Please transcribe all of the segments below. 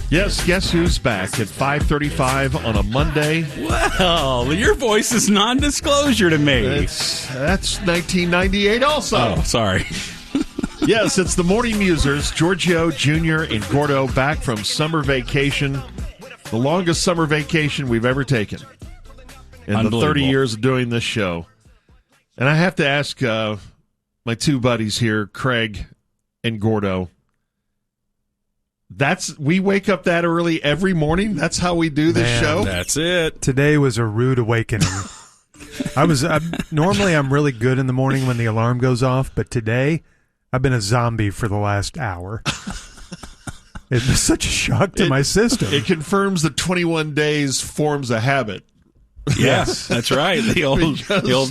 Yes, guess who's back at 5:35 on a Monday? Well, your voice is non-disclosure to me. That's 1998 also. Oh, sorry. Yes, it's the Morning Musers, Giorgio Jr. and Gordo back from summer vacation, the longest summer vacation we've ever taken in the 30 years of doing this show. And I have to ask my two buddies here, Craig and Gordo, we wake up that early every morning? That's how we do this show? That's it. Today was a rude awakening. Normally I'm really good in the morning when the alarm goes off, but today I've been a zombie for the last hour. It was such a shock to my system. It confirms that 21 days forms a habit. Yes, that's right. The old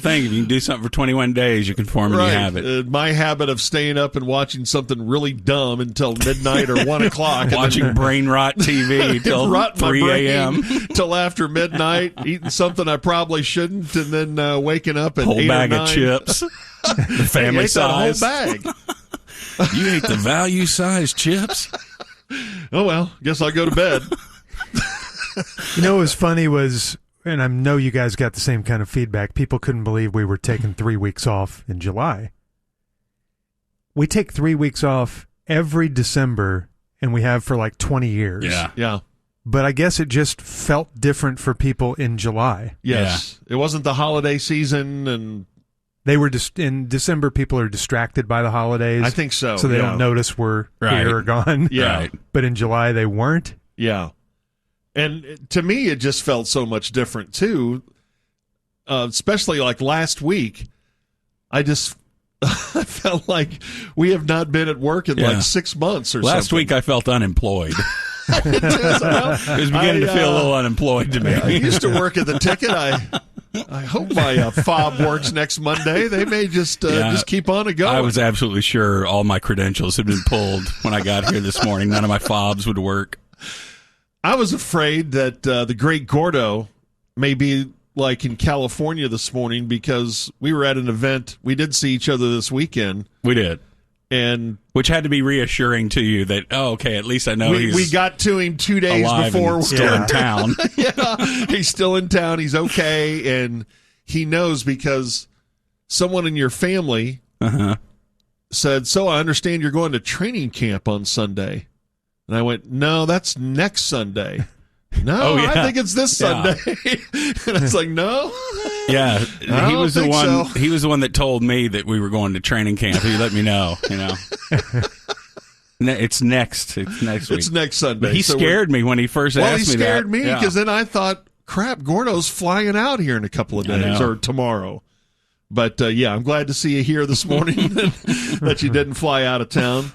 thing. If you can do something for 21 days, you can form a new habit. My habit of staying up and watching something really dumb until midnight or 1 o'clock. Watching brain rot TV till 3 a.m. till after midnight, eating something I probably shouldn't, and then waking up at 8 or 9. Whole bag of chips. The family size. Whole bag. You ate the value size chips? Oh, well, guess I'll go to bed. You know what was funny was... And I know you guys got the same kind of feedback. People couldn't believe we were taking 3 weeks off in July. We take 3 weeks off every December, and we have for like 20 years. Yeah. But I guess it just felt different for people in July. Yes. Yeah. It wasn't the holiday season, and they were just in December. People are distracted by the holidays. I think so. So they don't notice we're here or gone. Yeah. Right. But in July, they weren't. Yeah. And to me, it just felt so much different, too, especially like last week. I felt like we have not been at work in like 6 months or something. Last week, I felt unemployed. It was beginning to feel a little unemployed to me. I used to work at the Ticket. I hope my fob works next Monday. They may just keep on it going. I was absolutely sure all my credentials had been pulled when I got here this morning. None of my fobs would work. I was afraid that the great Gordo may be like in California this morning because we were at an event. We did see each other this weekend. We did. And which had to be reassuring to you that, okay, at least I know we got to him 2 days before. Still in town. Yeah, he's still in town. He's okay. And he knows because someone in your family said, so I understand you're going to training camp on Sunday. And I went, no, that's next Sunday. No, I think it's this Sunday. And I was like, no. Yeah, he was the one. So. He was the one that told me that we were going to training camp. He let me know. It's next. It's next week. It's next Sunday. But he scared me when he first asked me that. Well, he scared me because then I thought, crap, Gordo's flying out here in a couple of days or tomorrow. But I'm glad to see you here this morning. That you didn't fly out of town.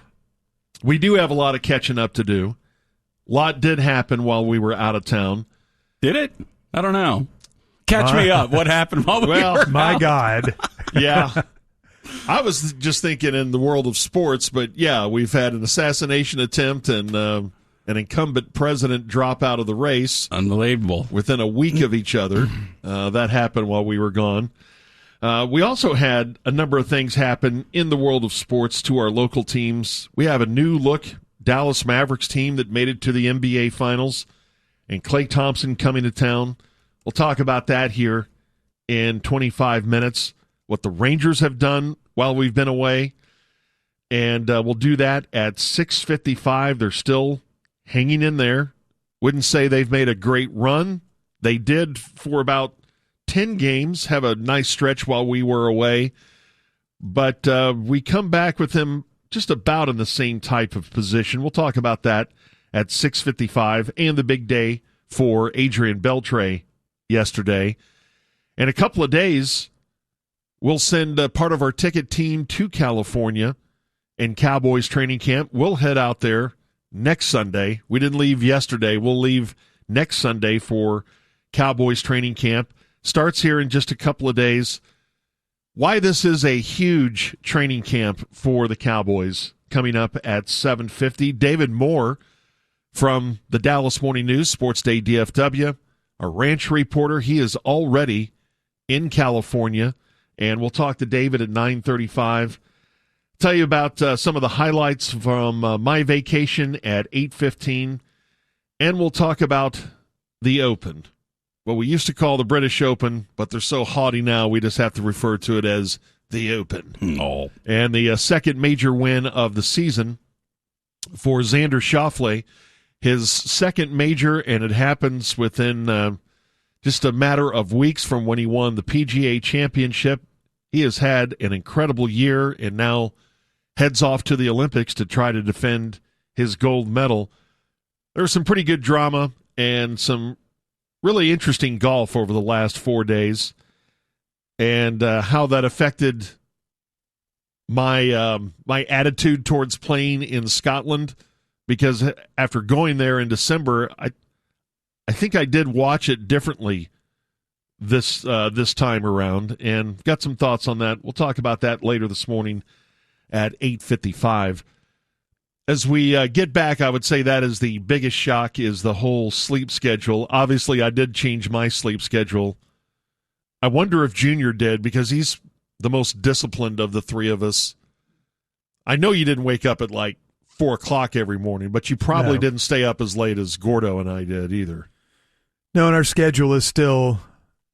We do have a lot of catching up to do. A lot did happen while we were out of town. Did it? I don't know. Catch me up. What happened while we were out? My God. Yeah. I was just thinking in the world of sports, but we've had an assassination attempt and an incumbent president drop out of the race. Unbelievable. Within a week of each other. That happened while we were gone. We also had a number of things happen in the world of sports to our local teams. We have a new look Dallas Mavericks team that made it to the NBA Finals, and Klay Thompson coming to town. We'll talk about that here in 25 minutes, what the Rangers have done while we've been away, and we'll do that at 6:55. They're still hanging in there. Wouldn't say they've made a great run. They did for about 10 games, have a nice stretch while we were away. But we come back with him just about in the same type of position. We'll talk about that at 6:55 and the big day for Adrian Beltre yesterday. In a couple of days, we'll send part of our ticket team to California and Cowboys training camp. We'll head out there next Sunday. We didn't leave yesterday. We'll leave next Sunday for Cowboys training camp. Starts here in just a couple of days. Why this is a huge training camp for the Cowboys coming up at 7:50. David Moore from the Dallas Morning News, Sports Day DFW, a ranch reporter. He is already in California, and we'll talk to David at 9:35. Tell you about some of the highlights from my vacation at 8:15, and we'll talk about the Open. What we used to call the British Open, but they're so haughty now we just have to refer to it as the Open. Oh. And the second major win of the season for Xander Schauffele, his second major, and it happens within just a matter of weeks from when he won the PGA Championship. He has had an incredible year and now heads off to the Olympics to try to defend his gold medal. There was some pretty good drama and some really interesting golf over the last 4 days, and how that affected my my attitude towards playing in Scotland, because after going there in December, I think I did watch it differently this time around, and got some thoughts on that. We'll talk about that later this morning at 8:55. As we get back, I would say that is the biggest shock, is the whole sleep schedule. Obviously, I did change my sleep schedule. I wonder if Junior did, because he's the most disciplined of the three of us. I know you didn't wake up at like 4 o'clock every morning, but you probably didn't stay up as late as Gordo and I did either. No, and our schedule is still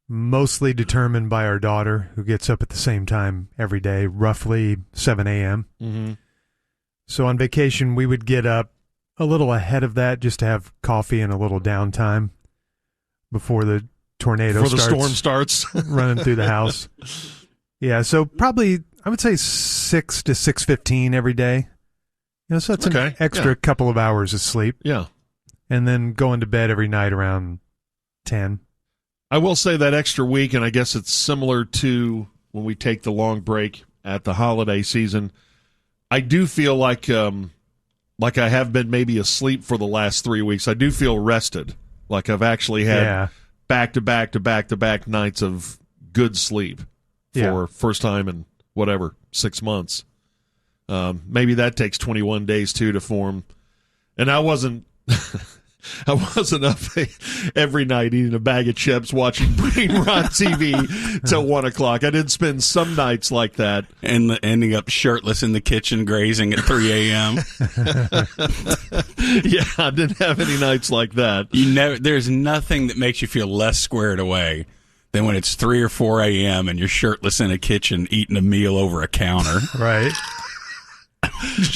mostly determined by our daughter, who gets up at the same time every day, roughly 7 a.m. Mm-hmm. So on vacation, we would get up a little ahead of that just to have coffee and a little downtime before the tornado Before the storm starts. running through the house. Yeah, so probably, I would say 6 to 6:15 every day. You know, so that's an extra couple of hours of sleep. Yeah. And then going to bed every night around 10. I will say that extra week, and I guess it's similar to when we take the long break at the holiday season, I do feel like I have been maybe asleep for the last 3 weeks. I do feel rested, like I've actually had back-to-back nights of good sleep for first time in, 6 months. Maybe that takes 21 days, too, to form. And I wasn't up every night eating a bag of chips, watching brain rot TV till 1 o'clock. I did spend some nights like that. And ending up shirtless in the kitchen, grazing at 3 a.m. Yeah, I didn't have any nights like that. There's nothing that makes you feel less squared away than when it's 3 or 4 a.m. and you're shirtless in a kitchen eating a meal over a counter. Right.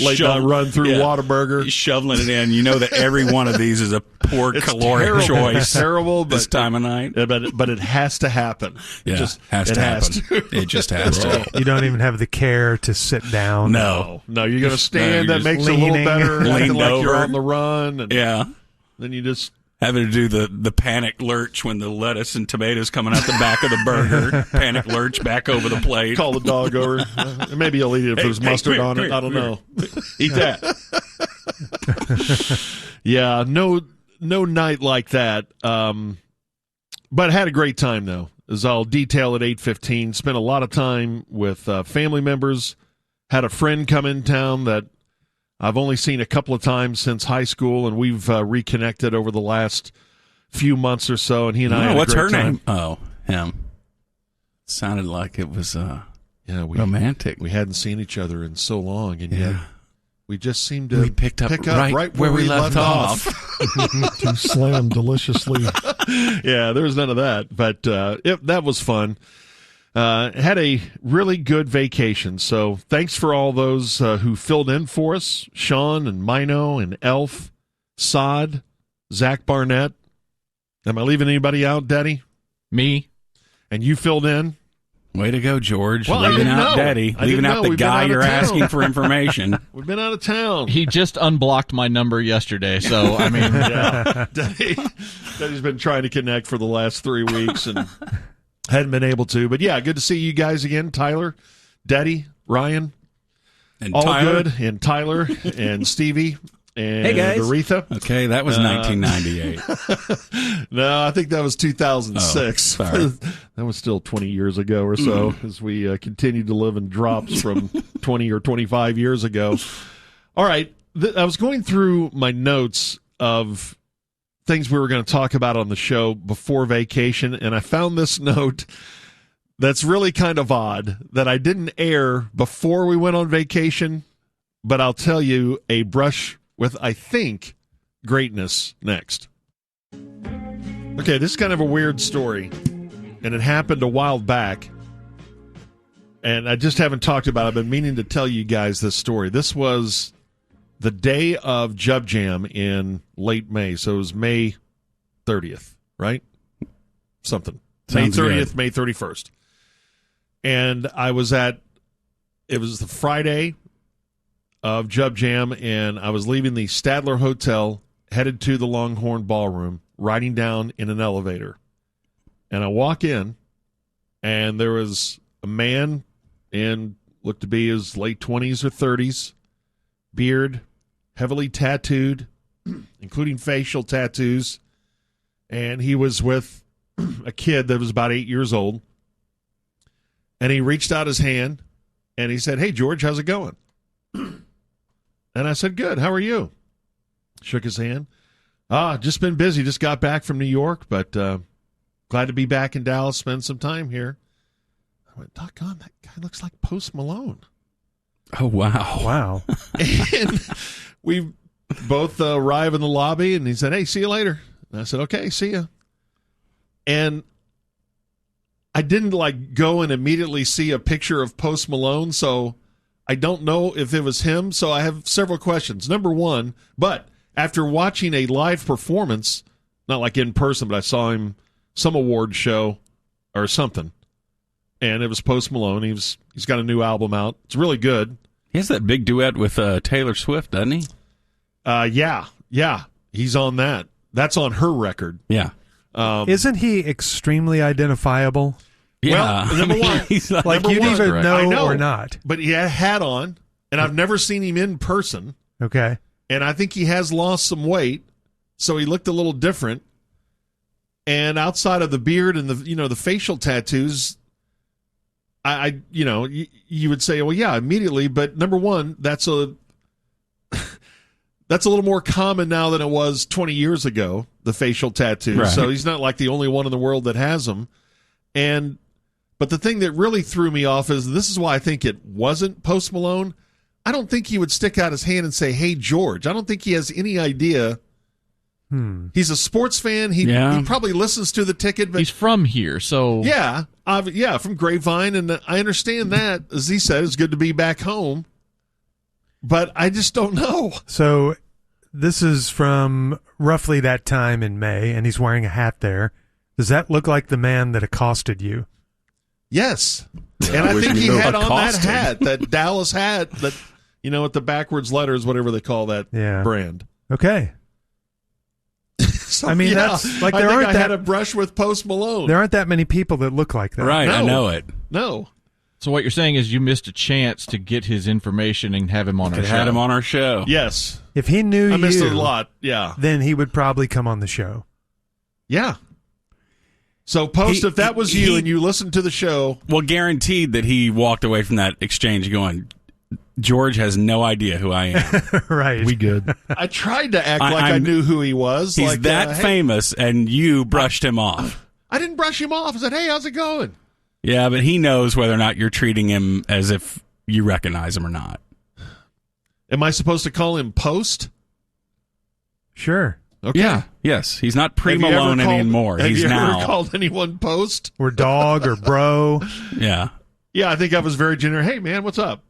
Late night run through Whataburger. Shoveling it in. You know that every one of these is a poor caloric choice. It's terrible, but this time of night. But it has to happen. Yeah, it just has to happen. It just has to. You don't even have the care to sit down. No, you're going to stand. That makes it a little better. Acting like you're on the run. And then you just having to do the panic lurch when the lettuce and tomatoes coming out the back of the burger. Panic lurch back over the plate. Call the dog over. Maybe he'll eat it if there's mustard on it. I don't know. Eat that. Yeah, no night like that. But had a great time, though, as I'll detail at 8:15. Spent a lot of time with family members. Had a friend come in town that I've only seen a couple of times since high school, and we've reconnected over the last few months or so, and he and I had a what's great her time. name? Oh, him. Sounded like it was romantic. We hadn't seen each other in so long, and yet we just seemed to pick up right where we left off. To slam deliciously. Yeah, there was none of that, but that was fun. Had a really good vacation, so thanks for all those who filled in for us. Sean and Mino and Elf, Sod, Zach Barnett. Am I leaving anybody out, Daddy? Me. And you filled in? Way to go, George. Well, leaving out Daddy. Leaving out the guy you're asking for information. We've been out of town. He just unblocked my number yesterday, so, I mean. Yeah. Daddy's been trying to connect for the last 3 weeks and hadn't been able to. But, yeah, good to see you guys again. Tyler, Daddy, Ryan. And all Tyler. Good. And Tyler and Stevie. And hey guys. Aretha. Okay, that was 1998. No, I think that was 2006. Oh, sorry. That was still 20 years ago or so, as we continued to live in drops from 20 or 25 years ago. All right, I was going through my notes of things we were going to talk about on the show before vacation, and I found this note that's really kind of odd that I didn't air before we went on vacation, but I'll tell you a brush with, I think, greatness next. Okay, this is kind of a weird story, and it happened a while back, and I just haven't talked about it. I've been meaning to tell you guys this story. This was the day of Jub Jam in late May, so it was May 30th, right? Something. Sounds May 30th, good. May 31st. And it was the Friday of Jub Jam, and I was leaving the Stadler Hotel, headed to the Longhorn Ballroom, riding down in an elevator. And I walk in, and there was a man in, looked to be his late 20s or 30s, beard, heavily tattooed, including facial tattoos, and he was with a kid that was about 8 years old. And he reached out his hand, and he said, "Hey, George, how's it going?" And I said, "Good, how are you?" Shook his hand. Just been busy, just got back from New York, but glad to be back in Dallas, spend some time here. I went, doggone, that guy looks like Post Malone. Oh, wow. Wow. And we both arrive in the lobby, and he said, "Hey, see you later." And I said, "Okay, see ya." And I didn't go and immediately see a picture of Post Malone, so I don't know if it was him. So I have several questions. Number one, but after watching a live performance, not like in person, but I saw him some award show or something, and it was Post Malone. He's got a new album out. It's really good. He has that big duet with Taylor Swift, doesn't he? Yeah, he's on that. That's on her record. Yeah. Isn't he extremely identifiable? Yeah. Well, number one, He's Like Number you'd one, either I know, know. or not. But he had a hat on, and I've never seen him in person. Okay. And I think he has lost some weight, so he looked a little different. And outside of the beard and the facial tattoos, you would say, well, yeah, immediately. But number one, that's a little more common now than it was 20 years ago, the facial tattoos. Right. So he's not like the only one in the world that has them. But the thing that really threw me off is, this is why I think it wasn't Post Malone. I don't think he would stick out his hand and say, "Hey, George." I don't think he has any idea. He's a sports fan. He probably listens to the ticket, but He's from here, so from Grapevine, and I understand that. As he said, it's good to be back home, but I just don't know. So this is from roughly that time in May, and he's wearing a hat there. Does that look like the man that accosted you? Yes, and I wish think we he knew. had on that Accosted. hat, that Dallas hat, that with the backwards letters, whatever they call that brand. Okay. So, I mean, that's like there I think aren't I that had a brush with Post Malone. there aren't that many people that look like that. Right, I No. know it. No. So what you're saying is you missed a chance to get his information and have him on our Could show. had him on our show. Yes. If he knew I missed you, it a lot. Yeah. then he would probably come on the show. Yeah. So, Post, if that was you he- and you listened to the show, Well, guaranteed that he walked away from that exchange going, George has no idea who I am. Right. good. I tried to act like I I'm- knew who he was. He's like, that hey, famous, and you brushed him off. I didn't brush him off. I said, "Hey, how's it going?" Yeah, but he knows whether or not you're treating him as if you recognize him or not. Am I supposed to call him Post? Sure. Okay. Yeah, yes. He's not Have you ever pre-Malone called- anymore. Have He's you now. ever called anyone Post? Or dog or bro. Yeah. Yeah, I think I was very generic. "Hey, man, what's up?"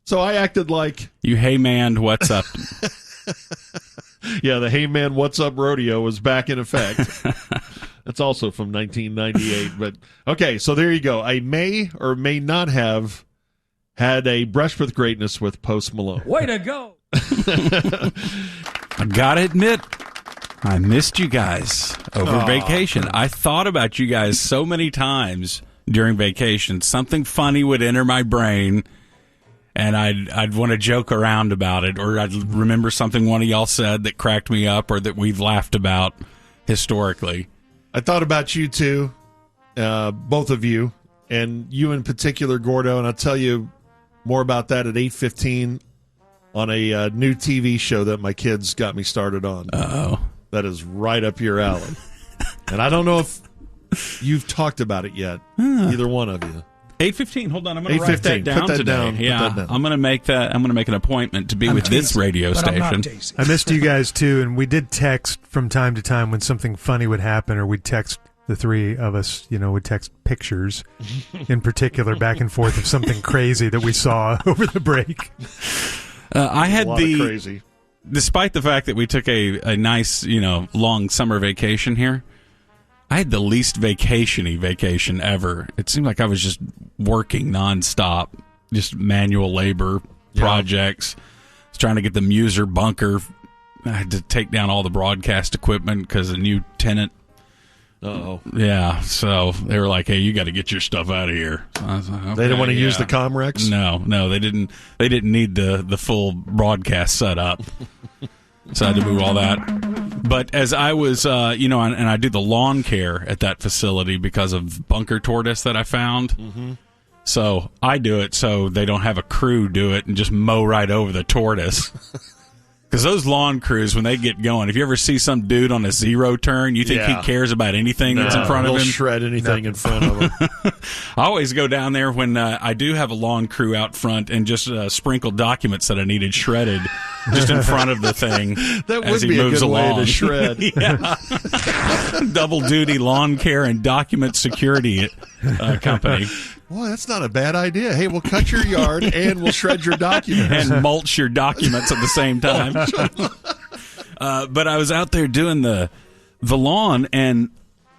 So I acted like, You hey man, what's up? yeah, the "Hey Man, what's up" rodeo was back in effect. That's also from 1998. But okay, so there you go. I may or may not have had a brush with greatness with Post Malone. Way to go. I gotta admit, I missed you guys over vacation. I thought about you guys so many times during vacation. Something funny would enter my brain, and I'd want to joke around about it, or I'd remember something one of y'all said that cracked me up, or that we've laughed about historically. I thought about you too, both of you, and you in particular, Gordo, and I'll tell you more about that at 8:15 on a new TV show that my kids got me started on. Uh-oh. That is right up your alley. And I don't know if you've talked about it yet. Either one of you. 8:15. Hold on, I'm going to write that down today. Down. Yeah, Put that down. I'm going to make that. I'm going to make an appointment to be with this radio station. I missed you guys too, and we did text from time to time when something funny would happen, or we'd text the three of us. Would text pictures, in particular, back and forth of something crazy that we saw over the break. I had crazy. Despite the fact that we took a nice, long summer vacation here, I had the least vacation-y vacation ever. It seemed like I was just working nonstop, just manual labor projects. I was trying to get the Muser bunker. I had to take down all the broadcast equipment because a new tenant. Uh-oh. Yeah, so they were like, "Hey, you got to get your stuff out of here." So I was like, okay, they didn't want to use the Comrex? No, they didn't. They didn't need the full broadcast setup. So I had to move all that. But as I was, and I do the lawn care at that facility because of bunker tortoise that I found. Mm-hmm. So I do it so they don't have a crew do it and just mow right over the tortoise. Because those lawn crews, when they get going, if you ever see some dude on a zero turn, you think he cares about anything that's in front of him? He'll shred anything in front of him. I always go down there when I do have a lawn crew out front and just sprinkle documents that I needed shredded just in front of the thing. That as would he be a moves good along. way to shred. Double duty lawn care and document security company. Boy, that's not a bad idea. Hey, we'll cut your yard and we'll shred your documents. And mulch your documents at the same time. But I was out there doing the lawn, and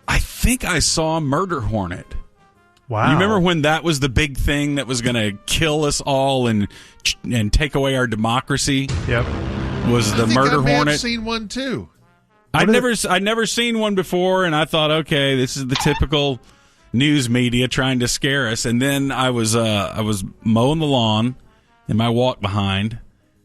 I think I saw a murder hornet. Wow. You remember when that was the big thing that was going to kill us all and take away our democracy? Yep. Was the murder I may hornet? I've seen one too. I'd never seen one before, and I thought, okay, this is the typical news media trying to scare us. And then I was mowing the lawn in my walk behind.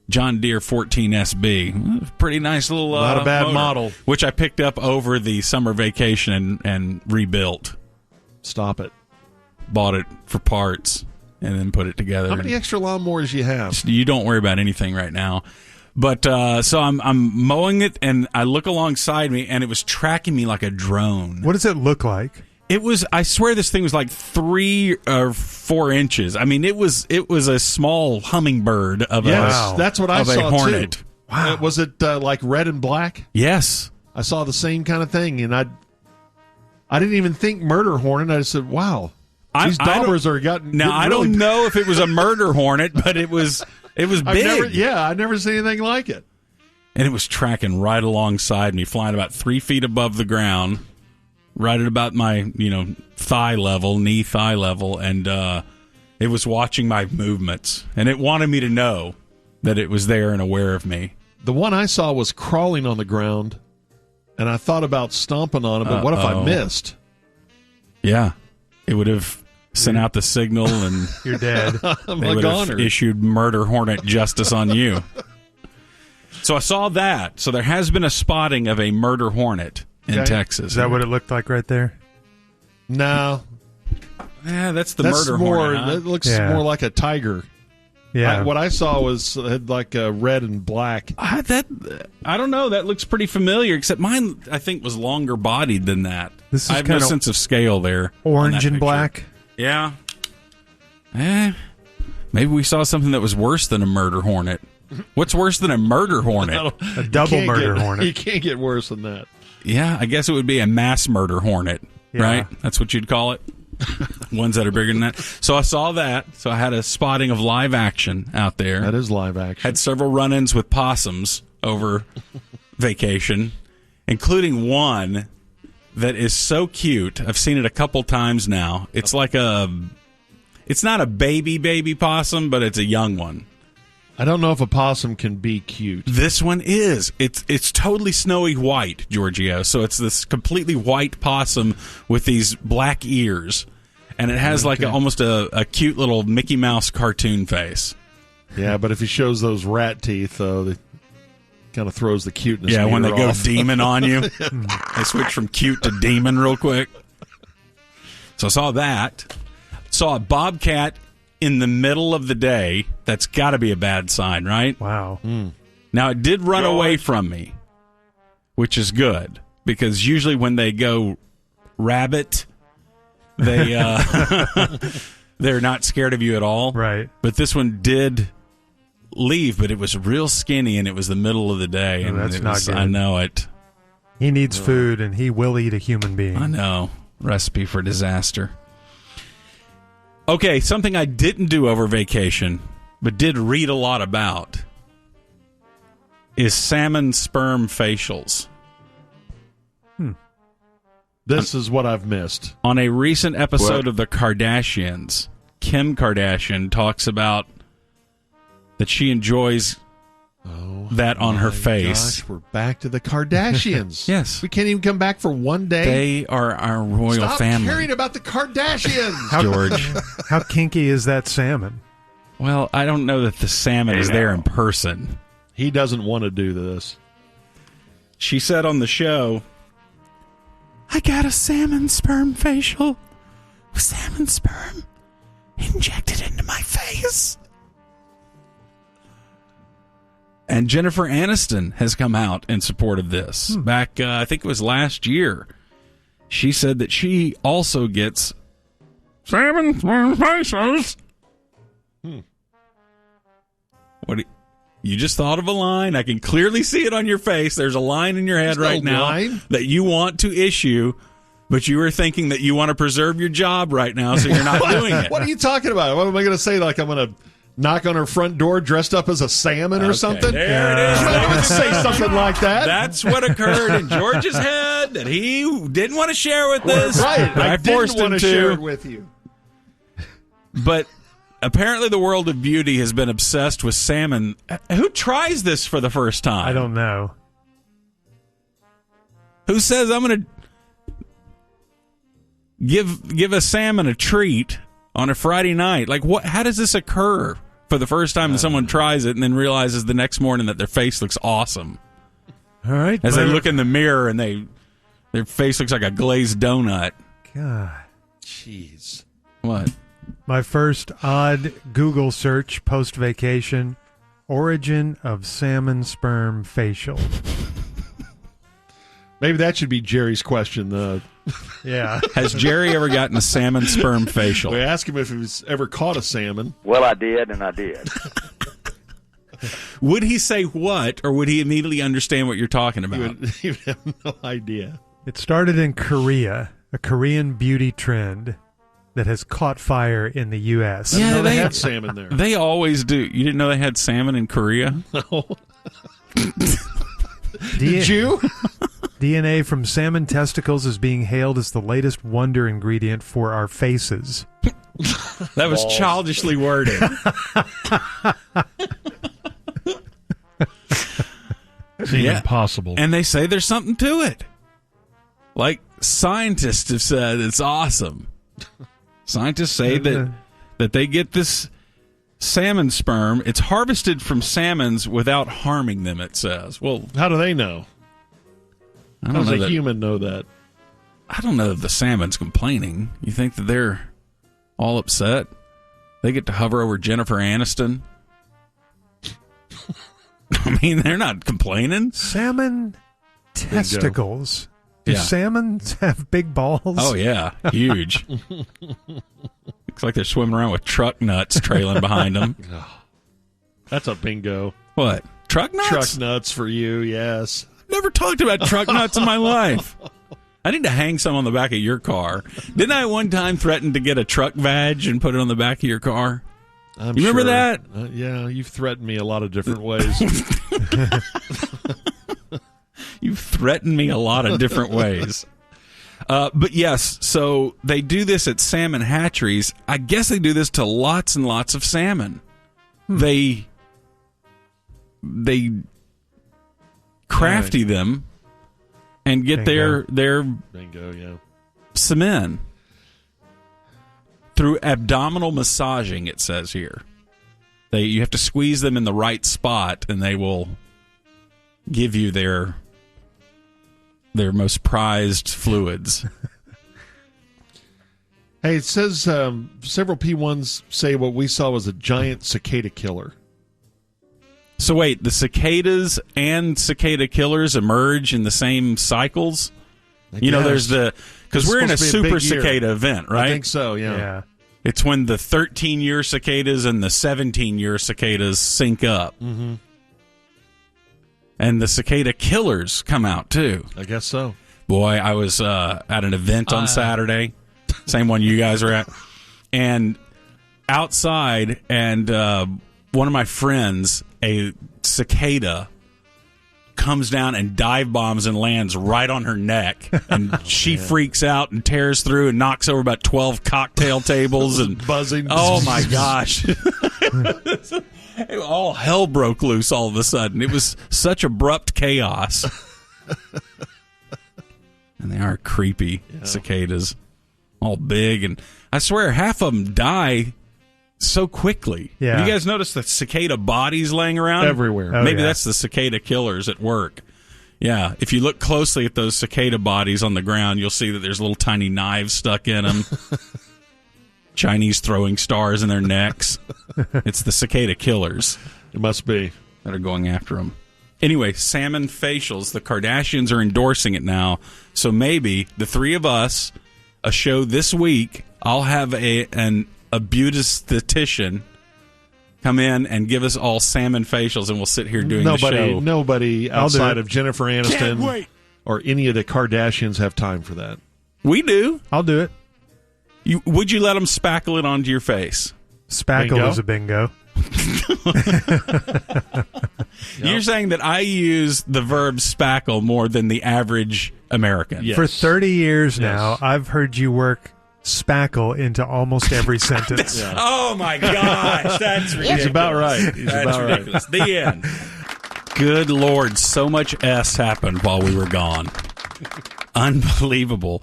John Deere 14 SB, pretty nice little not a bad motor, model, which I picked up over the summer vacation and rebuilt. Stop it. Bought it for parts and then put it together. How many extra lawnmowers you have? You don't worry about anything right now. But so I'm mowing it, and I look alongside me, and it was tracking me like a drone. What does it look like? It was. I swear this thing was like 3 or 4 inches. I mean, it was a small hummingbird of that's what I saw a hornet. Too. Wow. Was it like red and black? Yes, I saw the same kind of thing, and I didn't even think murder hornet. I just said, "Wow, these daubers are gotten." Now I don't know if it was a murder hornet, but it was big. I've never seen anything like it. And it was tracking right alongside me, flying about 3 feet above the ground. Right at about my, knee thigh level, and it was watching my movements, and it wanted me to know that it was there and aware of me. The one I saw was crawling on the ground, and I thought about stomping on it, but what if I missed? Yeah, it would have sent out the signal, and you're dead. They would have issued murder hornet justice on you. So I saw that. So there has been a spotting of a murder hornet in Texas. Is that what it looked like right there? No. Yeah, that's murder hornet. Huh? That looks more like a tiger. Yeah. What I saw had like a red and black. I don't know. That looks pretty familiar, except mine, I think, was longer bodied than that. This is I have no sense of scale there. Orange and black? Yeah. Maybe we saw something that was worse than a murder hornet. What's worse than a murder hornet? A double murder hornet. You can't get worse than that. Yeah, I guess it would be a mass murder hornet, right? That's what you'd call it? Ones that are bigger than that. So I saw that. So I had a spotting of live action out there. That is live action. Had several run-ins with possums over vacation, including one that is so cute. I've seen it a couple times now. It's like it's not a baby possum, but it's a young one. I don't know if a possum can be cute. This one is. It's totally snowy white, Giorgio. So it's this completely white possum with these black ears. And it has like almost a cute little Mickey Mouse cartoon face. Yeah, but if he shows those rat teeth, it kind of throws the cuteness. Yeah, when they off. go demon on you. They switch from cute to demon real quick. So I saw that. Saw a bobcat in the middle of the day. That's got to be a bad sign, right? Wow. Now, it did run away from me, which is good, because usually when they go rabbit. They they're not scared of you at all. Right. But this one did leave, but it was real skinny, and it was the middle of the day. Oh, and that's it not was, good. I know it. He needs food, and he will eat a human being. I know. Recipe for disaster. Okay, something I didn't do over vacation, but did read a lot about, is salmon sperm facials. This is what I've missed. On a recent episode of The Kardashians, Kim Kardashian talks about that she enjoys that on her face. Gosh, we're back to the Kardashians. Yes. We can't even come back for one day. They are our royal Stop family. caring about the Kardashians. George. How kinky is that salmon? Well, I don't know that the salmon is there in person. He doesn't want to do this. She said on the show, I got a salmon sperm facial with salmon sperm injected into my face. And Jennifer Aniston has come out in support of this. Back, I think it was last year. She said that she also gets salmon sperm facials. What? You just thought of a line. I can clearly see it on your face. There's a line in your head There's right no now line. that you want to issue, but you were thinking that you want to preserve your job right now, so you're not doing it. What are you talking about? What am I going to say? Like I'm going to knock on her front door dressed up as a salmon or something? There it is. I would say something like that. That's what occurred in George's head that he didn't want to share with us. Right. But I forced didn't him want to share it with you. But apparently the world of beauty has been obsessed with salmon. Who tries this for the first time? I don't know. Who says I'm going to give a salmon a treat on a Friday night? Like, what? How does this occur for the first time that someone tries it and then realizes the next morning that their face looks awesome? All right. As they look in the mirror and their face looks like a glazed donut. God. Jeez. What? My first odd Google search post-vacation, origin of salmon sperm facial. Maybe that should be Jerry's question. Yeah. Has Jerry ever gotten a salmon sperm facial? We asked him if he's ever caught a salmon. Well, I did, and I did. Would he say what, or would he immediately understand what you're talking about? He would have no idea. It started in Korea, a Korean beauty trend that has caught fire in the U.S. I didn't know they they- had salmon there. They always do. You didn't know they had salmon in Korea? No. Did you? DNA from salmon testicles is being hailed as the latest wonder ingredient for our faces. That was childishly worded. Seems Yeah. impossible. And they say there's something to it. Like, scientists have said it's awesome. Scientists say that they get this salmon sperm. It's harvested from salmons without harming them, it says. Well, How do they know? I How don't does know a that, human know that? I don't know if the salmon's complaining. You think that they're all upset? They get to hover over Jennifer Aniston? I mean, they're not complaining. Salmon testicles. Do Yeah. salmons have big balls? Oh, yeah. Huge. Looks like they're swimming around with truck nuts trailing behind them. That's a bingo. What? Truck nuts? Truck nuts for you, yes. Never talked about truck nuts in my life. I need to hang some on the back of your car. Didn't I one time threaten to get a truck badge and put it on the back of your car? You remember that? Yeah, you've threatened me a lot of different ways. You've threatened me a lot of different ways. But yes, so they do this at salmon hatcheries. I guess they do this to lots and lots of salmon. They crafty them and get their Bingo, yeah. semen through abdominal massaging, it says here. You have to squeeze them in the right spot and they will give you their most prized fluids. Hey, it says several P1s say what we saw was a giant cicada killer. So wait, the cicadas and cicada killers emerge in the same cycles? I You know, guess. there's Because we're in a supposed to be a super big year. cicada event, right? I think so, yeah. It's when the 13-year cicadas and the 17-year cicadas sync up. Mm-hmm. And the cicada killers come out, too. I guess so. Boy, I was at an event on Saturday, same one you guys were at, and outside, and one of my friends, a cicada, comes down and dive bombs and lands right on her neck, and she freaks out and tears through and knocks over about 12 cocktail tables and buzzing. Oh my gosh. All hell broke loose all of a sudden. It was such abrupt chaos. And they are creepy cicadas, all big, and I swear half of them die so quickly. Yeah. Have you guys noticed the cicada bodies laying around Everywhere? Maybe that's the cicada killers at work. Yeah, if you look closely at those cicada bodies on the ground, you'll see that there's little tiny knives stuck in them. Chinese throwing stars in their necks. It's the cicada killers. It must be. That are going after them. Anyway, salmon facials. The Kardashians are endorsing it now. So maybe the three of us, a show this week, I'll have a beautician come in and give us all salmon facials, and we'll sit here doing the show. Nobody outside of Jennifer Aniston or any of the Kardashians have time for that. We do. I'll do it. Would you let them spackle it onto your face? Spackle is a bingo. You're saying that I use the verb spackle more than the average American. Yes. For 30 years now, I've heard you work spackle into almost every sentence. Oh my gosh, that's ridiculous. He's about right. That's ridiculous. The end. Good Lord, so much S happened while we were gone. Unbelievable.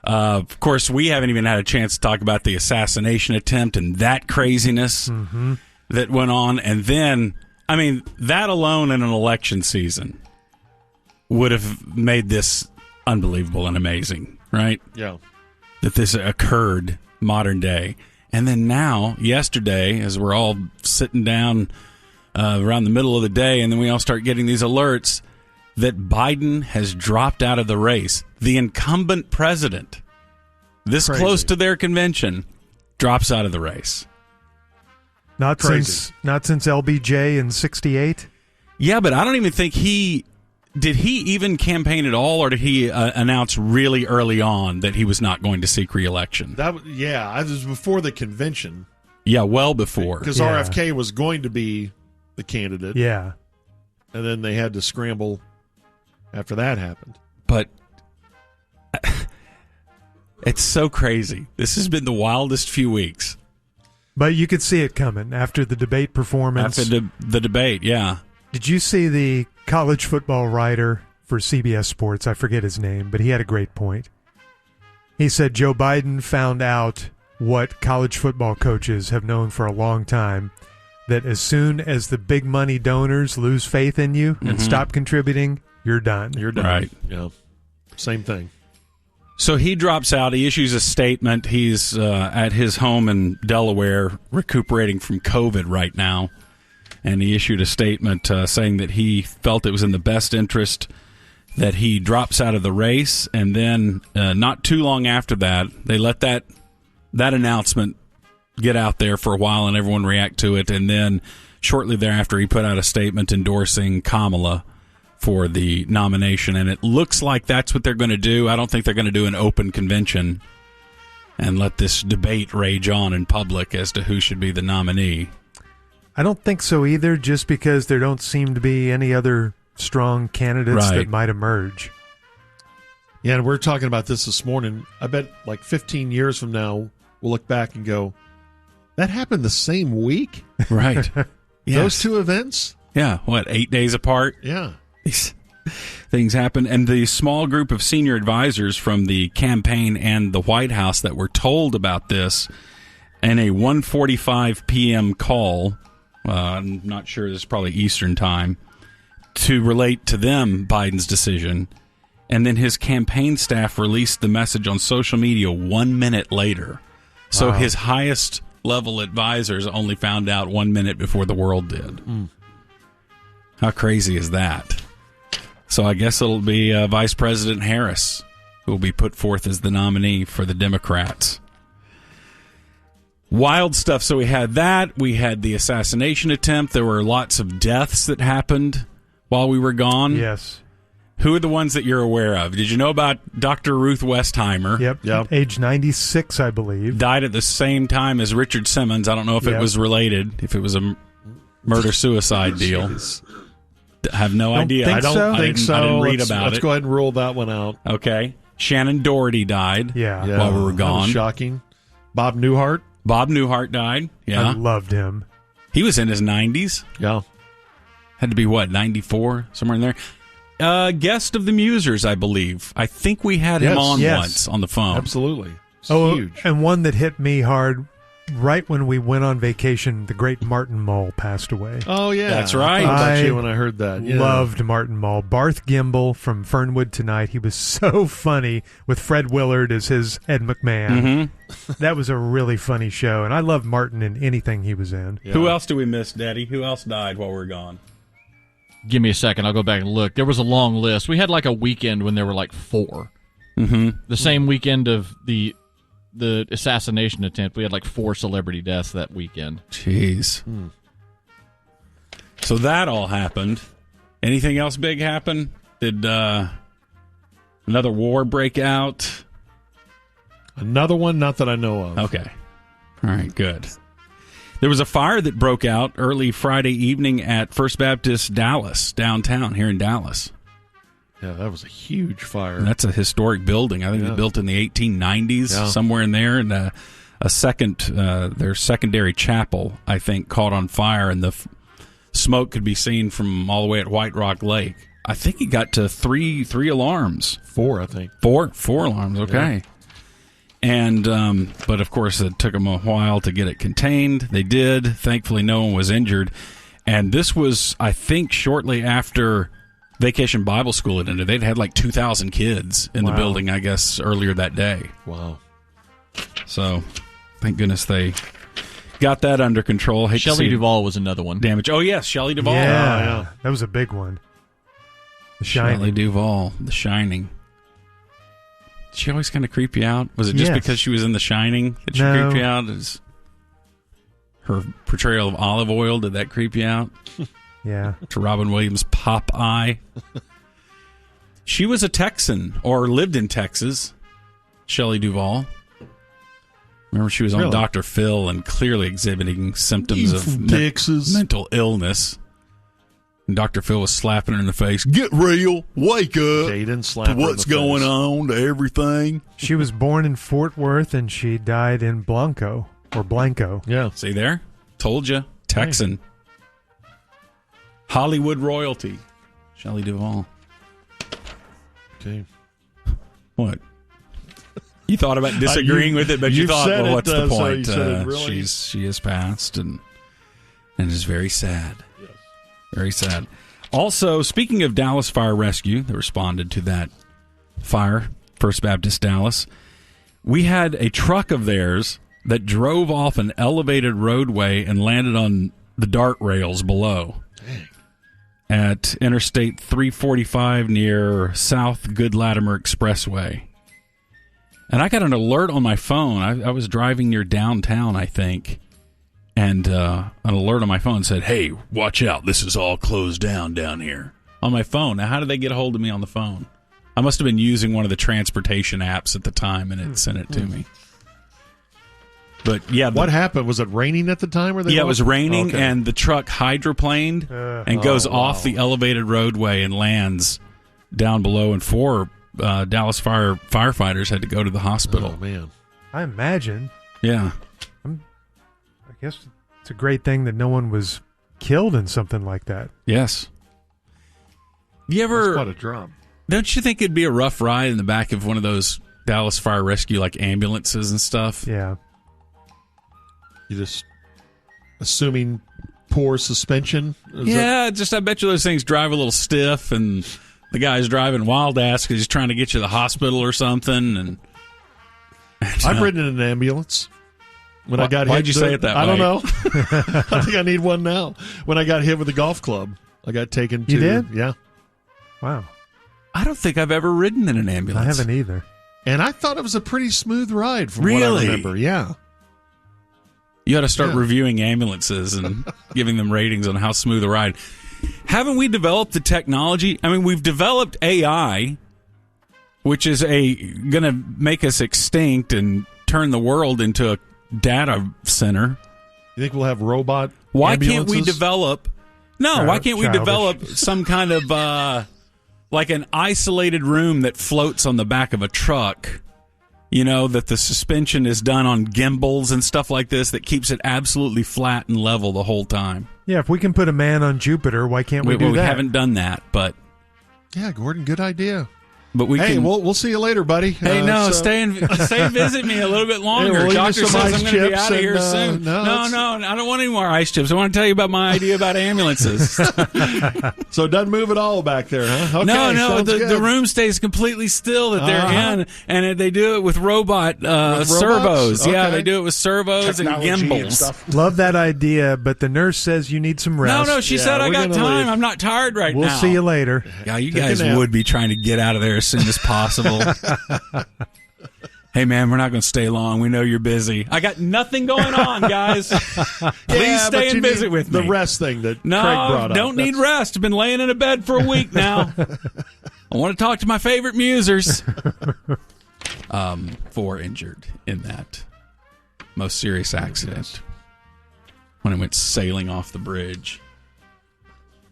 Of course, we haven't even had a chance to talk about the assassination attempt and that craziness that went on. And then, I mean, that alone in an election season would have made this unbelievable and amazing, right? Yeah. That this occurred modern day. And then now, yesterday, as we're all sitting down around the middle of the day, and then we all start getting these alerts that Biden has dropped out of the race. The incumbent president, this close to their convention, drops out of the race. Not since LBJ in '68. Yeah, but I don't even think did he even campaign at all, or did he announce really early on that he was not going to seek re-election? It was before the convention. Yeah, well before. Because RFK was going to be the candidate. Yeah. And then they had to scramble after that happened. But it's so crazy. This has been the wildest few weeks. But you could see it coming after the debate performance. After the debate, yeah. Did you see the college football writer for CBS Sports? I forget his name, but he had a great point. He said Joe Biden found out what college football coaches have known for a long time, that as soon as the big money donors lose faith in you and stop contributing, you're done. You're done. Right. Yeah. Same thing. So he drops out. He issues a statement. He's at his home in Delaware recuperating from COVID right now. And he issued a statement saying that he felt it was in the best interest that he drops out of the race. And then not too long after that, they let that announcement get out there for a while and everyone react to it. And then shortly thereafter, he put out a statement endorsing Kamala for the nomination. And it looks like that's what they're going to do. I don't think they're going to do an open convention and let this debate rage on in public as to who should be the nominee. I don't think so either, just because there don't seem to be any other strong candidates that might emerge. Yeah, and we're talking about this morning. I bet like 15 years from now, we'll look back and go, that happened the same week? Right. Yes. Those two events? Yeah. What, 8 days apart? Yeah. These things happen. And the small group of senior advisors from the campaign and the White House that were told about this in a 1:45 p.m. call, I'm not sure, this is probably Eastern time, to relate to them Biden's decision. And then his campaign staff released the message on social media 1 minute later. So his highest level advisors only found out 1 minute before the world did. How crazy is that? So I guess it'll be Vice President Harris who will be put forth as the nominee for the Democrats. Wild stuff. So we had that. We had the assassination attempt. There were lots of deaths that happened while we were gone. Yes. Who are the ones that you're aware of? Did you know about Dr. Ruth Westheimer? Yep. Age 96, I believe. Died at the same time as Richard Simmons. I don't know if it was related, if it was a murder-suicide deal. I have no idea. I don't think so. I didn't read about it. Let's go ahead and rule that one out. Okay. Shannon Doherty died while we were gone. That was shocking. Bob Newhart. Bob Newhart died. Yeah. I loved him. He was in his 90s. Yeah. Had to be, 94? Somewhere in there. Guest of the Musers, I believe. I think we had him on once on the phone. Absolutely. It's huge. And one that hit me hard right when we went on vacation, the great Martin Mull passed away. Oh, yeah. That's right. I thought about you when I heard that. Yeah. Loved Martin Mull. Barth Gimble from Fernwood Tonight. He was so funny with Fred Willard as his Ed McMahon. Mm-hmm. That was a really funny show, and I loved Martin in anything he was in. Yeah. Who else do we miss, Daddy? Who else died while we were gone? Give me a second. I'll go back and look. There was a long list. We had like a weekend when there were like 4. Mm-hmm. The same weekend of the assassination attempt, we had like 4 celebrity deaths that weekend. Jeez. So that all happened. Anything else big happen? Did another war break out? Another one? Not that I know of. Okay. All right, good. There was a fire that broke out early Friday evening at First Baptist Dallas, downtown here in Dallas. Yeah, that was a huge fire. And that's a historic building. I think it was built in the 1890s, somewhere in there. And their secondary chapel, I think, caught on fire, and the smoke could be seen from all the way at White Rock Lake. I think it got to three alarms. 4, I think. 4 alarms, okay. Yeah. And but of course it took them a while to get it contained. They did. Thankfully, no one was injured. And this was, I think, shortly after Vacation Bible School had ended. They'd had like 2,000 kids in the building, I guess, earlier that day. Wow. So, thank goodness they got that under control. Shelley Duvall was another one. Damage. Oh, yes, Shelley Duvall. Yeah, that was a big one. The Shining. Shelley Duvall, The Shining. Did she always kind of creep you out? Was it just because she was in The Shining that she creeped you out? Is her portrayal of Olive Oil, did that creep you out? Yeah. To Robin Williams' Popeye. She was a Texan, or lived in Texas, Shelley Duvall. Remember, she was on Dr. Phil and clearly exhibiting symptoms of mental illness. And Dr. Phil was slapping her in the face. Get real. Wake up. Okay, he didn't slap her to what's in the going face. on, to everything. She was born in Fort Worth, and she died in Blanco. Yeah. See there? Told you. Texan. Hollywood royalty. Shelley Duvall. Okay. What? You thought about disagreeing with it, but you thought, well, what's the point? She has passed, and is very sad. Yes. Very sad. Also, speaking of Dallas Fire Rescue, that responded to that fire, First Baptist Dallas, we had a truck of theirs that drove off an elevated roadway and landed on the dart rails below. Dang. At Interstate 345 near South Good Latimer Expressway. And I got an alert on my phone. I was driving near downtown, I think, and an alert on my phone said, "Hey, watch out, this is all closed down here." On my phone. Now, how did they get a hold of me on the phone? I must have been using one of the transportation apps at the time, and it sent it to me. But yeah, what happened? Was it raining at the time? It was raining, and the truck hydroplaned and goes off the elevated roadway and lands down below, and 4 Dallas firefighters had to go to the hospital. Oh, man. I imagine. Yeah. I guess it's a great thing that no one was killed in something like that. Yes. You ever? That's quite a drop. Don't you think it'd be a rough ride in the back of one of those Dallas Fire Rescue like ambulances and stuff? Yeah. You just assuming poor suspension? I bet you those things drive a little stiff, and the guy's driving wild ass because he's trying to get you to the hospital or something. And I've ridden in an ambulance. When I got why'd you say it that way? I don't know. I think I need one now. When I got hit with a golf club, I got taken to... You did? Yeah. Wow. I don't think I've ever ridden in an ambulance. I haven't either. And I thought it was a pretty smooth ride from what I Really? remember. Yeah. You ought to start reviewing ambulances and giving them ratings on how smooth a ride. Haven't we developed the technology? I mean, we've developed AI, which is going to make us extinct and turn the world into a data center. You think we'll have robot Why ambulances? can't we develop... No, why can't we develop some kind of... like an isolated room that floats on the back of a truck, that the suspension is done on gimbals and stuff like this that keeps it absolutely flat and level the whole time. Yeah, if we can put a man on Jupiter, why can't we do that? We haven't done that, but... Yeah, Gordon, good idea. But we'll see you later, buddy. Hey, stay and visit me a little bit longer. Hey, we'll Doctor says I'm going to be out of here soon. No, I don't want any more ice chips. I want to tell you about my idea about ambulances. So it doesn't move at all back there, huh? Okay, no, the room stays completely still that they're in, and they do it with robot servos. Okay. Yeah, they do it with servos Technology and gimbals. and stuff. Love that idea, but the nurse says you need some rest. No, she said I got gonna time. leave. I'm not tired right now. We'll see you later. Yeah, you Take a guys nap. would be trying to get out of there as soon as possible. Hey, man, we're not going to stay long. We know you're busy. I got nothing going on, guys. Please stay and visit with me. The rest thing that Craig brought up. Don't need rest. I've been laying in a bed for a week now. I want to talk to my favorite musers. 4 injured in that most serious accident when it went sailing off the bridge.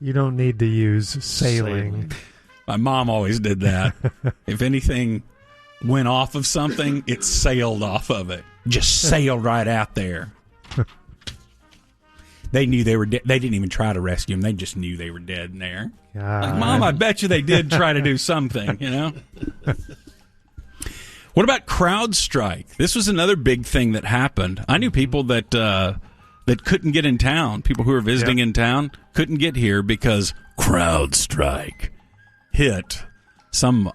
You don't need to use sailing. My mom always did that. If anything went off of something, it sailed off of it. Just sailed right out there. They knew they were dead. They didn't even try to rescue them. They just knew they were dead in there. Like, Mom, I bet you they did try to do something, What about CrowdStrike? This was another big thing that happened. I knew people that couldn't get in town. People who were visiting in town couldn't get here because CrowdStrike hit some,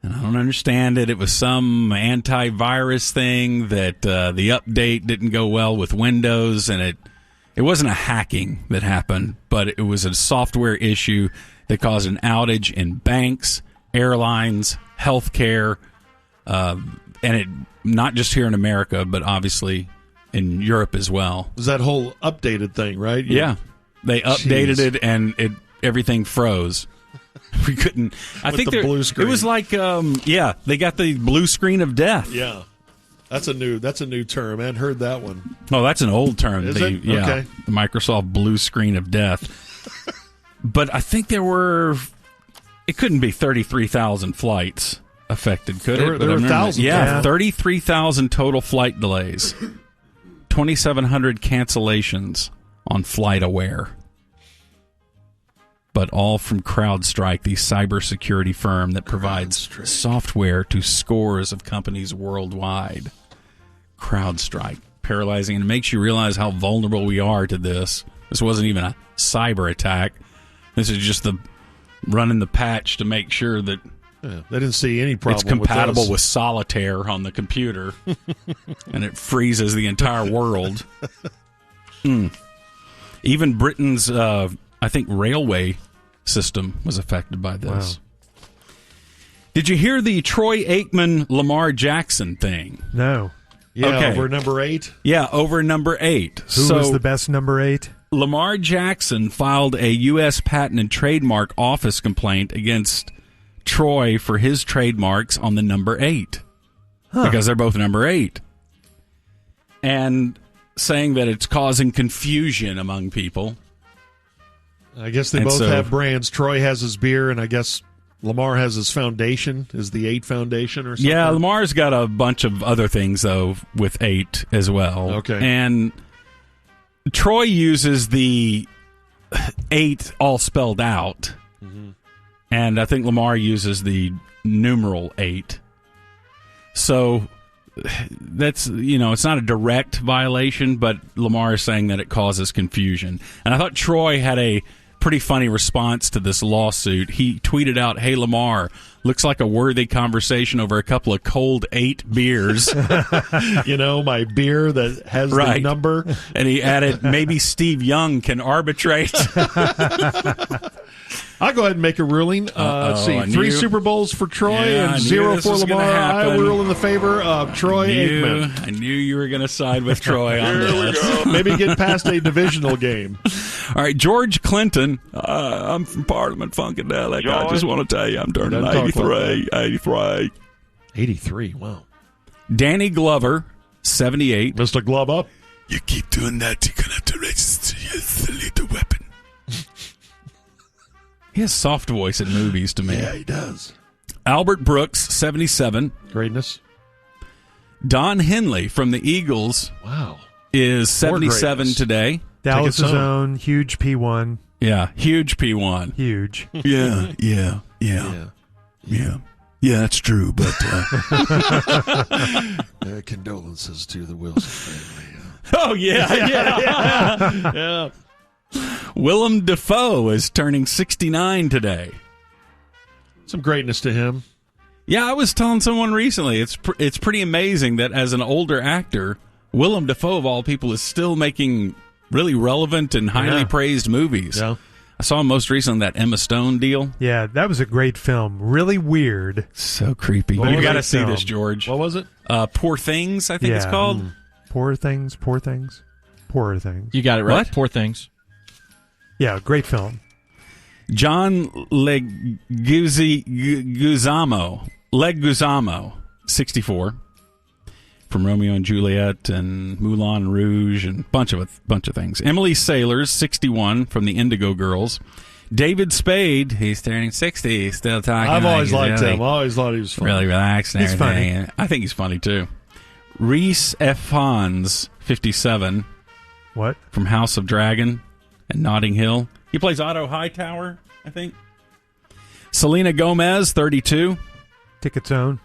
and I don't understand it. It was some antivirus thing that the update didn't go well with Windows, and it wasn't a hacking that happened, but it was a software issue that caused an outage in banks, airlines, healthcare, and it not just here in America, but obviously in Europe as well. It was that whole updated thing, right? Yeah, they updated it, and everything froze. We couldn't. I think the blue screen. It was like, they got the blue screen of death. Yeah, that's a new term. I hadn't heard that one. Oh, that's an old term. Is it? Yeah, Okay. the Microsoft blue screen of death. But I think it couldn't be 33,000 flights affected, could it? There were thousands. Yeah, 33,000 total flight delays, 2,700 cancellations on FlightAware. But all from CrowdStrike, the cybersecurity firm that provides software to scores of companies worldwide. CrowdStrike, paralyzing, and it makes you realize how vulnerable we are to this. This wasn't even a cyber attack. This is just running the patch to make sure that they didn't see any problem. It's compatible with with solitaire on the computer, and it freezes the entire world. Even Britain's, I think, railway system was affected by this. Wow. Did you hear the Troy Aikman Lamar Jackson thing? No. Yeah, over number 8? Yeah, over number 8. Who was the best number 8? Lamar Jackson filed a U.S. Patent and Trademark Office complaint against Troy for his trademarks on the number 8. Because they're both number 8. And saying that it's causing confusion among people. I guess they both have brands. Troy has his beer, and I guess Lamar has his foundation. Is the 8 Foundation or something? Yeah, Lamar's got a bunch of other things, though, with 8 as well. Okay. And Troy uses the 8 all spelled out. Mm-hmm. And I think Lamar uses the numeral 8. So that's, it's not a direct violation, but Lamar is saying that it causes confusion. And I thought Troy had a pretty funny response to this lawsuit. He tweeted out, "Hey, Lamar, looks like a worthy conversation over a couple of cold 8 beers." My beer that has the number. And he added, "Maybe Steve Young can arbitrate." I'll go ahead and make a ruling. Let's see. 3 Super Bowls for Troy and 0 for Lamar. I rule in the favor of Troy Aikman. I knew you were going to side with Troy on this. Here we go. Maybe get past a divisional game. All right, George Clinton. I'm from Parliament Funkadelic. I just want to tell you I'm turning 83. 83. 83, wow. Danny Glover, 78. Mr. Glove up. You keep doing that, you're going to have to register your lethal weapon. He has soft voice in movies to me. Yeah, he does. Albert Brooks, 77. Greatness. Don Henley from the Eagles. Wow. Is 77 today. Dallas' own huge P1. Yeah, huge P1. Huge. Yeah, that's true, but... condolences to the Wilson family. Oh, yeah. Willem Dafoe is turning 69 today. Some greatness to him. Yeah, I was telling someone recently, it's pretty amazing that as an older actor, Willem Dafoe, of all people, is still making really relevant and highly praised movies. Yeah. I saw him most recently in that Emma Stone deal. Yeah, that was a great film. Really weird. So creepy. You got to see this, George. What was it? Poor Things, I think it's called. Poor Things. Poorer Things. You got it right. What? Poor Things. Yeah, great film. John Leguizamo, 64, from Romeo and Juliet and Moulin Rouge and bunch of things. Emily Sailors, 61, from the Indigo Girls. David Spade, he's turning 60, still talking. I've always liked really, him. I always thought he was funny. Really relaxed and He's everything. funny. I think he's funny too. Reese F. Hans, 57, What? from House of Dragon and Notting Hill. He plays Otto Hightower, I think. Selena Gomez, 32. Ticket's own.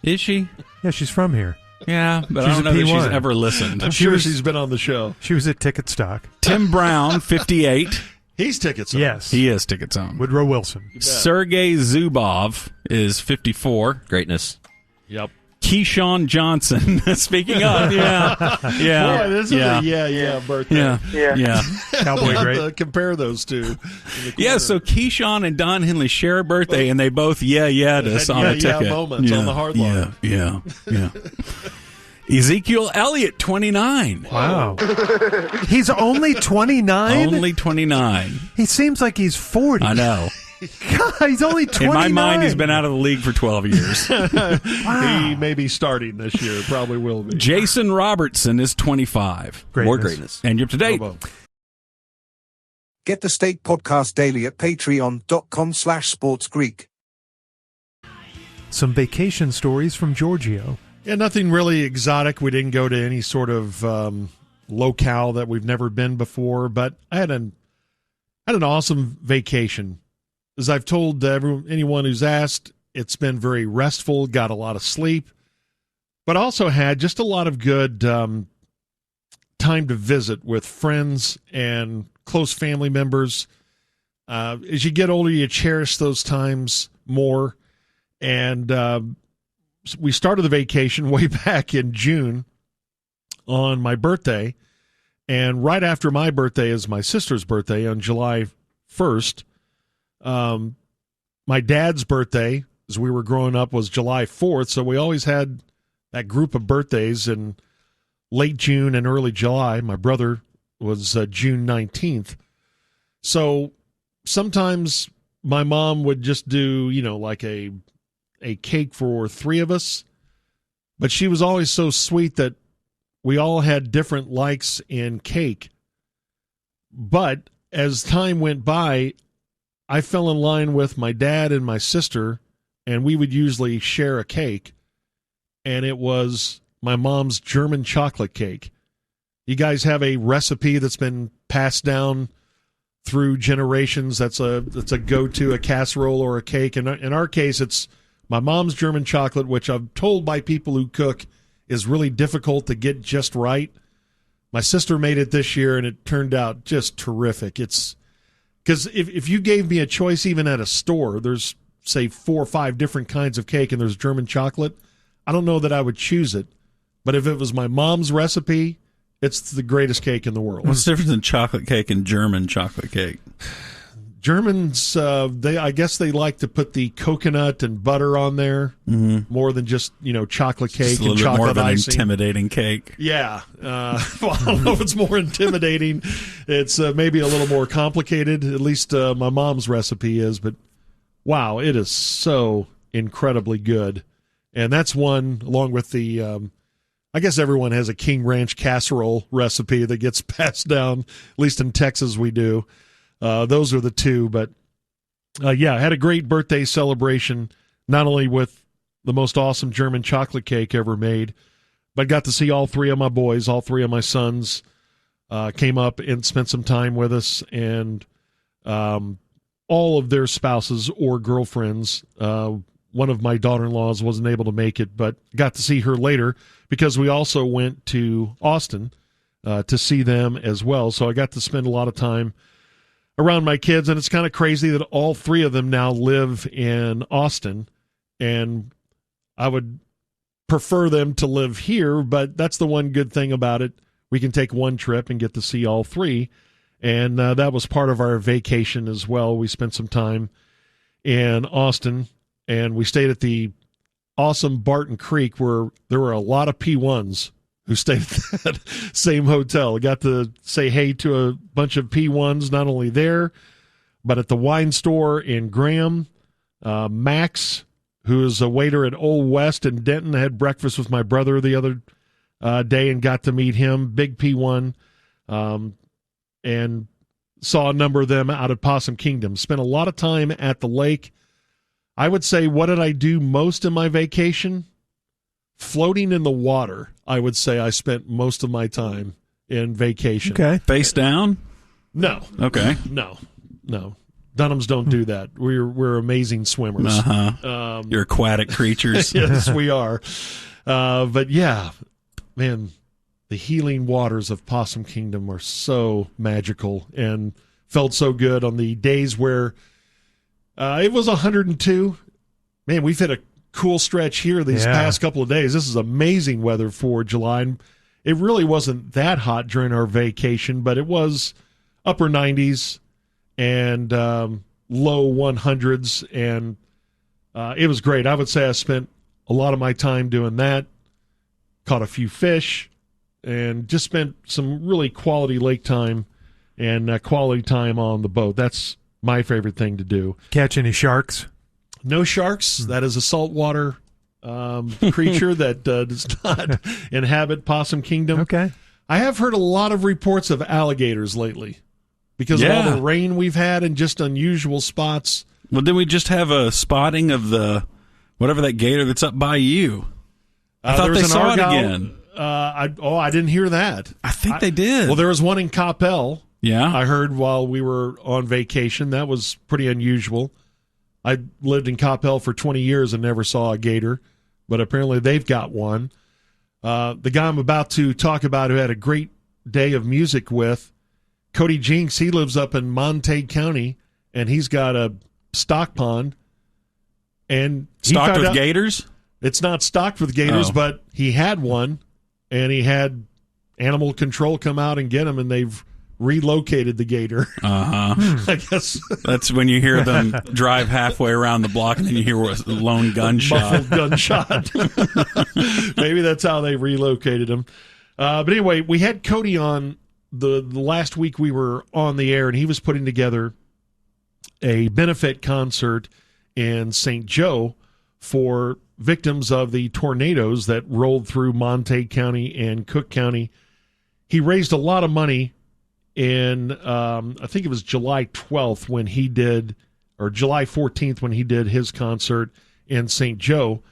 Is she? Yeah, she's from here. Yeah, but She's I don't know a that she's P1. ever listened. I'm sure she's been on the show. She was at Ticket Stock. Tim Brown, 58. He's tickets. Yes. He is Tickets On. Woodrow Wilson. Sergei Zubov is 54. Greatness. Yep. Keyshawn Johnson, speaking of, yeah. Boy, this is a birthday. Yeah. Cowboy I'll great. have to compare those two. Yeah, so Keyshawn and Don Henley share a birthday, and they both to us on a ticket. Moments on the hard line. Yeah. Ezekiel Elliott, 29. Wow. He's only 29? Only 29. He seems like he's 40. I know. God, he's only 29. In my mind, he's been out of the league for 12 years. Wow. He may be starting this year. Probably will be. Jason Robertson is 25. More greatness. And you're up to date. Get the State Podcast daily at patreon.com/sportsgreek. Some vacation stories from Giorgio. Yeah, nothing really exotic. We didn't go to any sort of locale that we've never been before, but I had an awesome vacation. As I've told anyone who's asked, it's been very restful, got a lot of sleep, but also had just a lot of good time to visit with friends and close family members. As you get older, you cherish those times more. And we started the vacation way back in June on my birthday. And right after my birthday is my sister's birthday on July 1st. My dad's birthday, as we were growing up, was July 4th. So we always had that group of birthdays in late June and early July. My brother was June 19th. So sometimes my mom would just do, like a cake for 3 of us. But she was always so sweet that we all had different likes in cake. But as time went by, I fell in line with my dad and my sister, and we would usually share a cake. And it was my mom's German chocolate cake. You guys have a recipe that's been passed down through generations. That's a go-to, a casserole or a cake. And in our case, it's my mom's German chocolate, which I'm told by people who cook is really difficult to get just right. My sister made it this year, and it turned out just terrific. Because if you gave me a choice even at a store, there's, say, 4 or 5 different kinds of cake and there's German chocolate, I don't know that I would choose it. But if it was my mom's recipe, it's the greatest cake in the world. What's the difference in chocolate cake and German chocolate cake? Germans, I guess they like to put the coconut and butter on there more than just chocolate cake Just a and little bit chocolate more of an icing. Intimidating cake. Yeah, well, I don't know if it's more intimidating. It's maybe a little more complicated. At least my mom's recipe is. But wow, it is so incredibly good, and that's one along with the. I guess everyone has a King Ranch casserole recipe that gets passed down. At least in Texas, we do. Those are the two, but yeah, I had a great birthday celebration, not only with the most awesome German chocolate cake ever made, but got to see all 3 of my boys, all 3 of my sons came up and spent some time with us, and all of their spouses or girlfriends. One of my daughter-in-laws wasn't able to make it, but got to see her later because we also went to Austin to see them as well. So I got to spend a lot of time around my kids, and it's kind of crazy that all 3 of them now live in Austin, and I would prefer them to live here, but that's the one good thing about it. We can take one trip and get to see all 3, and that was part of our vacation as well. We spent some time in Austin, and we stayed at the awesome Barton Creek, where there were a lot of P1s who stayed at that same hotel. I got to say hey to a bunch of P1s, not only there, but at the wine store in Graham. Max, who is a waiter at Old West in Denton, had breakfast with my brother the other day and got to meet him, big P1, and saw a number of them out at Possum Kingdom. Spent a lot of time at the lake. I would say, what did I do most in my vacation? Floating in the water, I would say I spent most of my time in vacation. Okay. Face down? No. Okay. No. Dunhams don't do that. We're amazing swimmers. You're aquatic creatures. Yes, we are. But yeah, man, the healing waters of Possum Kingdom are so magical and felt so good on the days where it was 102. Man, we've hit a cool stretch here these past couple of days. This is amazing weather for July. And it really wasn't that hot during our vacation, but it was upper 90s and low 100s, and it was great. I would say I spent a lot of my time doing that, caught a few fish, and just spent some really quality lake time and quality time on the boat. That's my favorite thing to do. Catch any sharks? No sharks. That is a saltwater creature that does not inhabit Possum Kingdom. Okay. I have heard a lot of reports of alligators lately because of all the rain we've had and just unusual spots. Well, didn't we just have a spotting of the whatever that gator that's up by you? I thought they saw it again. I didn't hear that. I think they did. Well, there was one in Coppell. Yeah. I heard while we were on vacation. That was pretty unusual. I lived in Coppell for 20 years and never saw a gator, but apparently they've got one. The guy I'm about to talk about who had a great day of music with, Cody Jinks, he lives up in Montague County, and he's got a stock pond. And stocked with gators? It's not stocked with gators, but he had one, and he had animal control come out and get him, and they've relocated the gator. I guess that's when you hear them drive halfway around the block and then you hear a lone gunshot. Muffled gunshot. Maybe that's how they relocated him. But anyway, we had Cody on the last week we were on the air, and he was putting together a benefit concert in St. Joe for victims of the tornadoes that rolled through Montague County and Cook County. He raised a lot of money in, I think it was July 12th when he did, or July 14th when he did his concert in St. Joe.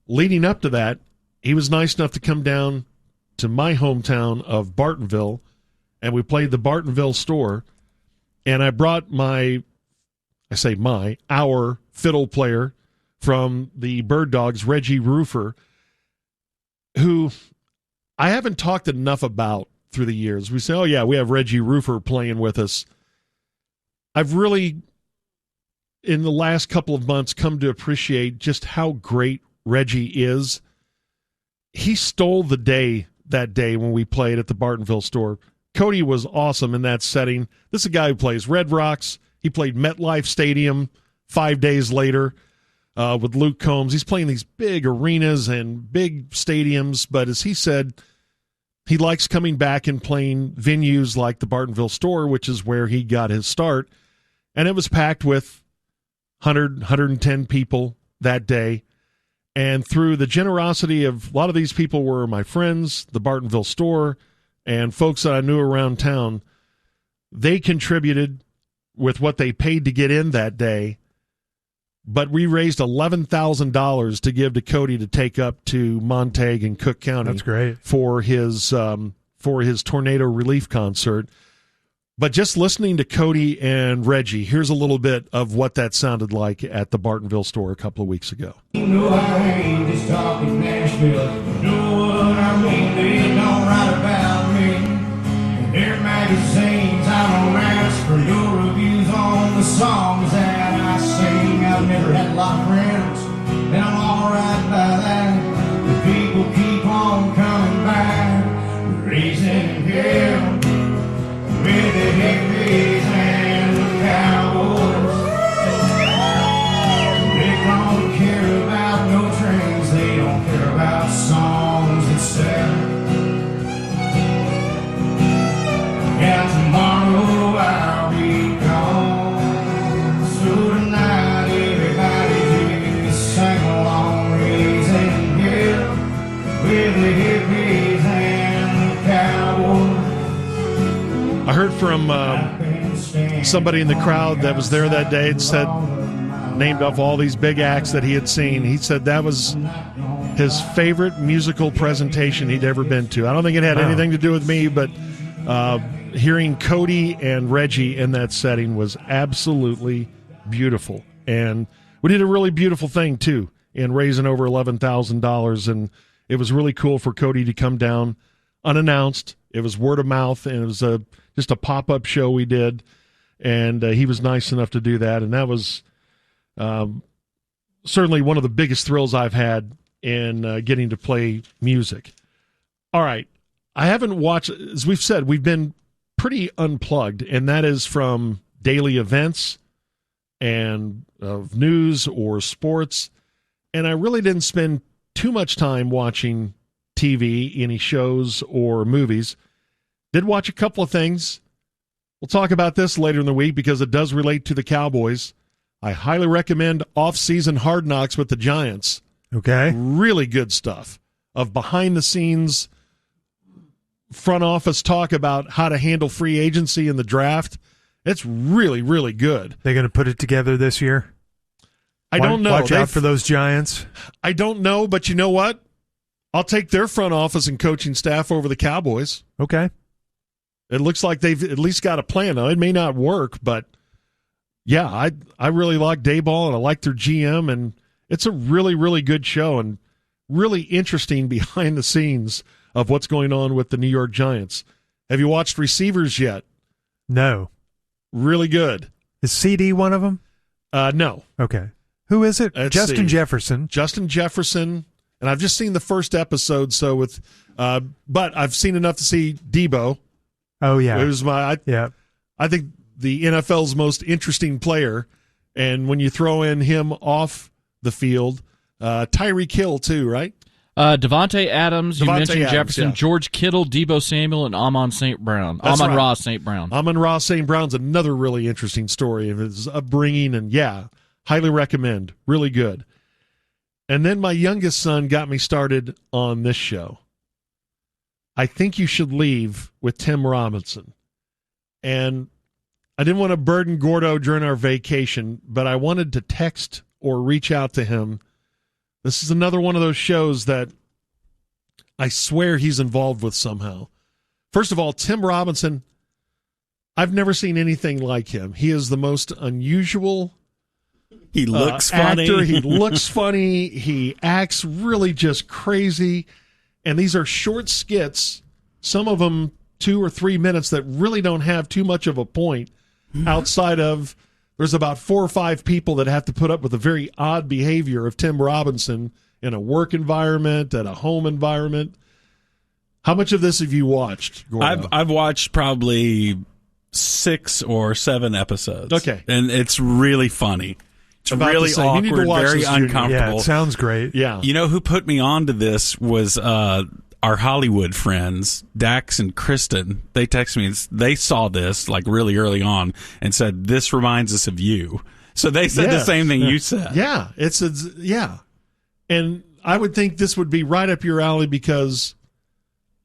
Leading up to that, he was nice enough to come down to my hometown of Bartonville, and we played the Bartonville store, and I brought our fiddle player from the Bird Dogs, Reggie Roofer, who I haven't talked enough about through the years. We say, oh, yeah, we have Reggie Roofer playing with us. I've really, in the last couple of months, come to appreciate just how great Reggie is. He stole the day that day when we played at the Bartonville store. Cody was awesome in that setting. This is a guy who plays Red Rocks. He played MetLife Stadium 5 days later with Luke Combs. He's playing these big arenas and big stadiums, but as he said, he likes coming back and playing venues like the Bartonville store, which is where he got his start. And it was packed with 100, 110 people that day. And through the generosity of a lot of these people were my friends, the Bartonville store, and folks that I knew around town, they contributed with what they paid to get in that day. But we raised $11,000 to give to Cody to take up to Montague and Cook County. That's great. For his tornado relief concert. But just listening to Cody and Reggie, here's a little bit of what that sounded like at the Bartonville store a couple of weeks ago. You know I ain't just talking Nashville. You know what I mean? They don't write about me. In their magazines, I don't ask for your reviews on the songs that I sing. I've never had a lot of friends, and I'm alright by that. The people keep on coming back, raising hell. With the hippies and the cowboys, they don't care about no trains, they don't care about songs that sell. And tomorrow I'll be gone, so tonight everybody just sing along, raising hell with the hippies and the cowboys. I heard from somebody in the crowd that was there that day and said, named off all these big acts that he had seen. He said that was his favorite musical presentation he'd ever been to. I don't think it had anything to do with me, but hearing Cody and Reggie in that setting was absolutely beautiful. And we did a really beautiful thing, too, in raising over $11,000. And it was really cool for Cody to come down unannounced. It was word of mouth, and it was just a pop-up show we did, and he was nice enough to do that, and that was certainly one of the biggest thrills I've had in getting to play music. All right, I haven't watched, as we've said, we've been pretty unplugged, and that is from daily events and of news or sports, and I really didn't spend too much time watching TV, any shows or movies. Did watch a couple of things. We'll talk about this later in the week because it does relate to the Cowboys. I highly recommend Off-Season Hard Knocks with the Giants. Okay. Really good stuff of behind-the-scenes front office talk about how to handle free agency in the draft. It's really, really good. They're going to put it together this year? I don't know. Watch out for those Giants. I don't know, but you know what? I'll take their front office and coaching staff over the Cowboys. Okay. It looks like they've at least got a plan. Now, it may not work, but yeah, I really like Dayball, and I like their GM, and it's a really, really good show and really interesting behind the scenes of what's going on with the New York Giants. Have you watched Receivers yet? No. Really good. Is CD one of them? No. Okay. Who is it? Justin Jefferson. Justin Jefferson. And I've just seen the first episode, but I've seen enough to see Debo. Oh yeah, it was I think the NFL's most interesting player, and when you throw in him off the field, Tyreek Hill too, right? Devontae Adams, you mentioned Adams, Jefferson, yeah. George Kittle, Debo Samuel, and Amon St. Brown. That's right. Ross St. Brown. Amon-Ra St. Brown's another really interesting story of his upbringing, and highly recommend. Really good. And then my youngest son got me started on this show. I Think You Should Leave with Tim Robinson. And I didn't want to burden Gordo during our vacation, but I wanted to text or reach out to him. This is another one of those shows that I swear he's involved with somehow. First of all, Tim Robinson, I've never seen anything like him. He is the most unusual He looks funny. actor. He looks funny. He acts really just crazy. And these are short skits, some of them 2 or 3 minutes that really don't have too much of a point. outside of there's about 4 or 5 people that have to put up with the very odd behavior of Tim Robinson in a work environment, at a home environment. How much of this have you watched, Gordo? I've watched probably 6 or 7 episodes. Okay. And it's really funny. It's really you need to awkward, watch very this, Junior. uncomfortable. Yeah, it sounds great. Yeah. You know who put me on to this was our Hollywood friends, Dax and Kristen. They texted me. They saw this like really early on and said, "This reminds us of you." So they said the same thing you said. Yeah. Yeah. And I would think this would be right up your alley because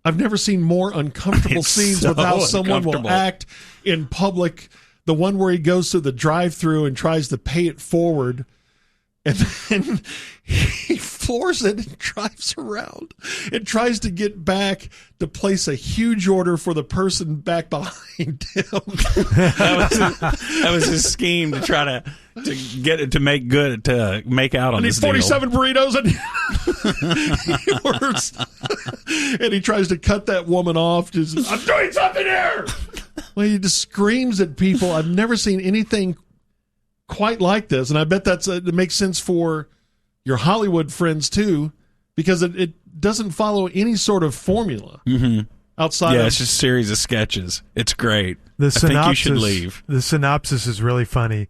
I've never seen more uncomfortable scenes with how someone will act in public. The one where he goes to the drive-thru and tries to pay it forward, and then he floors it and drives around and tries to get back to place a huge order for the person back behind him. That was his scheme to try to get it to make out on I need this deal. 47 burritos, and he orders, and he tries to cut that woman off. Just, I'm doing something here. Well, he just screams at people. I've never seen anything quite like this, and I bet it makes sense for your Hollywood friends too, because it doesn't follow any sort of formula outside. Yeah, it's just a series of sketches. It's great. I think you should leave. The synopsis is really funny.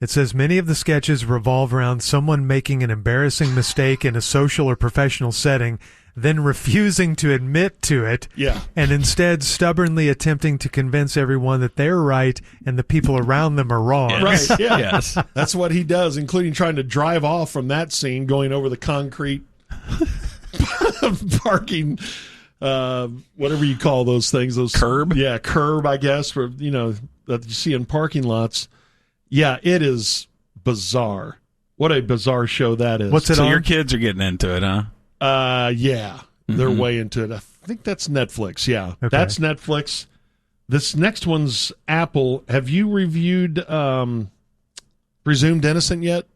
It says many of the sketches revolve around someone making an embarrassing mistake in a social or professional setting, then refusing to admit to it, and instead stubbornly attempting to convince everyone that they're right and the people around them are wrong. Right, yeah. Yes. That's what he does, including trying to drive off from that scene, going over the concrete parking, whatever you call those things. Those curb? Yeah, curb, I guess, that you see in parking lots. Yeah, it is bizarre. What a bizarre show that is. What's it so on? Your kids are getting into it, huh? Yeah, they're way into it. I think that's Netflix. Yeah, Okay. That's Netflix. This next one's Apple. Have you reviewed Presumed Innocent yet?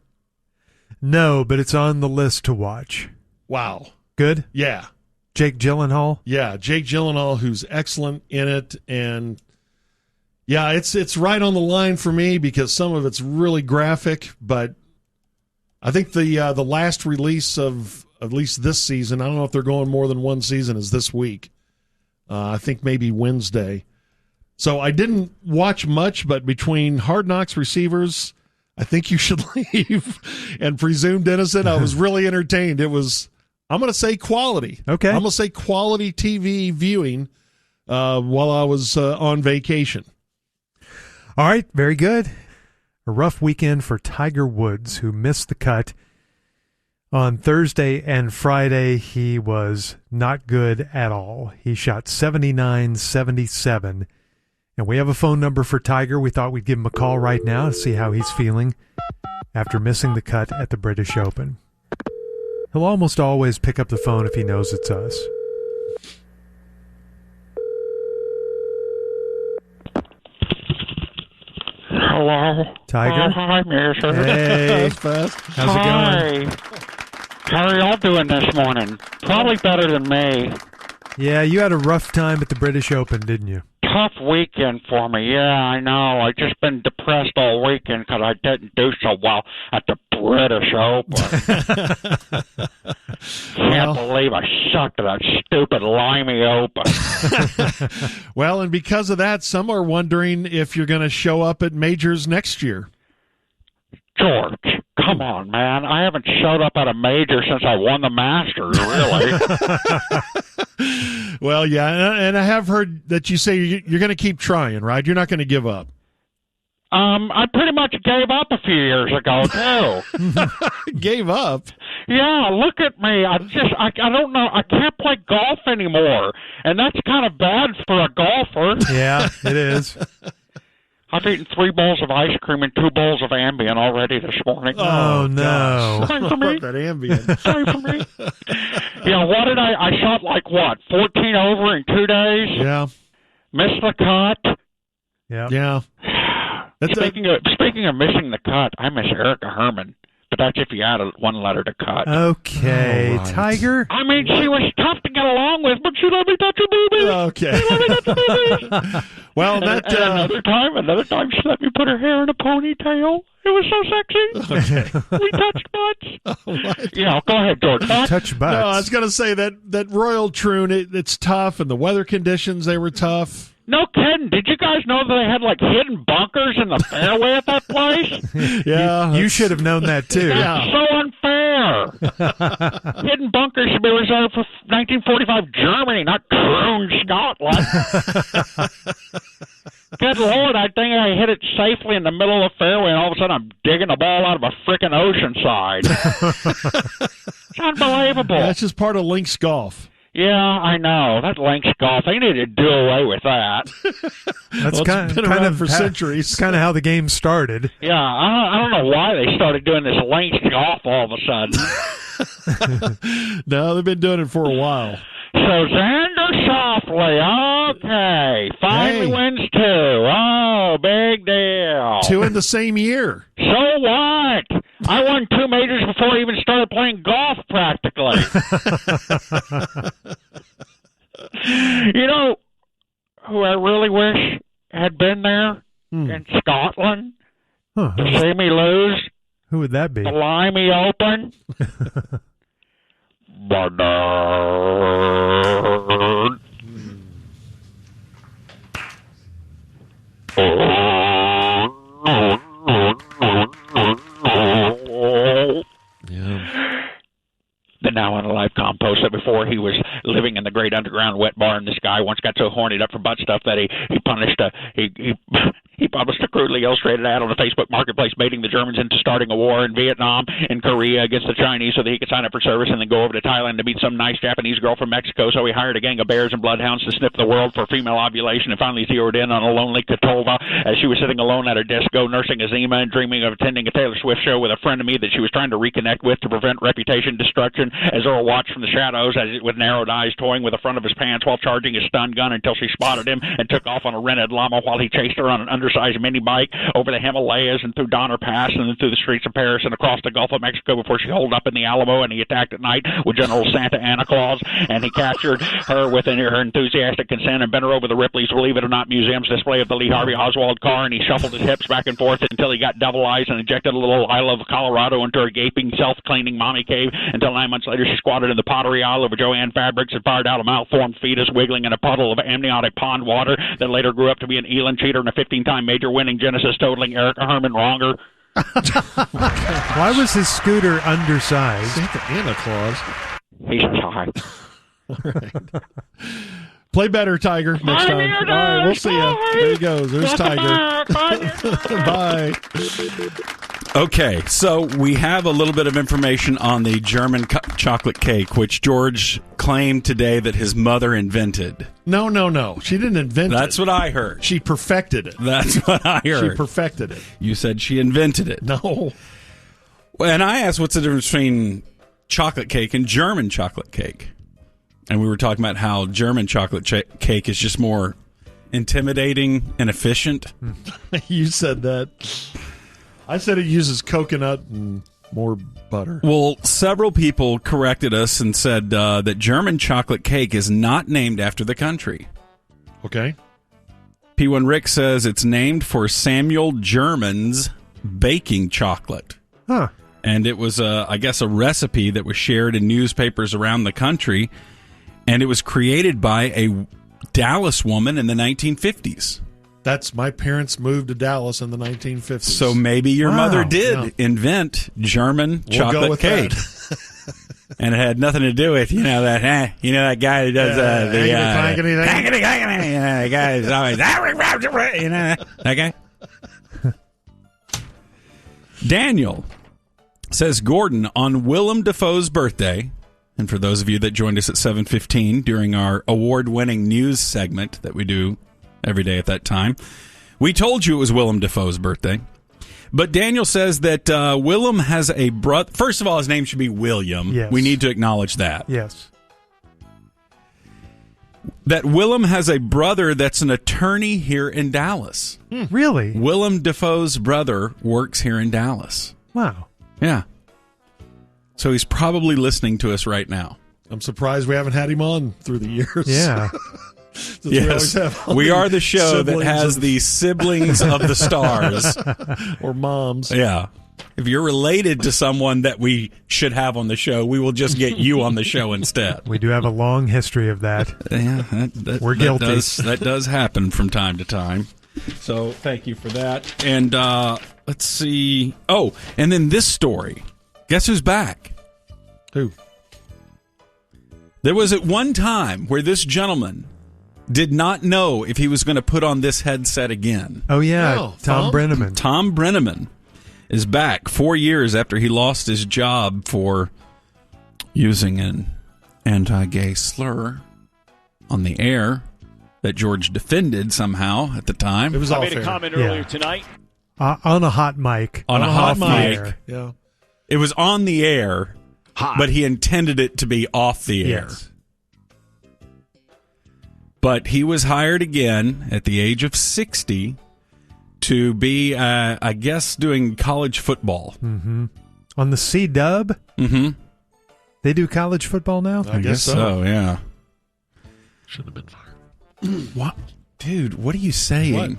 No, but it's on the list to watch. Wow. Good? Yeah. Jake Gyllenhaal? Yeah, Jake Gyllenhaal, who's excellent in it, and yeah, it's right on the line for me because some of it's really graphic, but I think the last release of at least this season, I don't know if they're going more than one season, is this week. I think maybe Wednesday. So I didn't watch much, but between Hard Knocks Receivers, I Think You Should Leave, and Presumed Innocent, I was really entertained. It was, I'm going to say quality. Okay. I'm going to say quality TV viewing while I was on vacation. All right, very good. A rough weekend for Tiger Woods, who missed the cut. On Thursday and Friday, he was not good at all. He shot 79-77. And we have a phone number for Tiger. We thought we'd give him a call right now to see how he's feeling after missing the cut at the British Open. He'll almost always pick up the phone if he knows it's us. Hello. Tiger? Hi, Musers. Hey. Fast. How's it going? How are y'all doing this morning? Probably better than me. Yeah, you had a rough time at the British Open, didn't you? Tough weekend for me. Yeah, I know. I just been depressed all weekend because I didn't do so well at the British Open. Can't believe I sucked at that stupid limey Open. Well, and because of that, some are wondering if you're going to show up at majors next year. George, come on, man. I haven't showed up at a major since I won the Masters, really. Well, yeah, and I have heard that you say you're going to keep trying, right? You're not going to give up. I pretty much gave up a few years ago, too. Gave up? Yeah, look at me. I don't know. I can't play golf anymore, and that's kind of bad for a golfer. Yeah, it is. I've eaten 3 bowls of ice cream and 2 bowls of Ambien already this morning. Oh, no. Sorry for me. That Ambien. Sorry for me. Yeah, what did I shot like what? 14 over in 2 days? Yeah. Missed the cut. Yeah. Yeah. Speaking of missing the cut, I miss Erica Herman. But that's if you add one letter to cut. Okay, All right. Tiger. I mean, she was tough to get along with, but she let me touch her boobies. Okay. She let me touch her boobies. Well, that And another time, she let me put her hair in a ponytail. It was so sexy. We touched butts. Yeah, go ahead, George. Touch butts. No, I was going to say that Royal Troon, it's tough, and the weather conditions, they were tough. No kidding. Did you guys know that they had, like, hidden bunkers in the fairway at that place? Yeah. You should have known that, too. Yeah. So unfair. Hidden bunkers should be reserved for 1945 Germany, not Troon, Scotland. Good Lord, I think I hit it safely in the middle of the fairway, and all of a sudden I'm digging the ball out of a frickin' ocean side. It's unbelievable. That's just part of links golf. Yeah, I know. That links golf, they need to do away with that. That's Well, it's been around for centuries. It's kind of how the game started. Yeah, I don't know why they started doing this links golf all of a sudden. No, they've been doing it for a while. So Xander Schauffele, okay, finally Hey. wins 2. Oh, big deal. 2 in the same year. So what? I won 2 majors before I even started playing golf, practically. You know who I really wish had been there in Scotland Huh. to see me lose Who would that be? the Limey Open? Bernard. Yeah. The now unalive compost that before he was living in the great underground wet barn, this guy once got so horned up for butt stuff that he published a crudely illustrated ad on the Facebook marketplace baiting the Germans into starting a war in Vietnam and Korea against the Chinese so that he could sign up for service and then go over to Thailand to meet some nice Japanese girl from Mexico. So he hired a gang of bears and bloodhounds to sniff the world for female ovulation and finally zeroed in on a lonely Katova as she was sitting alone at her disco nursing eczema and dreaming of attending a Taylor Swift show with a friend of me that she was trying to reconnect with to prevent reputation destruction as Earl watched from the shadows with narrowed eyes toying with the front of his pants while charging his stun gun until she spotted him and took off on a rented llama while he chased her on an undersized mini bike over the Himalayas and through Donner Pass and then through the streets of Paris and across the Gulf of Mexico before she holed up in the Alamo and he attacked at night with General Santa Ana Claus and he captured her with her enthusiastic consent and bent her over the Ripley's Believe It or Not Museum's display of the Lee Harvey Oswald car and he shuffled his hips back and forth until he got double eyes and injected a little I Love Colorado into her gaping self-cleaning mommy cave until 9 months later she squatted in the pottery aisle over Joanne Fabrics and fired out a malformed fetus wiggling in a puddle of amniotic pond water that later grew up to be an Elin cheater and a 15-time major winning Genesis totaling Erica Herman Ronger. Why was his scooter undersized? Santa Ana Claus. He's shy. All right. Play better, Tiger, next time. All right, we'll see you. There he goes. There's Tiger. Bye. Okay, so we have a little bit of information on the German chocolate cake, which George claimed today that his mother invented. No. She didn't invent it. That's what I heard. She perfected it. That's what I heard. She perfected it. You said she invented it. No. And I asked what's the difference between chocolate cake and German chocolate cake. And we were talking about how German chocolate cake is just more intimidating and efficient. You said that. I said it uses coconut and more butter. Well, several people corrected us and said that German chocolate cake is not named after the country. Okay. P1 Rick says it's named for Samuel German's baking chocolate. Huh. And it was, I guess, a recipe that was shared in newspapers around the country. And it was created by a Dallas woman in the 1950s. That's my parents moved to Dallas in the 1950s. So maybe your mother did invent German chocolate cake. And it had nothing to do with, that guy who does the guy is always, that guy. Daniel says, Gordon, on Willem Dafoe's birthday, and for those of you that joined us at 7:15 during our award-winning news segment that we do every day at that time, we told you it was Willem Dafoe's birthday. But Daniel says that Willem has a brother. First of all, his name should be William. Yes. We need to acknowledge that. Yes. That Willem has a brother that's an attorney here in Dallas. Really? Willem Dafoe's brother works here in Dallas. Wow. Yeah. So he's probably listening to us right now. I'm surprised we haven't had him on through the years. Yeah. Yes, we are the show that has the siblings of the stars. Or moms. Yeah. If you're related to someone that we should have on the show, we will just get you on the show instead. We do have a long history of that. Yeah, We're guilty. That does happen from time to time. So thank you for that. And let's see. Oh, and then this story. Guess who's back? Who? There was at one time where this gentleman did not know if he was going to put on this headset again. Oh, yeah. Oh, Tom Brenneman. Tom Brenneman is back 4 years after he lost his job for using an anti-gay slur on the air that George defended somehow at the time. It was all I made fair. a comment Yeah. earlier tonight. On a hot mic. On a hot mic. air. Yeah. It was on the air, but he intended it to be off the air. Yes. But he was hired again at the age of 60 to be, I guess, doing college football. Mm-hmm. On the C-Dub? Mm-hmm. They do college football now? I guess so. Yeah. Should have been fired. What? Dude, what are you saying? What?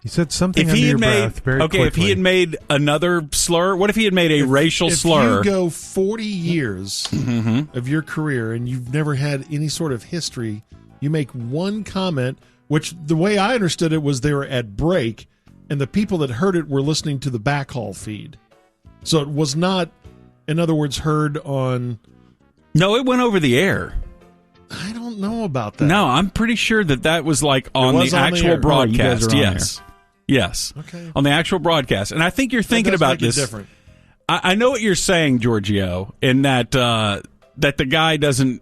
You said something If under he your had made, breath very okay, quickly. if he had made another slur, what if he had made a racial slur? If you go 40 years of your career and you've never had any sort of history, you make one comment, which the way I understood it was they were at break, and the people that heard it were listening to the backhaul feed. So it was not, in other words, heard on... No, it went over the air. I don't know about that. No, I'm pretty sure that was like on was the on the actual air. broadcast. Oh, you guys are on Yes. Yes. Okay. On the actual broadcast. And I think you're thinking That does about make it this. different. I know what you're saying, Giorgio, in that that the guy doesn't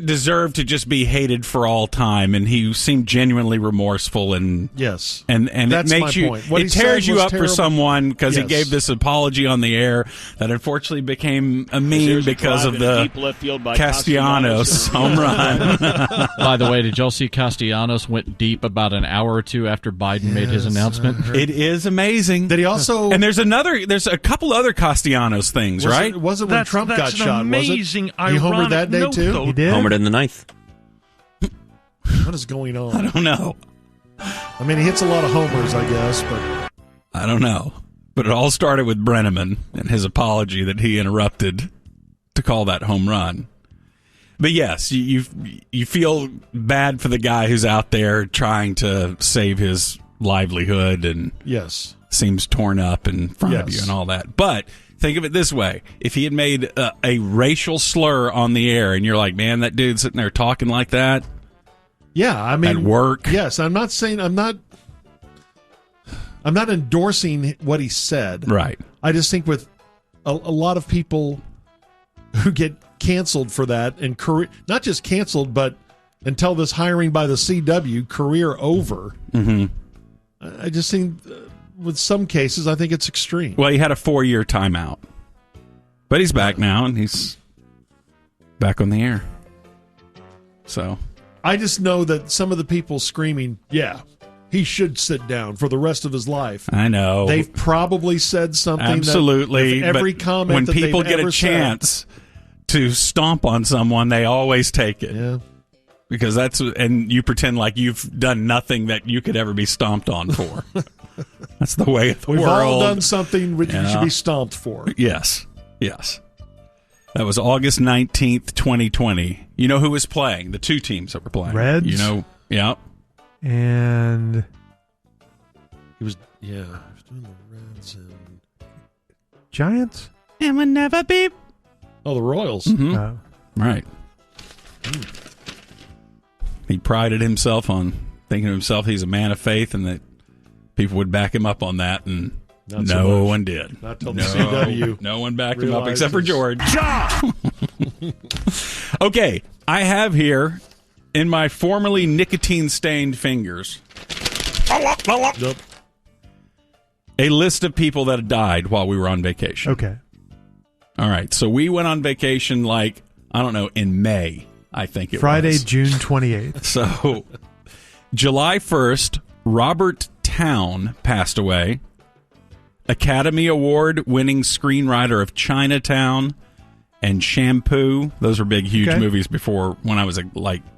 deserve to just be hated for all time, and he seemed genuinely remorseful and Yes. and That's it my makes you point. What it he tears said you was up for terrible. someone because he Yes. gave this apology on the air that unfortunately became a meme There's a because drive of in a the deep left field by Castellanos home run. By the way, did y'all see Castellanos went deep about an hour or two after Biden made his announcement? It is amazing. Did he also... And there's a couple other Castellanos things, was right? It wasn't when Trump got shot, was it? He homered that day, too? He did? Homered in the ninth. What is going on? I don't know. I mean, he hits a lot of homers, I guess, but... I don't know. But it all started with Brenneman and his apology that he interrupted to call that home run. But yes, you feel bad for the guy who's out there trying to save his livelihood and Yes. seems torn up in front of you Yes. and all that. But think of it this way. If he had made a racial slur on the air and you're like, man, that dude's sitting there talking like that, Yeah, I mean... at work. Yes, I'm not saying... I'm not endorsing what he said. Right. I just think with a lot of people who get canceled for that and career, not just canceled, but until this hiring by the CW, career over. Mm-hmm. I just think with some cases, I think it's extreme. Well, he had a 4-year timeout. But he's back now, and he's back on the air. So... I just know that some of the people screaming, yeah, he should sit down for the rest of his life. I know. They've probably said something. Absolutely. That every but comment when that people they've get ever a chance to stomp on someone, they always take it. said. Yeah. Because and you pretend like you've done nothing that you could ever be stomped on for. That's the way of the We've world. all done something which you Yeah. should be stomped for. Yes. Yes. That was August 19th, 2020. You know who was playing? The two teams that were playing. Reds? You know, yeah. And He was doing the Reds and Giants? And would never be. the Royals. Mhm. Oh. Right. He prided himself on thinking of himself he's a man of faith and that people would back him up on that, and Not so no much. one did. Not till the CW No one backed him up realized except for his- George. Okay, I have here in my formerly nicotine-stained fingers Nope. a list of people that died while we were on vacation. Okay. All right, so we went on vacation in May, I think it Friday, was. June 28th. So, July 1st, Robert Town passed away. Academy Award winning screenwriter of Chinatown and Shampoo. Those were big, huge movies before when I was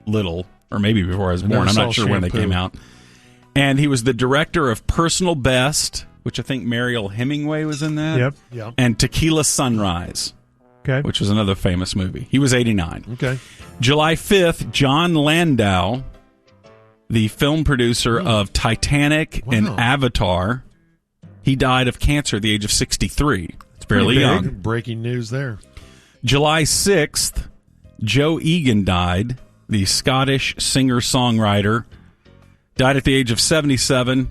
little, or maybe before I was born. I'm not sure when they came out. And he was the director of Personal Best, which I think Mariel Hemingway was in that. Yep. And Tequila Sunrise, which was another famous movie. He was 89. Okay. July 5th, John Landau, the film producer of Titanic and Avatar, he died of cancer at the age of 63. It's fairly young. Breaking news there. July 6th, Joe Egan died, the Scottish singer-songwriter. Died at the age of 77.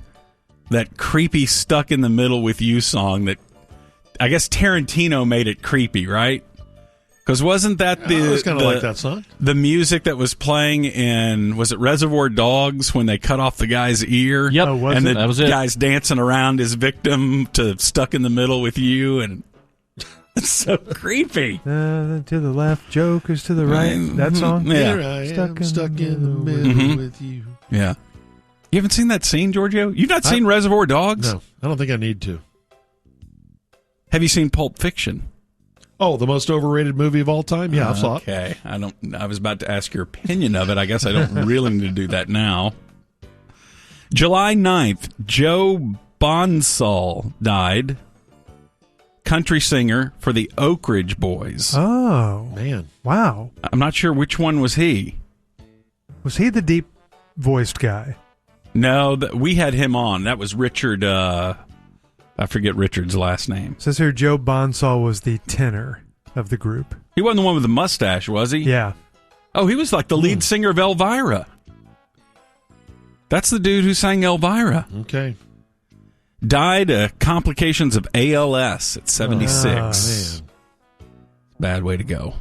That creepy Stuck in the Middle with You song that I guess Tarantino made it creepy, right? Because wasn't that I was kind of like that song. The music that was playing in, was it Reservoir Dogs when they cut off the guy's ear? Yep. And that was it. Guy's dancing around his victim to Stuck in the Middle with You, and it's so creepy. To the left, Joker's to the right. That song? Yeah. Here I am, stuck in the middle with you. Yeah. You haven't seen that scene, Giorgio? You've not seen Reservoir Dogs? No, I don't think I need to. Have you seen Pulp Fiction? Oh, the most overrated movie of all time? Yeah, I've saw it. Okay. I was about to ask your opinion of it. I guess I don't really need to do that now. July 9th, Joe Bonsall died. Country singer for the Oak Ridge Boys. Oh. Man. Wow. I'm not sure which one was he. Was he the deep-voiced guy? No, we had him on. That was Richard, I forget Richard's last name. Says here Joe Bonsall was the tenor of the group. He wasn't the one with the mustache, was he? Yeah. Oh, he was like the lead singer of Elvira. That's the dude who sang Elvira. Okay. Died of complications of ALS at 76. Man. Bad way to go.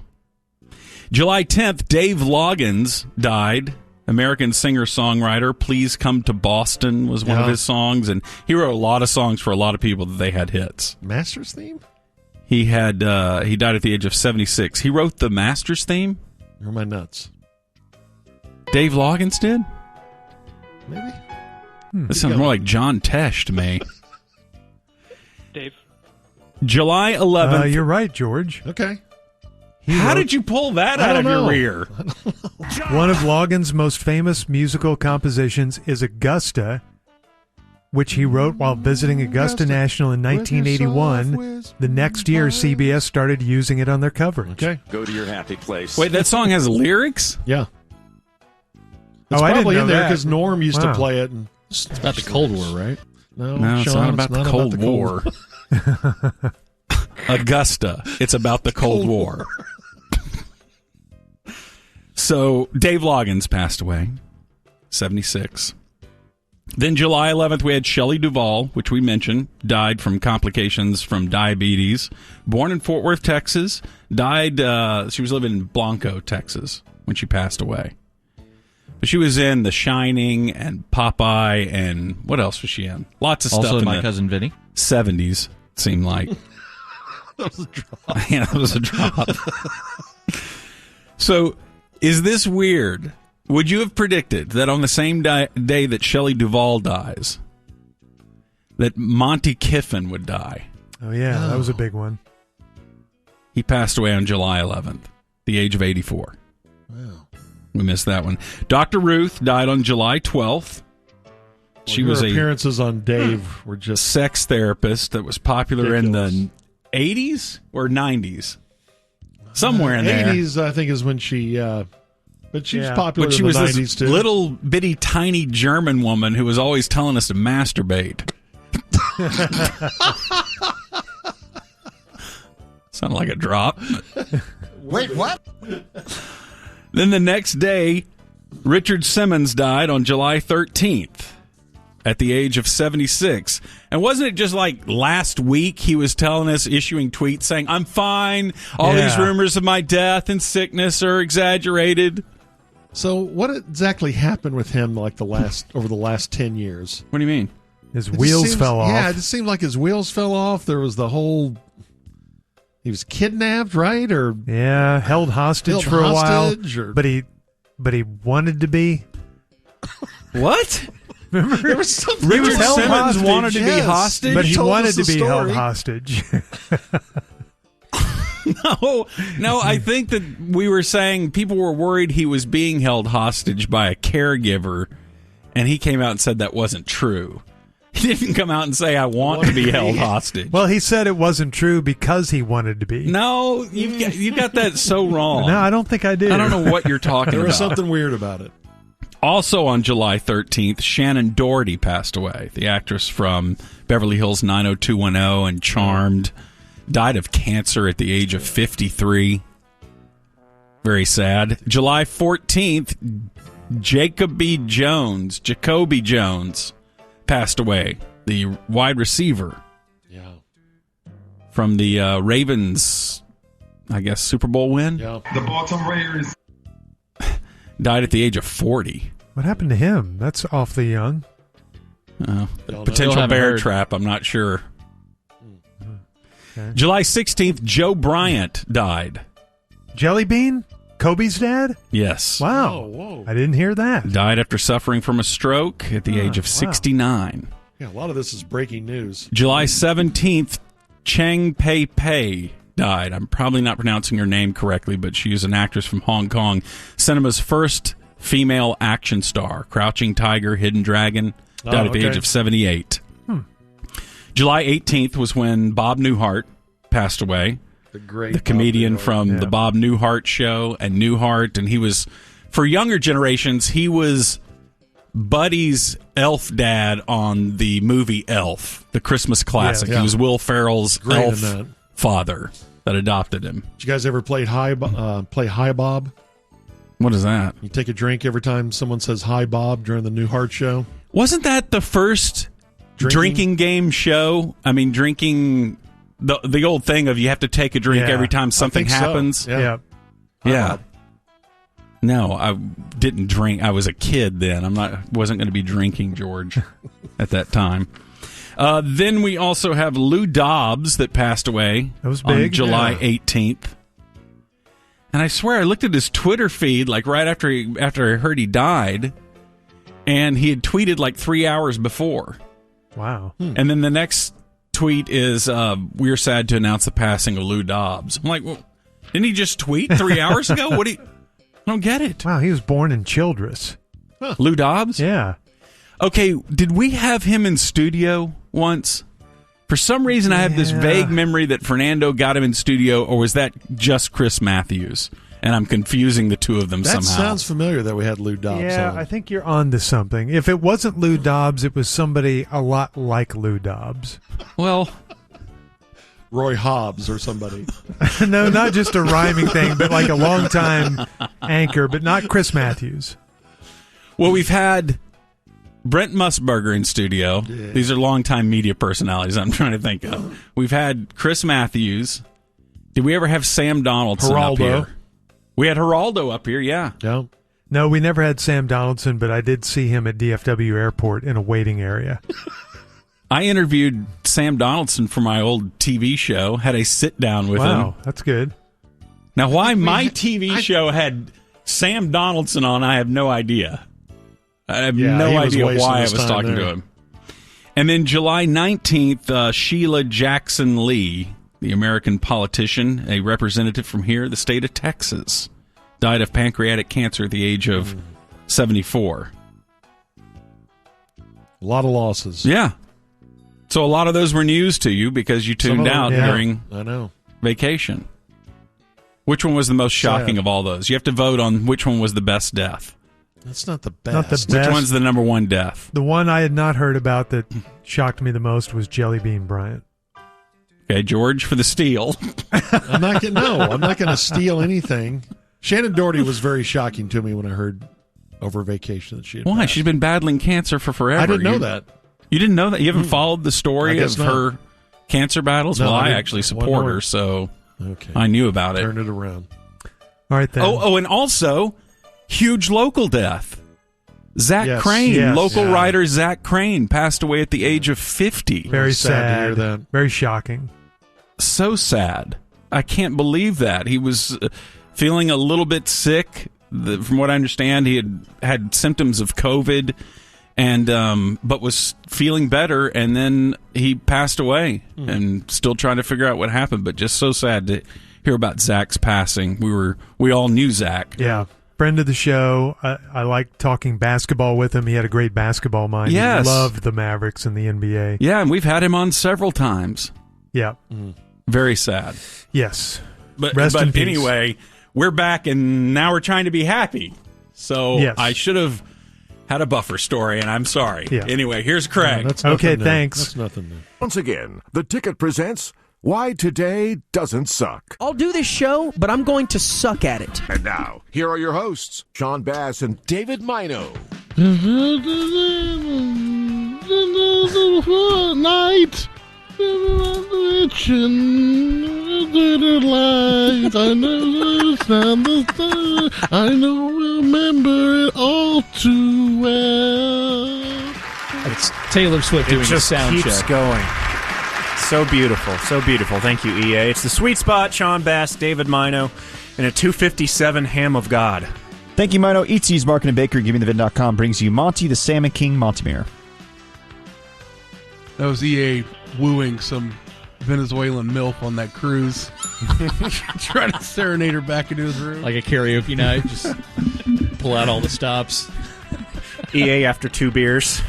July 10th, Dave Loggins died. American singer-songwriter. Please Come to Boston was one of his songs, and he wrote a lot of songs for a lot of people that they had hits. Masters theme? He died at the age of 76. He wrote the Masters theme? Or am I nuts? Dave Loggins did? Maybe. This sounds more like John Tesh to me. Dave. July 11th. You're right, George. Okay. How did you pull that out of your rear? One of Loggins' most famous musical compositions is Augusta, which he wrote while visiting Augusta National in 1981. The next year, CBS started using it on their coverage. Okay. Go to your happy place. Wait, that song has lyrics? Yeah. It's I didn't probably know in there that. because Norm used to play it. And It's about the Cold War, right? No, No, it's Sean, not about the Cold War. Augusta. It's about the Cold War. So, Dave Loggins passed away, 76. Then July 11th, we had Shelley Duvall, which we mentioned, died from complications from diabetes. Born in Fort Worth, Texas. Died, she was living in Blanco, Texas, when she passed away. But she was in The Shining and Popeye, and what else was she in? Lots of stuff Also in My the Cousin Vinny. 70s, it seemed like. That was a drop. Yeah, that was a drop. So, is this weird? Would you have predicted that on the same day that Shelley Duvall dies, that Monty Kiffin would die? Oh, yeah, that was a big one. He passed away on July 11th, the age of 84. Wow. We missed that one. Dr. Ruth died on July 12th. She was her a appearances on Dave were just sex therapist that was popular ridiculous. in the 80s or 90s. Somewhere in there. 80s, I think, is when she... but she was popular But she in was the 90s, this too. little bitty tiny German woman who was always telling us to masturbate. Sounded like a drop. Wait, what? Then the next day, Richard Simmons died on July 13th at the age of 76. And wasn't it just like last week he was telling us, issuing tweets saying, I'm fine. All these rumors of my death and sickness are exaggerated. So what exactly happened with him over the last 10 years? What do you mean? His wheels fell off. Yeah, it just seemed like his wheels fell off. There was the whole... He was kidnapped, right? Or held hostage for a while. But he wanted to be. What? There was something. Richard held Simmons hostage, wanted to be yes. hostage, But he told wanted us to the be held story. hostage. No, I think that we were saying people were worried he was being held hostage by a caregiver, and he came out and said that wasn't true. He didn't come out and say, I want to be held hostage. Well, he said it wasn't true because he wanted to be. No, you've got that so wrong. No, I don't think I do. I don't know what you're talking There was about. something weird about it. Also on July 13th, Shannon Doherty passed away, the actress from Beverly Hills 90210 and Charmed. Died of cancer at the age of 53. Very sad. July 14th, Jacoby Jones passed away, the wide receiver Yeah. from the Ravens, I guess, Super Bowl win. Yeah. The Baltimore Ravens. Died at the age of 40. What happened to him? That's awfully young. Don't know. Potential haven't bear heard. trap, I'm not sure. Okay. July 16th, Joe Bryant died. Jelly Bean? Kobe's dad? Yes. Wow. Oh, whoa. I didn't hear that. Died after suffering from a stroke at the age of wow. 69. Yeah, a lot of this is breaking news. July 17th, Chang Pei Pei died. I'm probably not pronouncing her name correctly, but she is an actress from Hong Kong. Cinema's first female action star. Crouching Tiger, Hidden Dragon. Died at the age of 78. July 18th was when Bob Newhart passed away. The Comedian from Yeah. the Bob Newhart Show and Newhart. And he was, for younger generations, he was Buddy's elf dad on the movie Elf, the Christmas classic. Yeah. He was Will Ferrell's Great in elf that. father that adopted him. Did you guys ever play Hi Bob? What is that? You take a drink every time someone says Hi Bob during the Newhart show. Wasn't that the first drinking game show? I mean, drinking, the old thing of you have to take a drink Yeah, every time something I think so. happens. Yeah. Yeah. No, I didn't drink. I was a kid then. Wasn't going to be drinking, George, at that time. Then we also have Lou Dobbs that passed away That was on big. July Yeah. 18th. And I swear I looked at his Twitter feed like right after I heard he died, and he had tweeted like 3 hours before. Wow. And then the next tweet is, we're sad to announce the passing of Lou Dobbs. I'm like, well, didn't he just tweet 3 hours ago? I don't get it. Wow, he was born in Childress. Lou Dobbs? Yeah. Okay, did we have him in studio once? For some reason, I have this Yeah. vague memory that Fernando got him in studio, or was that just Chris Matthews? And I'm confusing the two of them That somehow. sounds familiar that we had Lou Dobbs Yeah, on. I think you're on to something. If it wasn't Lou Dobbs, it was somebody a lot like Lou Dobbs. Well, Roy Hobbs or somebody. No, not just a rhyming thing, but like a longtime anchor, but not Chris Matthews. we've had Brent Musburger in studio. Yeah. These are longtime media personalities I'm trying to think of. We've had Chris Matthews. Did we ever have Sam Donaldson up Geraldo. here? We had Geraldo up here, yeah. Yeah. No, we never had Sam Donaldson, but I did see him at DFW Airport in a waiting area. I interviewed Sam Donaldson for my old TV show, had a sit-down with him. Wow, that's good. Now, why my TV show had Sam Donaldson on, I have no idea. I have Yeah, no he was idea wasting why I his was time talking there. to him. And then July 19th, Sheila Jackson Lee, the American politician, a representative from here, the state of Texas, died of pancreatic cancer at the age of 74. A lot of losses. Yeah. So a lot of those were news to you because you tuned Some of them, out yeah. during I know. vacation. Which one was the most shocking Sad. of all those? You have to vote on which one was the best death. That's not the best. Not the Which best. one's the number one death? The one I had not heard about that shocked me the most was Jelly Bean Bryant. Okay, George for the steal. I'm not going to steal anything. Shannon Doherty was very shocking to me when I heard over vacation that she had Why? passed. She's been battling cancer for forever. I didn't know You- that. You didn't know that? You haven't followed the I story guess of not. her cancer battles? No, Well, I I didn't. actually One support more. her, so Okay. I knew about it. Turn it around. All right, then. Oh, and also, huge local death. Zach Yes. Crane, Yes. local Yeah. writer Zach Crane, passed away at the age of 50. Very sad to sad. hear that. Very shocking. So sad. I can't believe that. He was feeling a little bit sick. From what I understand, he had symptoms of COVID, and but was feeling better, and then he passed away, and still trying to figure out what happened. But just so sad to hear about Zach's passing. We all knew Zach. Yeah. Friend of the show. I like talking basketball with him. He had a great basketball mind. Yes. He loved the Mavericks and the NBA. Yeah, and we've had him on several times. Yeah. Very sad. Yes. But Rest in peace. anyway, we're back, and now we're trying to be happy. So Yes. I should have had a buffer story, and I'm sorry. Yeah. Anyway, here's Craig. That's Okay, nothing new. thanks. That's nothing new. Once again, The Ticket presents Why Today Doesn't Suck. I'll do this show, but I'm going to suck at it. And now, here are your hosts, Sean Bass and David Mino. Night. Remember it all too well. It's Taylor Swift doing just a sound keeps check. going. So beautiful, so beautiful. Thank you, EA. It's the sweet spot. Sean Bass, David Mino, and a 257 Ham of God. Thank you, Mino. Eatsy's Market and Bakery. GiveMeTheVid.com brings you Monty the Salmon King Montemere. That was EA wooing some Venezuelan MILF on that cruise. Trying to serenade her back into his room. Like a karaoke night, just pull out all the stops. EA after 2 beers.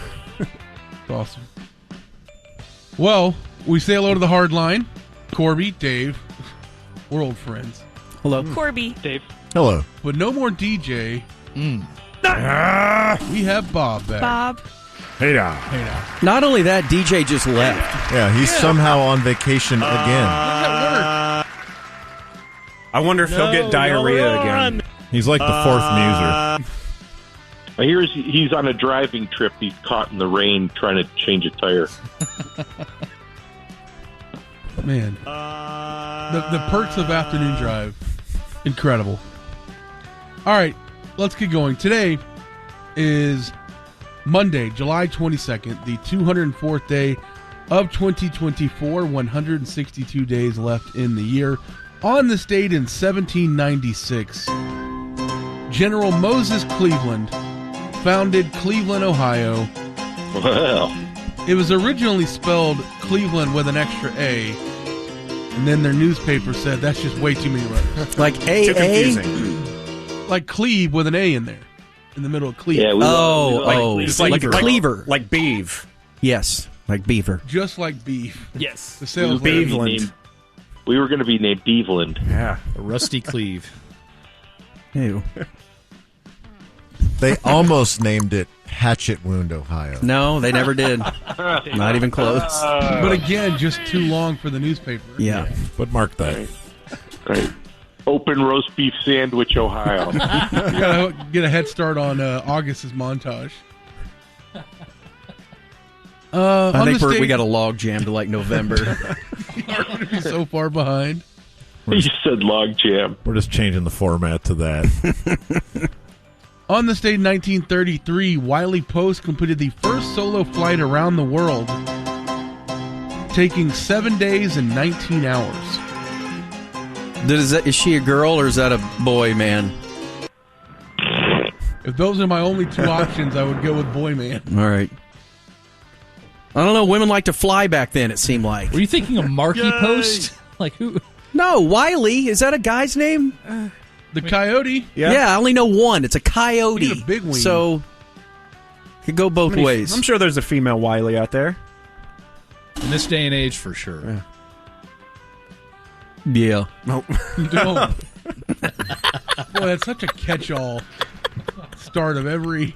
Awesome. Well, we say hello to the hard line. Corby, Dave. We're old friends. Hello. Corby. Dave. Hello. But no more DJ. We have Bob back. Bob. Hey now. Hey now. Not only that, DJ just left. Yeah, he's somehow on vacation again. How's that I wonder if he'll get diarrhea again. He's like the fourth Muser. I hear he's on a driving trip. He's caught in the rain trying to change a tire. work? Man. The perks of afternoon drive. Incredible. All right, let's get going. Today is Monday, July 22nd, the 204th day of 2024, 162 days left in the year. On this date in 1796, General Moses Cleveland founded Cleveland, Ohio. Well, It was originally spelled Cleveland with an extra A, and then their newspaper said that's just way too many letters. Like Too confusing. Like Cleve with an A in there, in the middle of Cleve. yeah, we It's like cleaver. Like beef. Yes, like beaver. Just like beef. Yes. The sales Beveland. We were going to be named Beveland. Yeah. A rusty cleave. Ew. They almost named it Hatchet Wound, Ohio. No, they never did. Not even close. But again, just too long for the newspaper. Yeah. But mark that. Right. Open roast beef sandwich, Ohio. You gotta get a head start on August's montage. I think we got a log jam to like November. We're going to be so far behind. You said log jam. We're just changing the format to that. On this date in 1933, Wiley Post completed the first solo flight around the world, taking 7 days and 19 hours. Is she a girl or is that a boy, man? If those are my only two options, I would go with boy man. All right. I don't know. Women like to fly back then, it seemed like. Were you thinking of Marky Post? Like who? No, Wiley. Is that a guy's name? The coyote? Yeah, I only know one. It's a coyote. He's a big wing. So, could go both ways. I'm sure there's a female Wiley out there. In this day and age, for sure. Yeah. No. Boy, that's such a catch-all start of every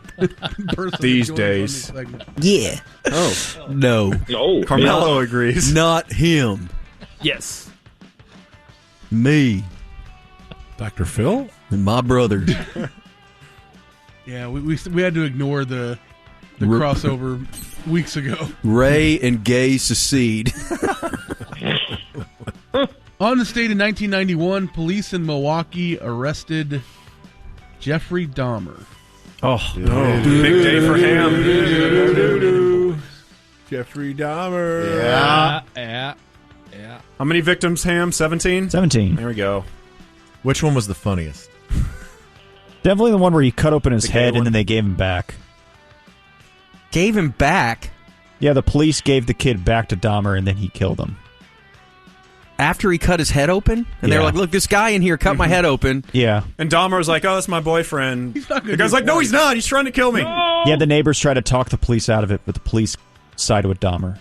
person These that joins on days. this segment. Yeah. Oh. No. Oh, Carmelo agrees. Not him. Yes. Me. Dr. Phil? And my brother. Yeah, we had to ignore the crossover weeks ago. Ray and Gay secede. On this date in 1991, police in Milwaukee arrested Jeffrey Dahmer. Oh, big day for him. Jeffrey Dahmer. Yeah. How many victims, Ham? 17? 17. There we go. Which one was the funniest? Definitely the one where he cut open his The head gay and then one? they gave him back. Gave him back? Yeah, the police gave the kid back to Dahmer, and then he killed him. After he cut his head open? And they were like, look, this guy in here cut my head open. Yeah. And Dahmer was like, oh, that's my boyfriend. The guy's like, no, he's not. He's trying to kill me. No! Yeah, the neighbors tried to talk the police out of it, but the police sided with Dahmer.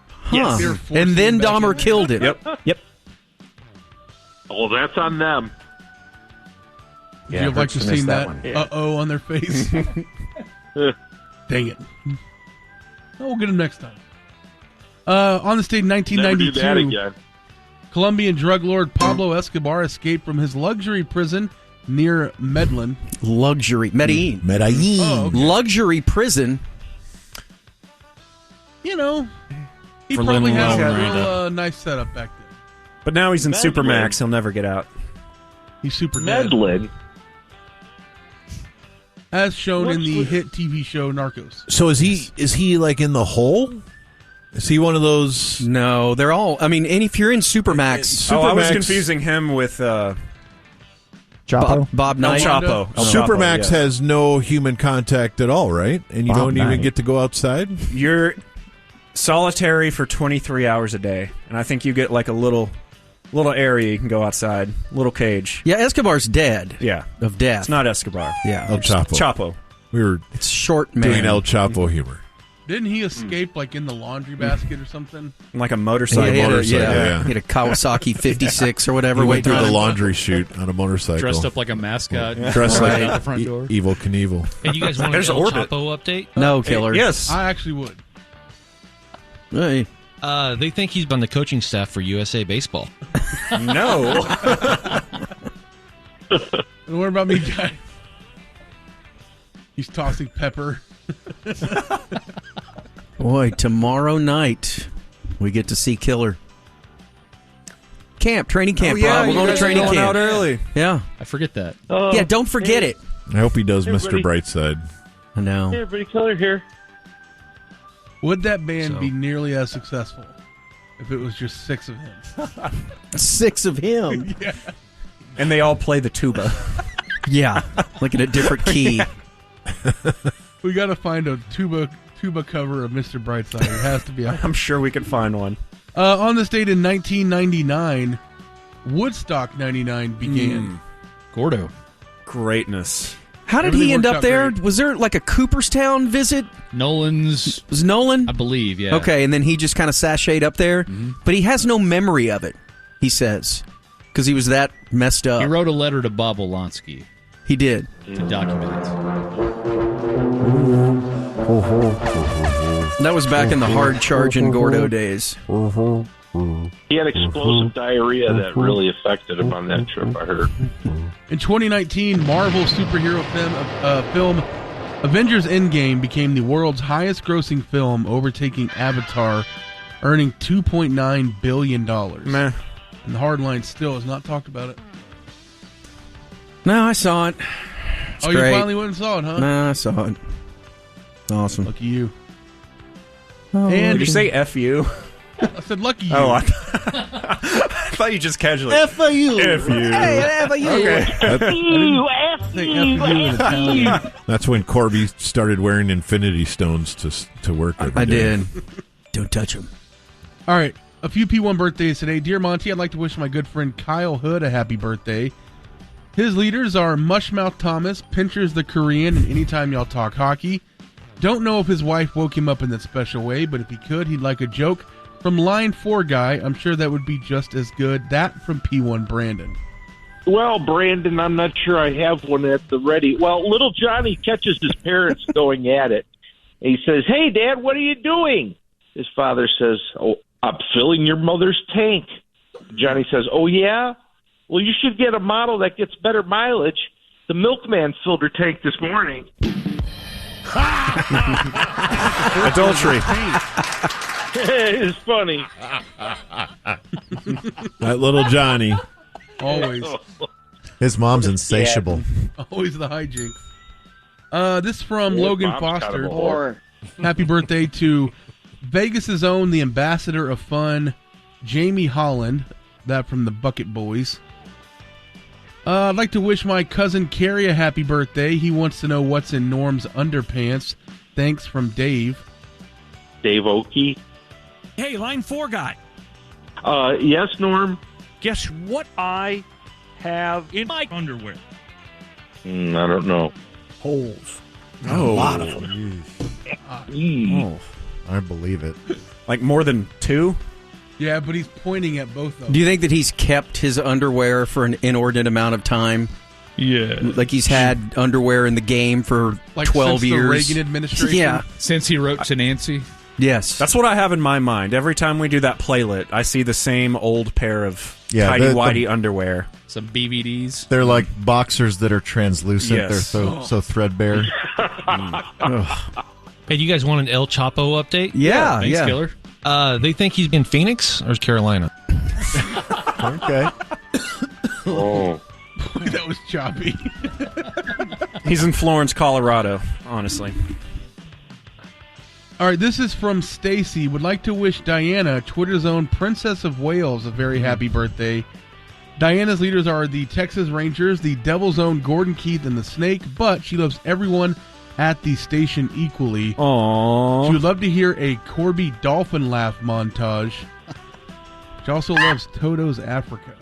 Huh. And then Dahmer killed him. Yep. Well, that's on them. Would you have liked to see that uh-oh on their face? Dang it. We'll get him next time. On this date in 1992, Never do that again. Colombian drug lord Pablo Escobar escaped from his luxury prison near Medellin. Medellin. Oh, okay. Luxury prison. You know, he For probably Lin had a Manuel real nice setup back then. But now he's in Medellin. Supermax. He'll never get out. He's super dead. Medellin. As shown in the hit TV show Narcos. So is he like in the hole? Is he one of those? No, they're all. I mean, and if you're in Supermax, I was confusing him with Chapo? Bob Knight. Chapo. Supermax has no human contact at all, right? And you don't even get to go outside? You're solitary for 23 hours a day, and I think you get like a little area you can go outside, little cage. Yeah, Escobar's dead. Yeah, of death. It's not Escobar. Yeah, El Chapo. Chapo. We were it's short man doing El Chapo humor. Didn't he escape like in the laundry basket or something? Like a motorcycle. He had He had a Kawasaki 56 or whatever. He went through the time. laundry chute on a motorcycle. Dressed up like a mascot. Dressed like at the front door. Evil Knievel. And you guys want an El Chapo update? No, Killer. Yes. I actually would. Hey. They think he's on the coaching staff for USA Baseball. No. And what about me, guy? He's tossing pepper. Boy, tomorrow night we get to see Killer. Training camp. Yeah, Rob. We're going to training going camp out early. Yeah, I forget that. yeah. Don't forget it. I hope he does Mr. Everybody- Brightside. I know. Hey, everybody, Killer here. Would that band be nearly as successful if it was just 6 of him? 6 of him. Yeah. And they all play the tuba. Yeah, like in a different key. We got to find a tuba cover of Mr. Brightside. It has to be out. I'm sure we can find one. On this date in 1999, Woodstock 99 began. Gordo. Greatness. How did Everything he end worked up out there? great. Was there like a Cooperstown visit? Nolan's. Was Nolan? I believe, yeah. Okay, and then he just kind of sashayed up there. Mm-hmm. But he has no memory of it, he says, because he was that messed up. He wrote a letter to Bob Wolanski He did. to document it. That was back in the hard charging Gordo days. He had explosive diarrhea that really affected him on that trip, I heard. In 2019, Marvel superhero film Avengers Endgame became the world's highest-grossing film, overtaking Avatar, earning $2.9 billion. Meh. And the hardline still has not talked about it. No, I saw it. It's Oh, great. you finally went and saw it, huh? No, I saw it. Awesome. Lucky you. Oh, And Did you say F you? I said lucky you. Oh, I thought you just casually. F-A-U. F-U. Hey, F-U. Okay. Say F you in Italian. That's when Corby started wearing infinity stones to work every day. I did. Don't touch him. All right, a few P1 birthdays today. Dear Monty, I'd like to wish my good friend Kyle Hood a happy birthday. His leaders are Mushmouth Thomas, Pinchers the Korean, and Anytime Y'all Talk Hockey. Don't know if his wife woke him up in that special way, but if he could, he'd like a joke from Line 4 Guy. I'm sure that would be just as good. That from P1 Brandon. Well, Brandon, I'm not sure I have one at the ready. Well, little Johnny catches his parents going at it. And he says, "Hey, Dad, what are you doing?" His father says, "Oh, I'm filling your mother's tank." Johnny says, "Oh, yeah? Well, you should get a model that gets better mileage. The milkman filled her tank this morning." Adultery. It's funny. That little Johnny. Always. His mom's insatiable. Always the hijinks. This from Yeah, Logan mom's kind Foster. of a whore. Happy birthday to Vegas's own, the ambassador of fun, Jamie Holland. That from the Bucket Boys. I'd like to wish my cousin Carrie a happy birthday. He wants to know what's in Norm's underpants. Thanks from Dave. Dave Oakey. Hey, line 4 guy. Yes, Norm? Guess what I have in my underwear? I don't know. Holes. Oh. A lot of them. Oh, I believe it. Like more than 2? Yeah, but he's pointing at both of them. Do you think that he's kept his underwear for an inordinate amount of time? Yeah. Like he's had underwear in the game for Like 12 since years. the Reagan administration? Yeah. Since he wrote to Nancy? Yes. That's what I have in my mind. Every time we do that playlet, I see the same old pair of Yeah, tighty-whitey underwear. Some BVDs. They're like boxers that are translucent. Yes. They're so threadbare. Hey, do you guys want an El Chapo update? Yeah, Thanks, yeah. Killer. They think he's in Phoenix or Carolina? Okay. Oh. Boy, that was choppy. He's in Florence, Colorado, honestly. All right, this is from Stacy. Would like to wish Diana, Twitter's own Princess of Wales, a very happy birthday. Diana's leaders are the Texas Rangers, the Devil's Own Gordon Keith, and the Snake, but she loves everyone at the station equally. Aww. She would love to hear a Corby dolphin laugh montage. She also loves Toto's Africa.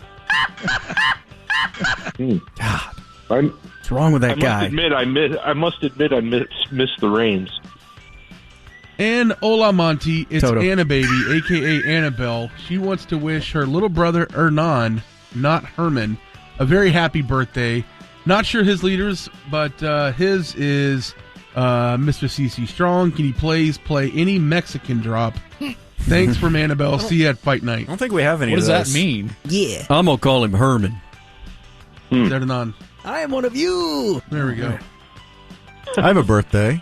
God. I'm, What's wrong with that guy? I must admit I missed the rains. And Ola Monty, it's Toto. Anna Baby, a.k.a. Annabelle. She wants to wish her little brother Hernan, not Herman, a very happy birthday. Not sure his leaders, but his is Mr. CC Strong. Can he please play any Mexican drop? Thanks from Annabelle. See you at Fight Night. I don't think we have any What of does that those. mean? Yeah. I'm going to call him Herman. Hernan. I am one of you. There we go. I have a birthday.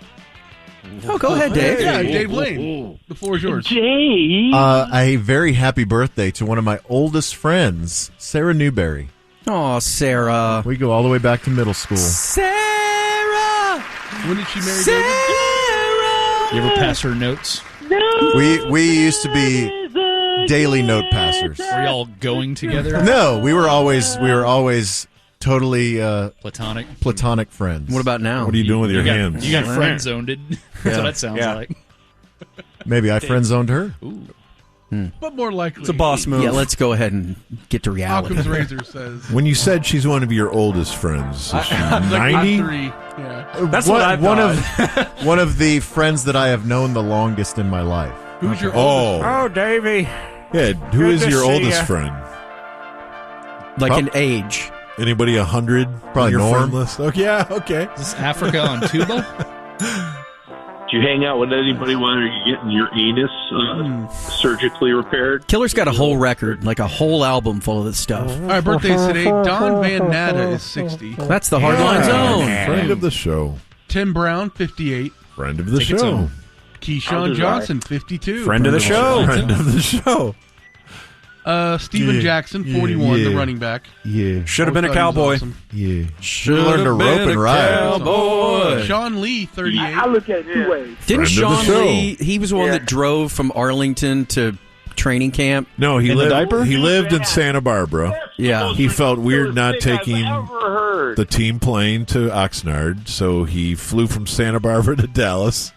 Oh, go ahead, Dave. Yeah, Dave Lane. The floor is yours. Dave. A very happy birthday to one of my oldest friends, Sarah Newberry. Oh, Sarah. We go all the way back to middle school. Sarah! When did she marry Sarah! David? You ever pass her notes? We used to be daily note passers. Were y'all going together? No, we were always totally Platonic friends. What about now? What are you doing with your hands? You got friend zoned. That's what that sounds like. Maybe I friend zoned her. But more likely. It's a boss move. Yeah, let's go ahead and get to reality. Occam's razor says. When you said she's one of your oldest friends, is she Like 90? 3. Yeah. That's what I thought. one of the friends that I have known the longest in my life. Who's your oldest? Oh, Davey. Yeah, who Good is to your see oldest ya. friend? Like Oh. an age. Anybody 100? Probably your Norm. friend list. Okay, yeah, okay. Is this Africa on tuba? Do you hang out with anybody while you're getting your anus surgically repaired? Killer's got a whole record, like a whole album full of this stuff. All right, birthdays today. Don Van Natta is 60. That's the Hardline Zone. Friend of the show. Tim Brown, 58. Friend of the Take it show. home. Keyshawn Johnson, 52. Friend of the show. Friend of the show. Steven Yeah, Jackson, 41, the yeah. running back. Yeah. Should have been a Always thought he cowboy. was awesome. Yeah. Should learn to have rope been and a ride. cowboy. Sean Lee, 38. I look at it 2 ways. Didn't Friend of the Sean show. Lee, he was the one that drove from Arlington to training camp? No, he In the lived. diaper? He lived in Santa Barbara. Yeah. He felt weird not taking I've ever heard. the team plane to Oxnard, so he flew from Santa Barbara to Dallas,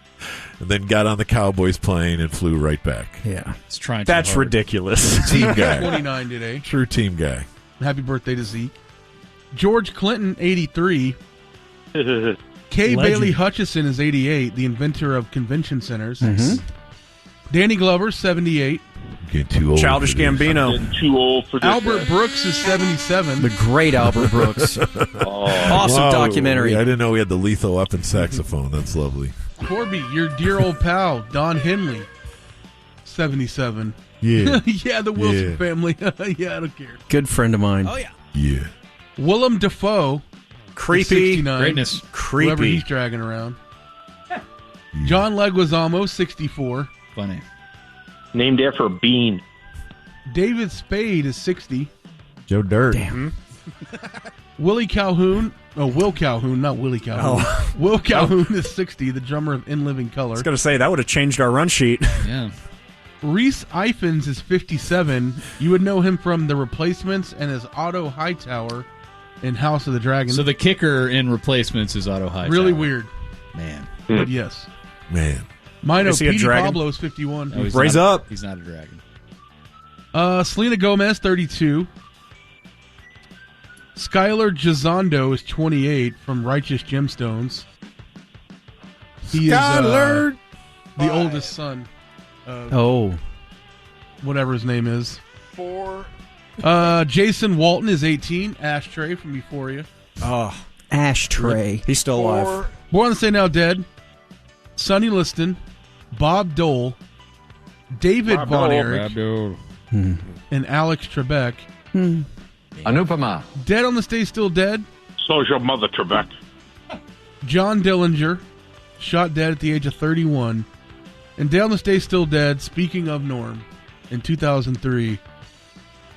and then got on the Cowboys plane and flew right back. Yeah. It's trying. That's ridiculous. Team guy. 29 today. True team guy. Happy birthday to Zeke. George Clinton, 83. Kay Legend. Bailey Hutchison is 88, the inventor of convention centers. Mhm. Danny Glover, 78. Getting too old. Childish for this. Gambino. Getting too old for this. Albert Brooks is 77. The great Albert Brooks. Awesome Wow, documentary. I didn't know we had the Lethal Weapon saxophone. That's lovely. Corby, your dear old pal, Don Henley, 77. Yeah. Yeah, the Wilson Yeah. family. Yeah, I don't care. Good friend of mine. Yeah. Willem Dafoe, Creepy. 69. Greatness. Whoever he's Creepy. dragging around. John Leguizamo, 64. Funny. Named after a bean. David Spade is 60. Joe Dirt. Damn. Willie Calhoun. Oh, Will Calhoun, not Willie Calhoun. Will Calhoun is 60, the drummer of In Living Color. I was going to say, that would have changed our run sheet. Yeah. Reese Ifans is 57. You would know him from The Replacements and as Otto Hightower in House of the Dragon. So the kicker in Replacements is Otto Hightower. Really weird, Man. but yes. Man. Mino, Is he a Petey dragon? Pablo's 51. No, he's Raise not- up. He's not a dragon. Selena Gomez, 32. Skylar Gizondo is 28 from Righteous Gemstones. He Skylar! is the oldest son of Oh. whatever his name is. 4. Jason Walton is 18. Ashtray from Euphoria. Oh, Ashtray. he's still alive. Born on Say Now Dead. Sonny Liston. Bob Dole. David Von Erich. And Alex Trebek. Anupama. Dead on the Stay Still Dead. So's your mother, Trebek. John Dillinger. Shot dead at the age of 31. And dead on the Stay Still Dead, speaking of Norm, in 2003.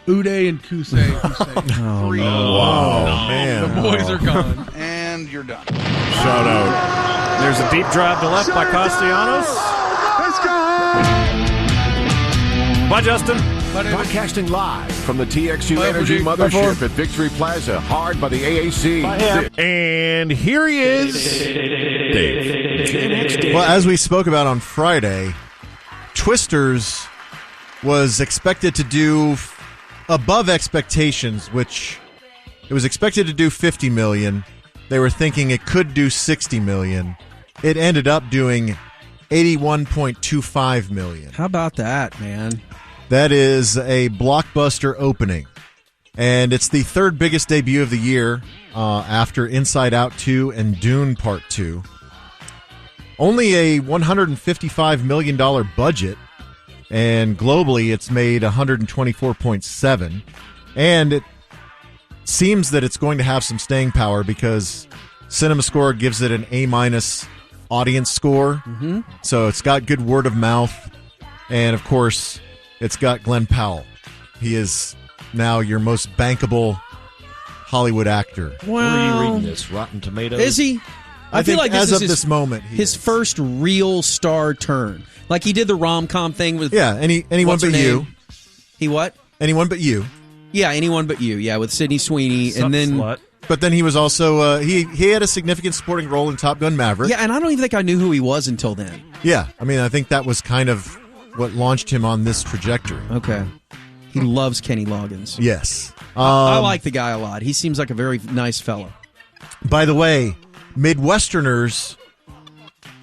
Uday and Kusei Hussein. Oh, no. Wow, man. The boys are gone. And you're done. Shout out. There's a deep drive to left by Castellanos. Let's go! Bye, Justin. Broadcasting live from the TXU Bye, Energy Bridget. Mothership at Victory Plaza, hard by the AAC. And here he is, Dave. Well, as we spoke about on Friday, Twisters was expected to do above expectations, which it was expected to do $50 million. They were thinking it could do $60 million. It ended up doing $81.25 million. How about that, man? That is a blockbuster opening. And it's the third biggest debut of the year after Inside Out 2 and Dune Part 2. Only a $155 million budget, and globally it's made $124.7. And it seems that it's going to have some staying power because CinemaScore gives it an A- audience score. Mm-hmm. So it's got good word of mouth. And, of course, it's got Glenn Powell. He is now your most bankable Hollywood actor. Well, Where are you reading this? Rotten Tomatoes? Is he? I feel think like this as is of his, this moment, his first real star turn. Like he did the rom-com thing with anyone what's her but you. name? He what? Anyone but you. Yeah, anyone but you. Yeah, with Sydney Sweeney, and then But then he was also he had a significant supporting role in Top Gun Maverick. yeah, and I don't even think I knew who he was until then. Yeah, I mean, I think that was kind of what launched him on this trajectory. Okay, he loves Kenny Loggins. Yes, I like the guy a lot. He seems like a very nice fellow. By the way, Midwesterners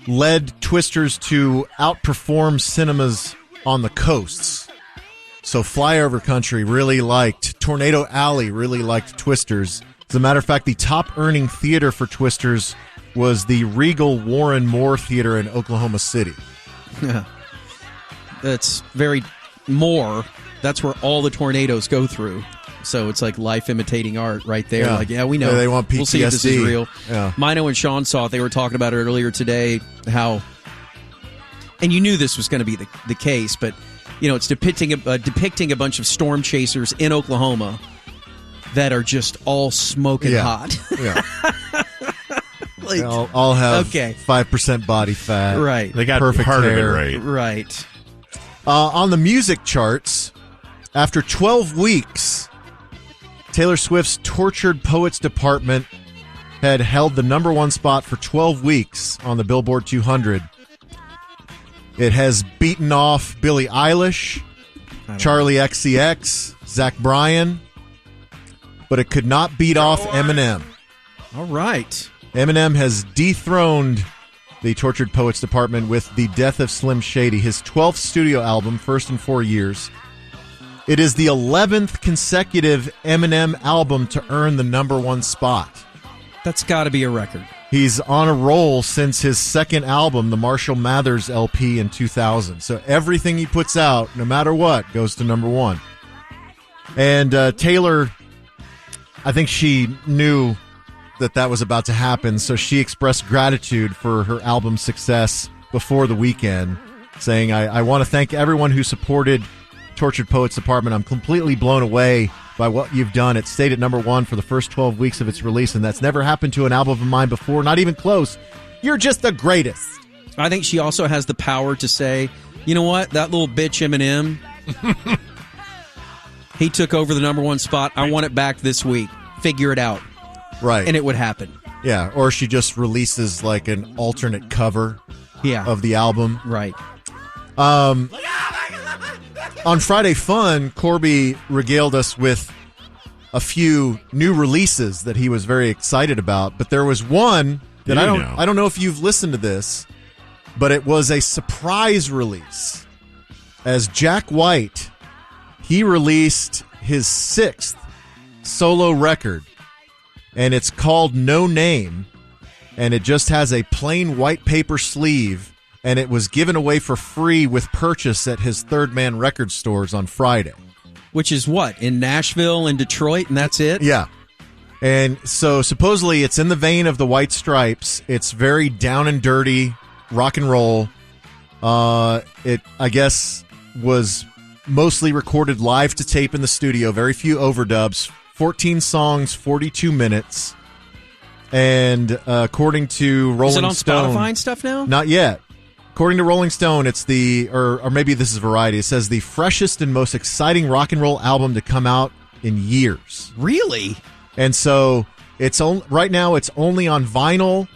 led Twisters to outperform cinemas on the coasts. So Flyover Country really liked, Tornado Alley really liked Twisters. As a matter of fact, the top earning theater for Twisters was the Regal Warren Moore Theater in Oklahoma City. That's very Moore. That's where all the tornadoes go through. So it's like life imitating art right there. Yeah. Like, yeah, we know. Yeah, they want We'll see if this is PTSD. real. Yeah. Mino and Sean saw it. They were talking about it earlier today, how, and you knew this was going to be the case, but, you know, it's depicting a bunch of storm chasers in Oklahoma that are just all smoking hot. Yeah. Like, They all have 5% body fat. Right. They got perfect part hair. of it right. Right. On the music charts, after 12 weeks, Taylor Swift's Tortured Poets Department had held the number one spot for 12 weeks on the Billboard 200. It has beaten off Billie Eilish, Charlie XCX, Zach Bryan, but it could not beat off Eminem. All right. Eminem has dethroned the Tortured Poets Department with The Death of Slim Shady, his 12th studio album, first in 4 years. It is the 11th consecutive Eminem album to earn the number one spot. That's got to be a record. He's on a roll since his second album, the Marshall Mathers LP in 2000. So everything he puts out, no matter what, goes to number one. And Taylor, I think she knew that was about to happen, so she expressed gratitude for her album's success before the weekend, saying, I want to thank everyone who supported Tortured Poets Department. I'm completely blown away by what you've done. It stayed at number one for the first 12 weeks of its release, and that's never happened to an album of mine before, not even close. You're just the greatest. I think she also has the power to say, you know what, that little bitch Eminem, he took over the number one spot. I want it back this week. Figure it out. Right. And it would happen. Yeah, or she just releases like an alternate cover of the album. Right. On Friday Fun, Corby regaled us with a few new releases that he was very excited about, but there was one that I don't know if you've listened to this, but it was a surprise release. As Jack White, he released his 6th solo record, and it's called No Name, and it just has a plain white paper sleeve, and it was given away for free with purchase at his Third Man record stores on Friday. Which is what? In Nashville and Detroit, and that's it? Yeah. And so supposedly it's in the vein of the White Stripes. It's very down and dirty rock and roll. It, I guess, was mostly recorded live to tape in the studio. Very few overdubs. 14 songs, 42 minutes. And according to Rolling Stone... Is it on Spotify and stuff now? Not yet. According to Rolling Stone, it's the, or maybe this is Variety, it says the freshest and most exciting rock and roll album to come out in years. Really? And so right now it's only on vinyl,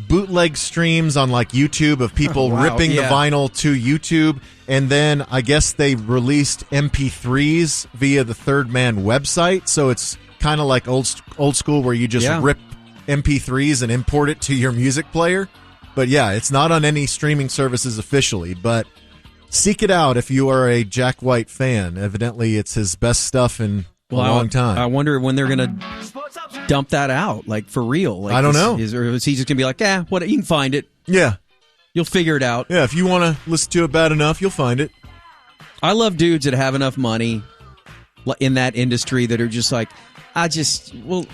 bootleg streams on like YouTube of people ripping the vinyl to YouTube. And then I guess they released MP3s via the Third Man website. So it's kind of like old school where you just rip MP3s and import it to your music player. But yeah, it's not on any streaming services officially, but seek it out if you are a Jack White fan. Evidently, it's his best stuff in a long time. I wonder when they're going to dump that out, like for real. Like, I don't know. Or is he just going to be like, what? You can find it. Yeah. You'll figure it out. Yeah, if you want to listen to it bad enough, you'll find it. I love dudes that have enough money in that industry that are just like,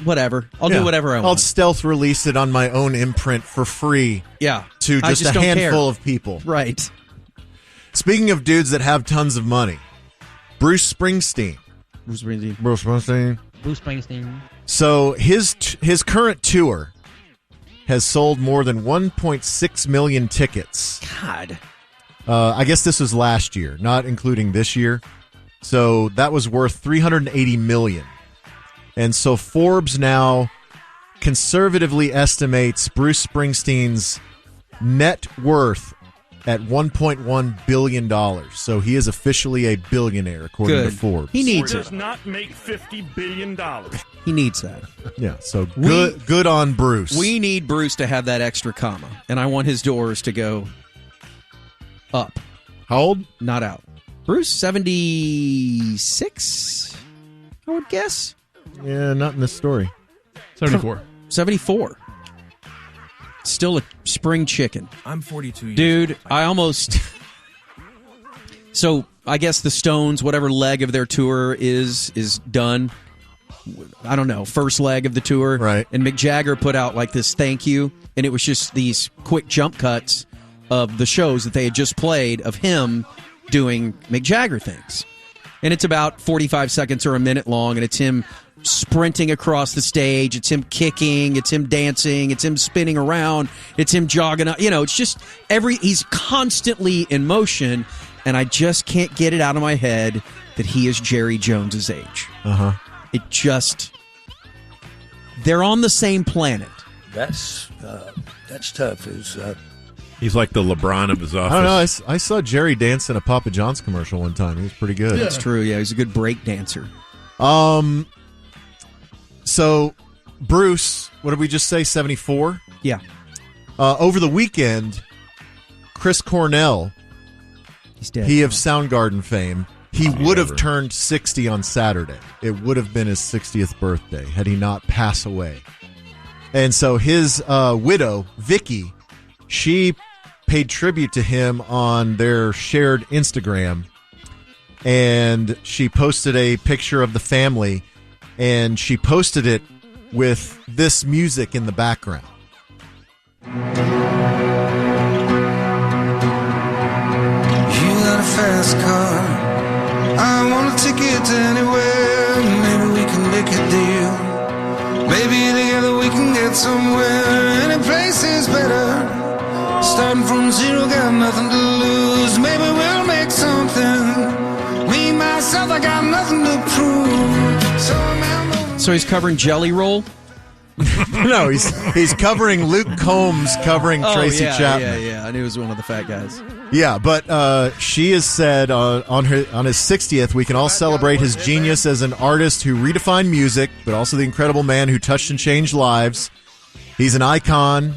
whatever. I'll do whatever I want. I'll stealth release it on my own imprint for free. Yeah. To just a handful of people. Right. Speaking of dudes that have tons of money, Bruce Springsteen. So his current tour has sold more than 1.6 million tickets. God. I guess this was last year, not including this year. So that was worth $380 million. And so Forbes now conservatively estimates Bruce Springsteen's net worth at $1.1 billion. So he is officially a billionaire, according to Forbes. He needs it. Does not make $50 billion. He needs that. Yeah, so good on Bruce. We need Bruce to have that extra comma, and I want his doors to go up. How old? Not out. Bruce, 76, I would guess. Yeah, not in this story. 74. 74. Still a spring chicken. I'm 42 years Dude, old. I almost... So, I guess the Stones, whatever leg of their tour is done. I don't know, first leg of the tour. Right. And Mick Jagger put out like this thank you, and it was just these quick jump cuts of the shows that they had just played of him doing Mick Jagger things. And it's about 45 seconds or a minute long, and it's him sprinting across the stage, it's him kicking, it's him dancing, it's him spinning around, it's him jogging up. You know, it's just he's constantly in motion, and I just can't get it out of my head that he is Jerry Jones's age. Uh-huh. It just... They're on the same planet. That's tough. He's like the LeBron of his office. I don't know. I saw Jerry dance in a Papa John's commercial one time. He was pretty good. That's true, yeah. He's a good break dancer. So, Bruce, what did we just say, 74? Yeah. Over the weekend, Chris Cornell, he's dead. He of Soundgarden fame, he would have turned 60 on Saturday. It would have been his 60th birthday had he not passed away. And so his widow, Vicky, she paid tribute to him on their shared Instagram, and she posted a picture of the family, and she posted it with this music in the background. You got a fast car. I want a ticket to anywhere. Maybe we can make a deal. Maybe together we can get somewhere. Any place is better. Starting from zero, got nothing to lose. Maybe we'll make something. Me, myself, I got nothing to prove. So he's covering Jelly Roll? No, he's covering Luke Combs covering Tracy Chapman. Yeah. I knew he was one of the fat guys. Yeah, but she has said on his 60th, we can all celebrate his genius as an artist who redefined music, but also the incredible man who touched and changed lives. He's an icon.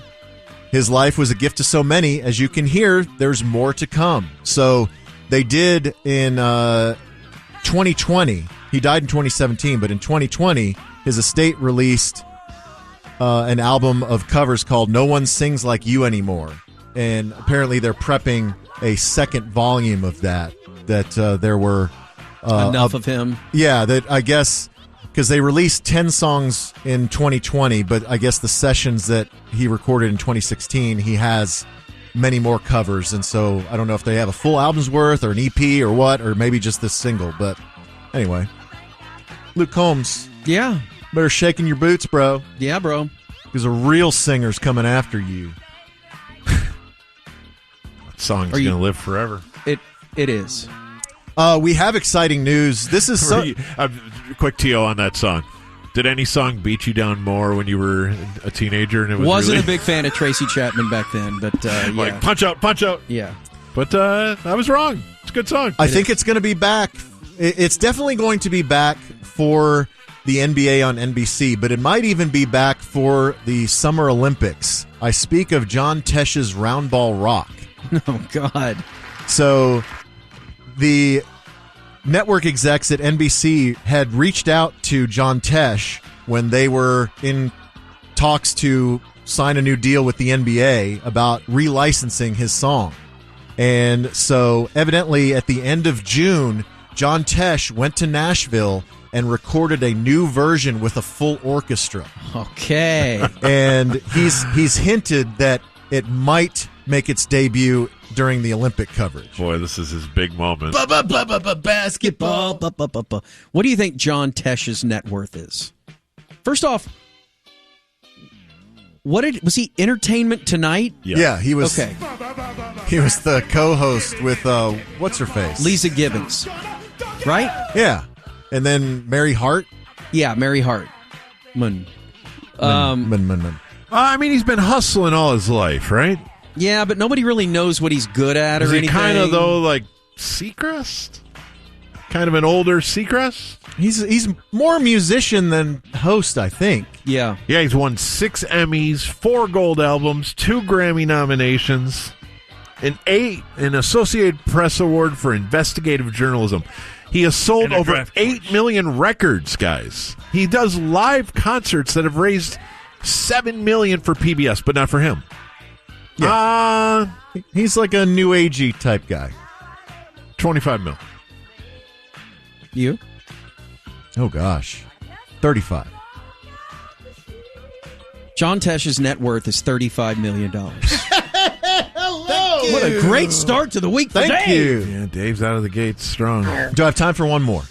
His life was a gift to so many. As you can hear, there's more to come. So they did in 2020. He died in 2017, but in 2020, his estate released an album of covers called No One Sings Like You Anymore. And apparently they're prepping a second volume of that there were... enough of him. Yeah, that I guess... Because they released 10 songs in 2020, but I guess the sessions that he recorded in 2016, he has many more covers. And so I don't know if they have a full album's worth or an EP or what, or maybe just this single. But anyway, Luke Combs. Yeah. Better shaking your boots, bro. Yeah, bro. Because a real singer's coming after you. That song's going to live forever. It is. We have exciting news. This is quick TO on that song. Did any song beat you down more when you were a teenager? And it wasn't a big fan of Tracy Chapman back then, but like punch out. Yeah, but I was wrong. It's a good song. I think it's going to be back. It's definitely going to be back for the NBA on NBC, but it might even be back for the Summer Olympics. I speak of John Tesh's Round Ball Rock. Oh God! So the network execs at NBC had reached out to John Tesh when they were in talks to sign a new deal with the NBA about relicensing his song. And so evidently at the end of June, John Tesh went to Nashville and recorded a new version with a full orchestra. Okay. And he's hinted that it might make its debut during the Olympic coverage. Boy, this is his big moment. Basketball. What do you think John Tesh's net worth is? First off, was he Entertainment Tonight? Yeah, he was. Okay. He was the co-host with what's her face? Lisa Gibbons. Right? Yeah. And then Mary Hart? Yeah, Mary Hart. I mean, he's been hustling all his life, right? Yeah, but nobody really knows what he's good at or anything. anything. Kind of, though, like Seacrest? Kind of an older Seacrest? He's more musician than host, I think. Yeah. Yeah, he's won 6 Emmys, 4 gold albums, 2 Grammy nominations, an Associated Press Award for investigative journalism. He has sold over 8 million records, guys. He does live concerts that have raised $7 million for PBS, but not for him. Yeah. He's like a new agey type guy. 25 mil. You? Oh gosh. 35. John Tesh's net worth is $35 million. What a great start to the week for Thank Dave. you. Yeah, Dave's out of the gate strong. Do I have time for one more?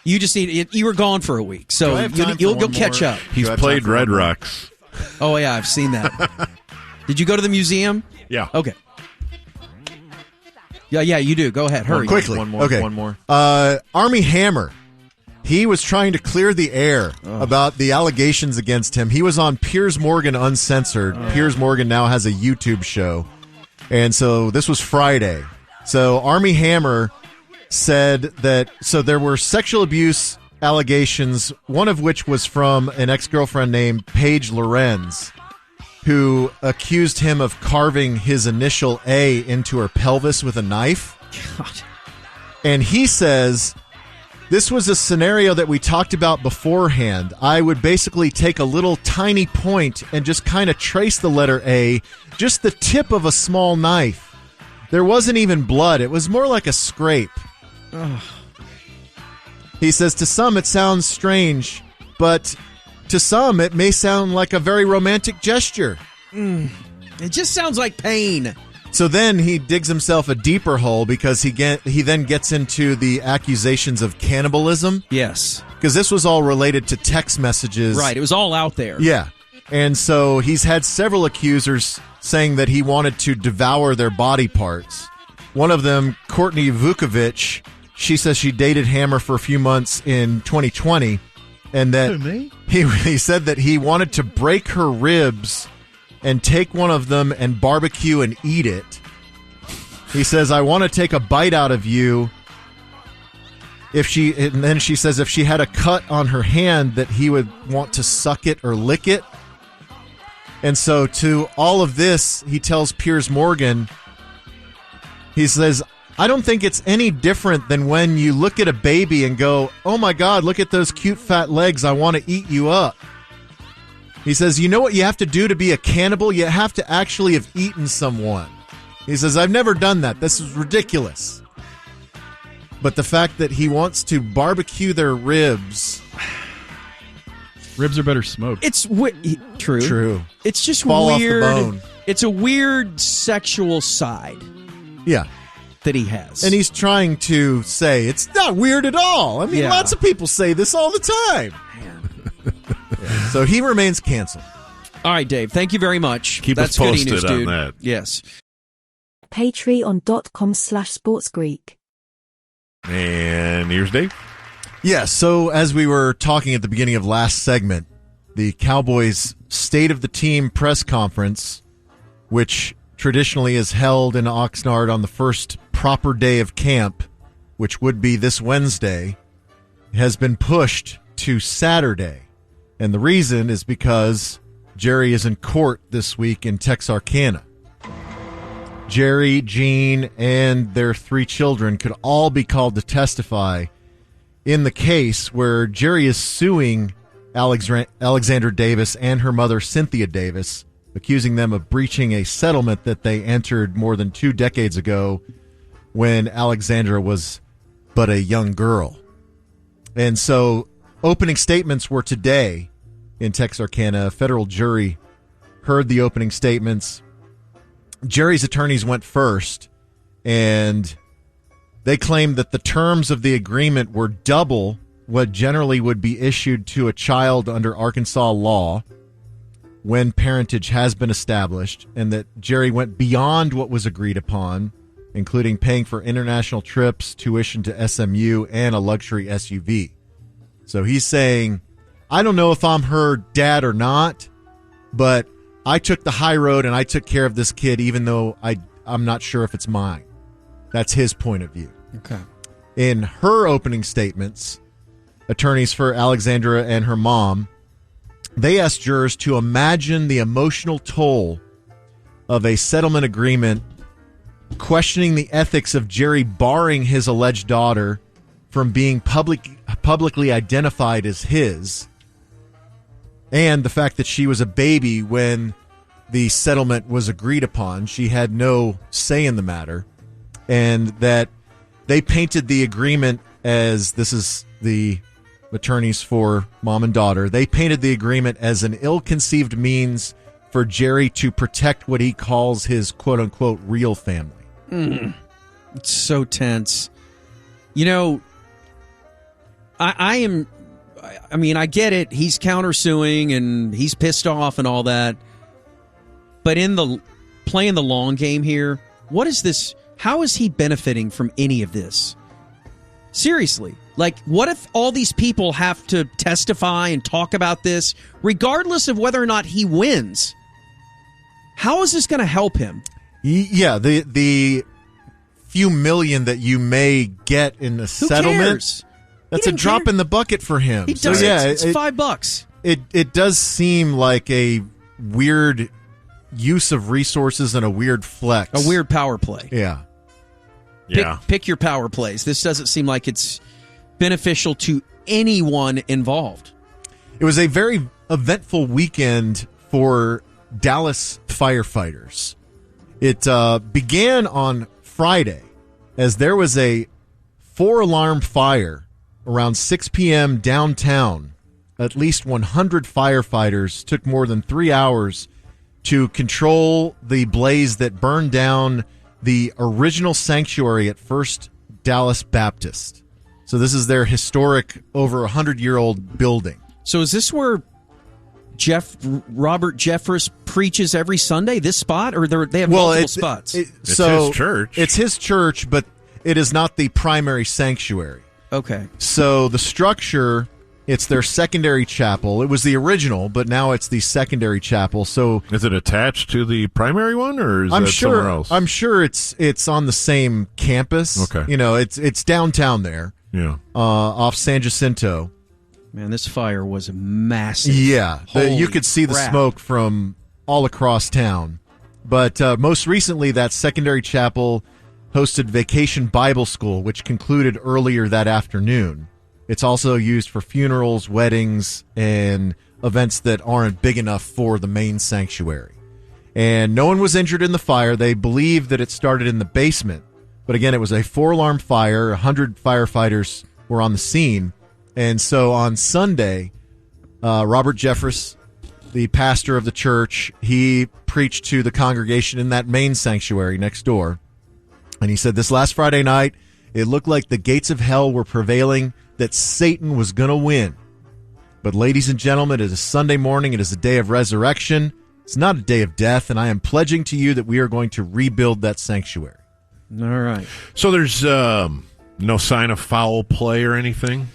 You just you were gone for a week, so you'll catch up. He's played Red Rocks. Oh yeah, I've seen that. Did you go to the museum? Yeah. Okay. Yeah, you do. Go ahead. Hurry. Quickly. One more. Army Hammer. He was trying to clear the air about the allegations against him. He was on Piers Morgan Uncensored. Piers Morgan now has a YouTube show. And so this was Friday. So Army Hammer said that there were sexual abuse allegations, one of which was from an ex-girlfriend named Paige Lorenz, who accused him of carving his initial A into her pelvis with a knife. God. And he says, this was a scenario that we talked about beforehand. I would basically take a little tiny point and just kind of trace the letter A, just the tip of a small knife. There wasn't even blood. It was more like a scrape. Ugh. He says, to some it sounds strange, but to some it may sound like a very romantic gesture. It just sounds like pain. So then he digs himself a deeper hole because he then gets into the accusations of cannibalism. Yes. Because this was all related to text messages. Right, it was all out there. Yeah. And so he's had several accusers saying that he wanted to devour their body parts. One of them, Courtney Vukovic, she says she dated Hammer for a few months in 2020. and that Who, me? he said that he wanted to break her ribs and take one of them and barbecue and eat it. He says, I want to take a bite out of you. And then she says if she had a cut on her hand that he would want to suck it or lick it. And so to all of this, he tells Piers Morgan, he says, I don't think it's any different than when you look at a baby and go, oh my God, look at those cute fat legs. I want to eat you up. He says, you know what you have to do to be a cannibal? You have to actually have eaten someone. He says, I've never done that. This is ridiculous. But the fact that he wants to barbecue their ribs. Ribs are better smoked. It's true. True. It's just Fall weird. off the bone. It's a weird sexual side. Yeah. That he has. And he's trying to say it's not weird at all. I mean, lots of people say this all the time. Yeah. So he remains canceled. All right, Dave. Thank you very much. Keep That's us posted good Enews, dude. on that. Yes. Patreon.com/sportsgreek. And here's Dave. Yeah, so as we were talking at the beginning of last segment, the Cowboys' State of the Team press conference, which traditionally is held in Oxnard on the first proper day of camp, which would be this Wednesday, has been pushed to Saturday. And the reason is because Jerry is in court this week in Texarkana. Jerry, Gene, and their 3 children could all be called to testify in the case where Jerry is suing Alexandra Davis and her mother, Cynthia Davis, accusing them of breaching a settlement that they entered more than 2 decades ago when Alexandra was but a young girl. And so opening statements were today in Texarkana. A federal jury heard the opening statements. Jerry's attorneys went first, and they claimed that the terms of the agreement were double what generally would be issued to a child under Arkansas law when parentage has been established, and that Jerry went beyond what was agreed upon, including paying for international trips, tuition to SMU, and a luxury SUV. So he's saying, I don't know if I'm her dad or not, but I took the high road and I took care of this kid even though I'm not sure if it's mine. That's his point of view. Okay. In her opening statements, attorneys for Alexandra and her mom, they asked jurors to imagine the emotional toll of a settlement agreement questioning the ethics of Jerry barring his alleged daughter from being publicly identified as his, and the fact that she was a baby when the settlement was agreed upon. She had no say in the matter, and that they painted the agreement as, this is the attorneys for mom and daughter, they painted the agreement as an ill-conceived means for Jerry to protect what he calls his quote-unquote real family. It's so tense. You know, I mean, I get it. He's countersuing and he's pissed off and all that. But playing the long game here, what is this? How is he benefiting from any of this? Seriously. Like, what if all these people have to testify and talk about this, regardless of whether or not he wins? How is this going to help him? Yeah, the few million that you may get in the settlement, cares? That's a drop in the bucket for him. He does it's $5. It does seem like a weird use of resources and a weird flex. A weird power play. Yeah. Pick your power plays. This doesn't seem like it's beneficial to anyone involved. It was a very eventful weekend for Dallas firefighters. It began on Friday as there was a 4-alarm fire around 6 p.m. downtown. At least 100 firefighters took more than 3 hours to control the blaze that burned down the original sanctuary at First Dallas Baptist. So this is their historic, over 100-year-old building. So is this where Robert Jeffress preaches every Sunday, this spot? Or they have multiple spots? It's his church. It's his church, but it is not the primary sanctuary. Okay. So the structure It's their secondary chapel. It was the original, but now it's the secondary chapel. So is it attached to the primary one, or is that somewhere else? I'm sure it's on the same campus. Okay. It's downtown there. Yeah. Off San Jacinto. Man, this fire was massive. Yeah. Holy You could see the crap. smoke from all across town. But most recently, that secondary chapel hosted Vacation Bible School, which concluded earlier that afternoon. It's also used for funerals, weddings, and events that aren't big enough for the main sanctuary. And no one was injured in the fire. They believe that it started in the basement. But again, it was a 4-alarm fire. 100 firefighters were on the scene. And so on Sunday, Robert Jeffress, the pastor of the church, he preached to the congregation in that main sanctuary next door. And he said, this last Friday night, it looked like the gates of hell were prevailing, that Satan was going to win. But ladies and gentlemen, it is Sunday morning. It is a day of resurrection. It's not a day of death. And I am pledging to you that we are going to rebuild that sanctuary. All right. So there's no sign of foul play or anything?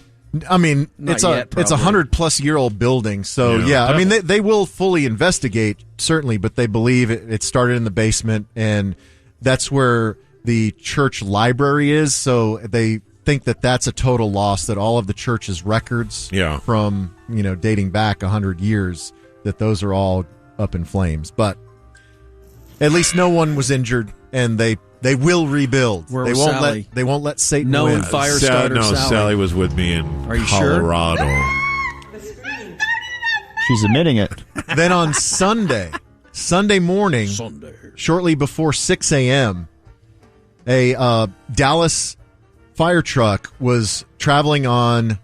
I mean, Not it's yet, a probably. 100-plus-year-old building. So, yeah, I mean, they will fully investigate, certainly, but they believe it started in the basement, and that's where the church library is. So they think that that's a total loss, that all of the church's records from, dating back 100 years, that those are all up in flames. But at least no one was injured, and they will rebuild. Where they was won't Sally? They won't let Satan No win. fire starter No, Sally. Sally was with me in Are you sure? Colorado. She's admitting it. Then on Sunday morning, shortly before 6 a.m., a Dallas fire truck was traveling on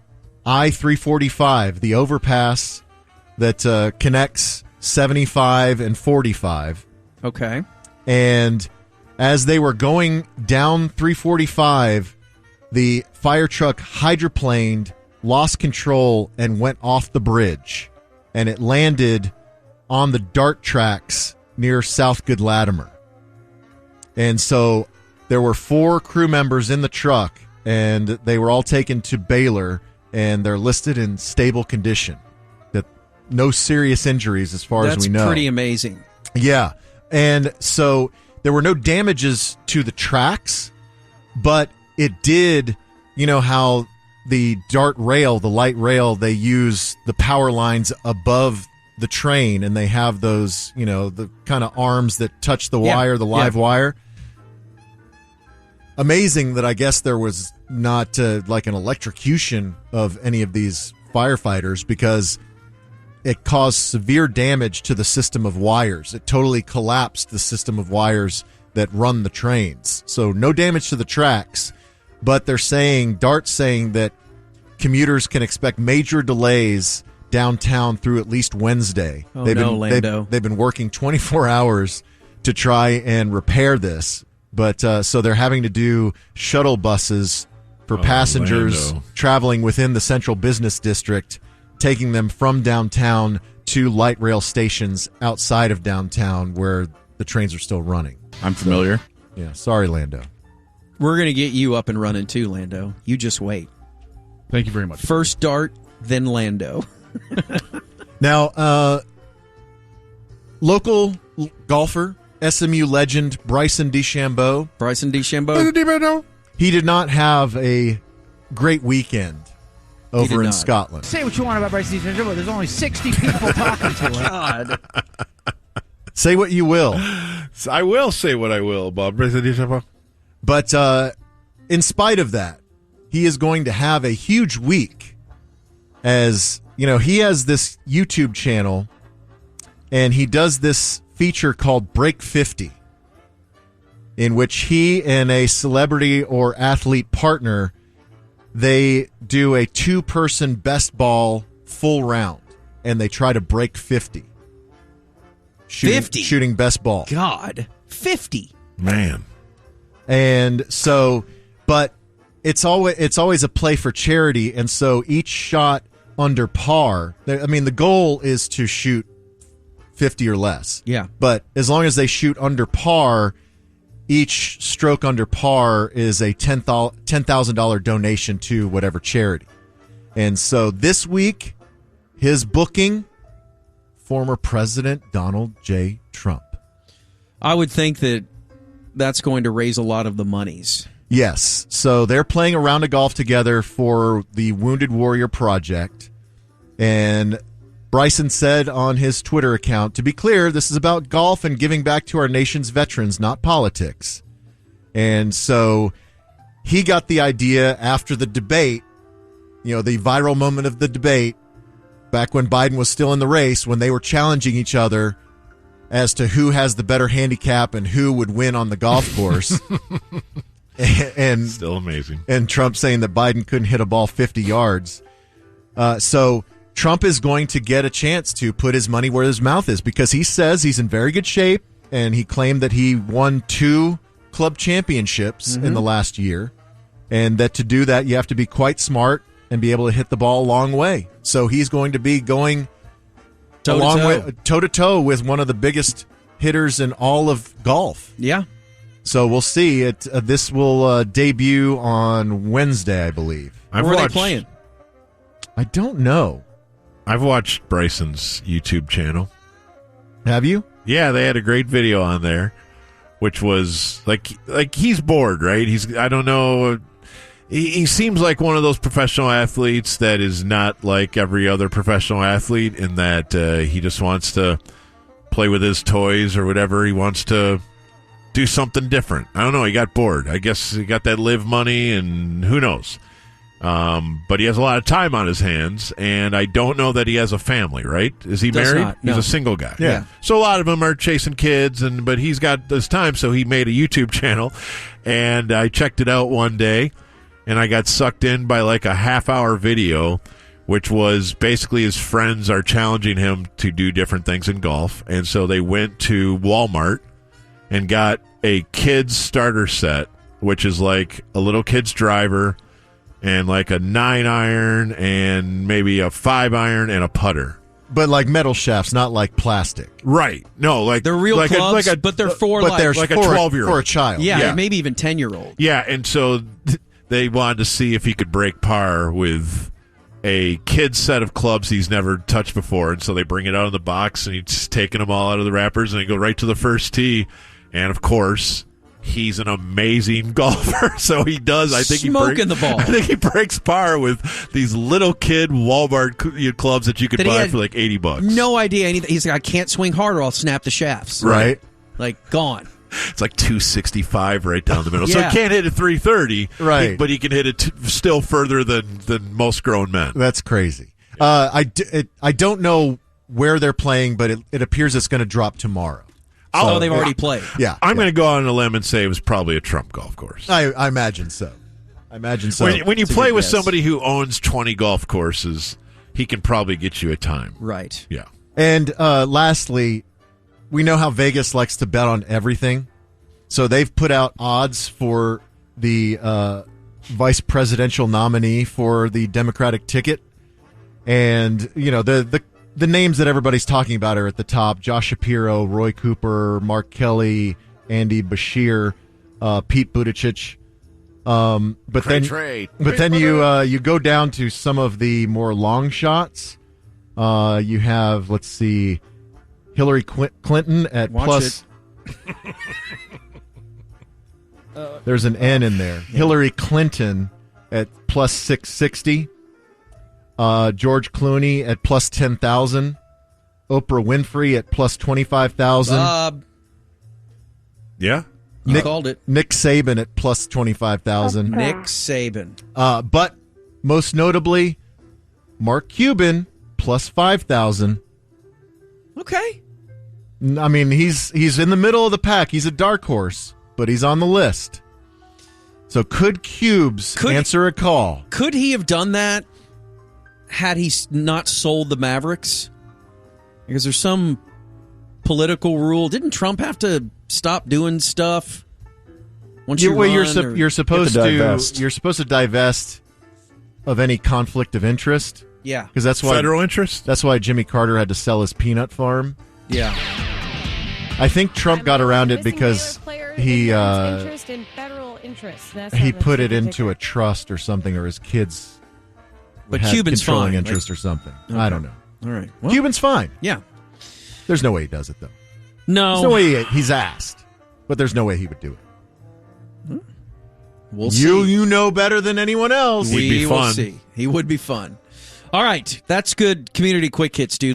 I-345, the overpass that connects 75 and 45. Okay. And as they were going down 345, the fire truck hydroplaned, lost control, and went off the bridge. And it landed on the DART tracks near South Good Latimer. And so there were 4 crew members in the truck, and they were all taken to Baylor, and they're listed in stable condition. That no serious injuries as far as we know. That's pretty amazing. Yeah. And so there were no damages to the tracks, but it did, how the DART rail, the light rail, they use the power lines above the train, and they have those, the kind of arms that touch the wire, the live wire. Amazing that I guess there was not like an electrocution of any of these firefighters, because it caused severe damage to the system of wires. It totally collapsed the system of wires that run the trains. So no damage to the tracks, but they're saying, DART's saying that commuters can expect major delays downtown through at least Wednesday. Oh, Lando. They've been working 24 hours to try and repair this. But so they're having to do shuttle buses for passengers traveling within the central business district, taking them from downtown to light rail stations outside of downtown where the trains are still running. I'm familiar. Yeah, sorry, Lando. We're going to get you up and running too, Lando. You just wait. Thank you very much. First DART, then Lando. Now, local golfer, SMU legend Bryson DeChambeau. He did not have a great weekend over in Scotland. Say what you want about Bryson DeChambeau, but there's only 60 people talking to him. God. Say what you will. I will say what I will about Bryson DeChambeau. But in spite of that, he is going to have a huge week. As, he has this YouTube channel, and he does this feature called Break 50, in which he and a celebrity or athlete partner, they do a 2-person best ball full round, and they try to break 50. 50? Shooting best ball. God, 50. Man. And so, but it's always a play for charity, and so each shot under par, I mean, the goal is to shoot 50 or less. Yeah. But as long as they shoot under par, each stroke under par is a $10,000 donation to whatever charity. And so this week, his booking, former President Donald J. Trump. I would think that that's going to raise a lot of the monies. Yes. So they're playing a round of golf together for the Wounded Warrior Project. And Bryson said on his Twitter account, to be clear, this is about golf and giving back to our nation's veterans, not politics. And so he got the idea after the debate, the viral moment of the debate, back when Biden was still in the race, when they were challenging each other as to who has the better handicap and who would win on the golf course. and still amazing. And Trump saying that Biden couldn't hit a ball 50 yards. So Trump is going to get a chance to put his money where his mouth is, because he says he's in very good shape, and he claimed that he won 2 club championships in the last year, and that to do that you have to be quite smart and be able to hit the ball a long way. So he's going to be going toe-to-toe with one of the biggest hitters in all of golf. Yeah. So we'll see. This will debut on Wednesday, I believe. Where are they playing? I don't know. I've watched Bryson's YouTube channel. Have you? Yeah, they had a great video on there, which was like he's bored, right? I don't know. He seems like one of those professional athletes that is not like every other professional athlete, in that he just wants to play with his toys or whatever. He wants to do something different. I don't know. He got bored. I guess he got that live money, and who knows. But he has a lot of time on his hands, and I don't know that he has a family, right? Is he married? Not, no. He's a single guy. Yeah. So a lot of them are chasing kids, but he's got this time, so he made a YouTube channel, and I checked it out one day, and I got sucked in by like a half-hour video, which was basically his friends are challenging him to do different things in golf, and so they went to Walmart and got a kid's starter set, which is like a little kid's driver and like a 9-iron and maybe a 5-iron and a putter. But like metal shafts, not like plastic. Right. No, like they're real like clubs, but they're for like a 12-year-old. For a child. Yeah, maybe even 10-year-old. Yeah, and so they wanted to see if he could break par with a kid's set of clubs he's never touched before. And so they bring it out of the box, and he's taking them all out of the wrappers, and they go right to the first tee. And, of course, he's an amazing golfer, so he does. I think smoking the ball. I think he breaks par with these little kid Walmart clubs that you could buy for like $80. No idea anything. He's like, I can't swing harder. I'll snap the shafts. Right. Like gone. It's like 265 right down the middle. Yeah. So he can't hit it 330, right? But he can hit it still further than most grown men. That's crazy. I don't know where they're playing, but it appears it's going to drop tomorrow. So they've already played. Yeah. I'm going to go on a limb and say it was probably a Trump golf course. I imagine so. When you play with somebody who owns 20 golf courses, he can probably get you a time. Right. Yeah. And lastly, we know how Vegas likes to bet on everything. So they've put out odds for the vice presidential nominee for the Democratic ticket. And, the names that everybody's talking about are at the top: Josh Shapiro, Roy Cooper, Mark Kelly, Andy Bashir, Pete Buttigieg. But then you go down to some of the more long shots. You have, let's see, Hillary Clinton at plus. There's an N in there. Hillary Clinton at plus 660. George Clooney at plus 10,000. Oprah Winfrey at plus 25,000. Yeah. You called it. Nick Saban at plus 25,000. Nick Saban. But most notably, Mark Cuban plus 5,000. Okay. I mean, he's in the middle of the pack. He's a dark horse, but he's on the list. So could Cubes answer a call? Could he have done that had he not sold the Mavericks? Because there's some political rule. Didn't Trump have to stop doing stuff once you're supposed to divest of any conflict of interest? Yeah, because that's why federal interest. That's why Jimmy Carter had to sell his peanut farm. Yeah, I think Trump got around it because he interest in federal interest. He put it into a trust or something, or his kids But had Cuban's controlling fine. interest or something. Okay. I don't know. All right. Cuban's fine. Yeah. There's no way he does it, though. No. There's no way he's asked, but there's no way he would do it. We'll see. You know better than anyone else. We will see. He would be fun. All right. That's good community quick hits, dude.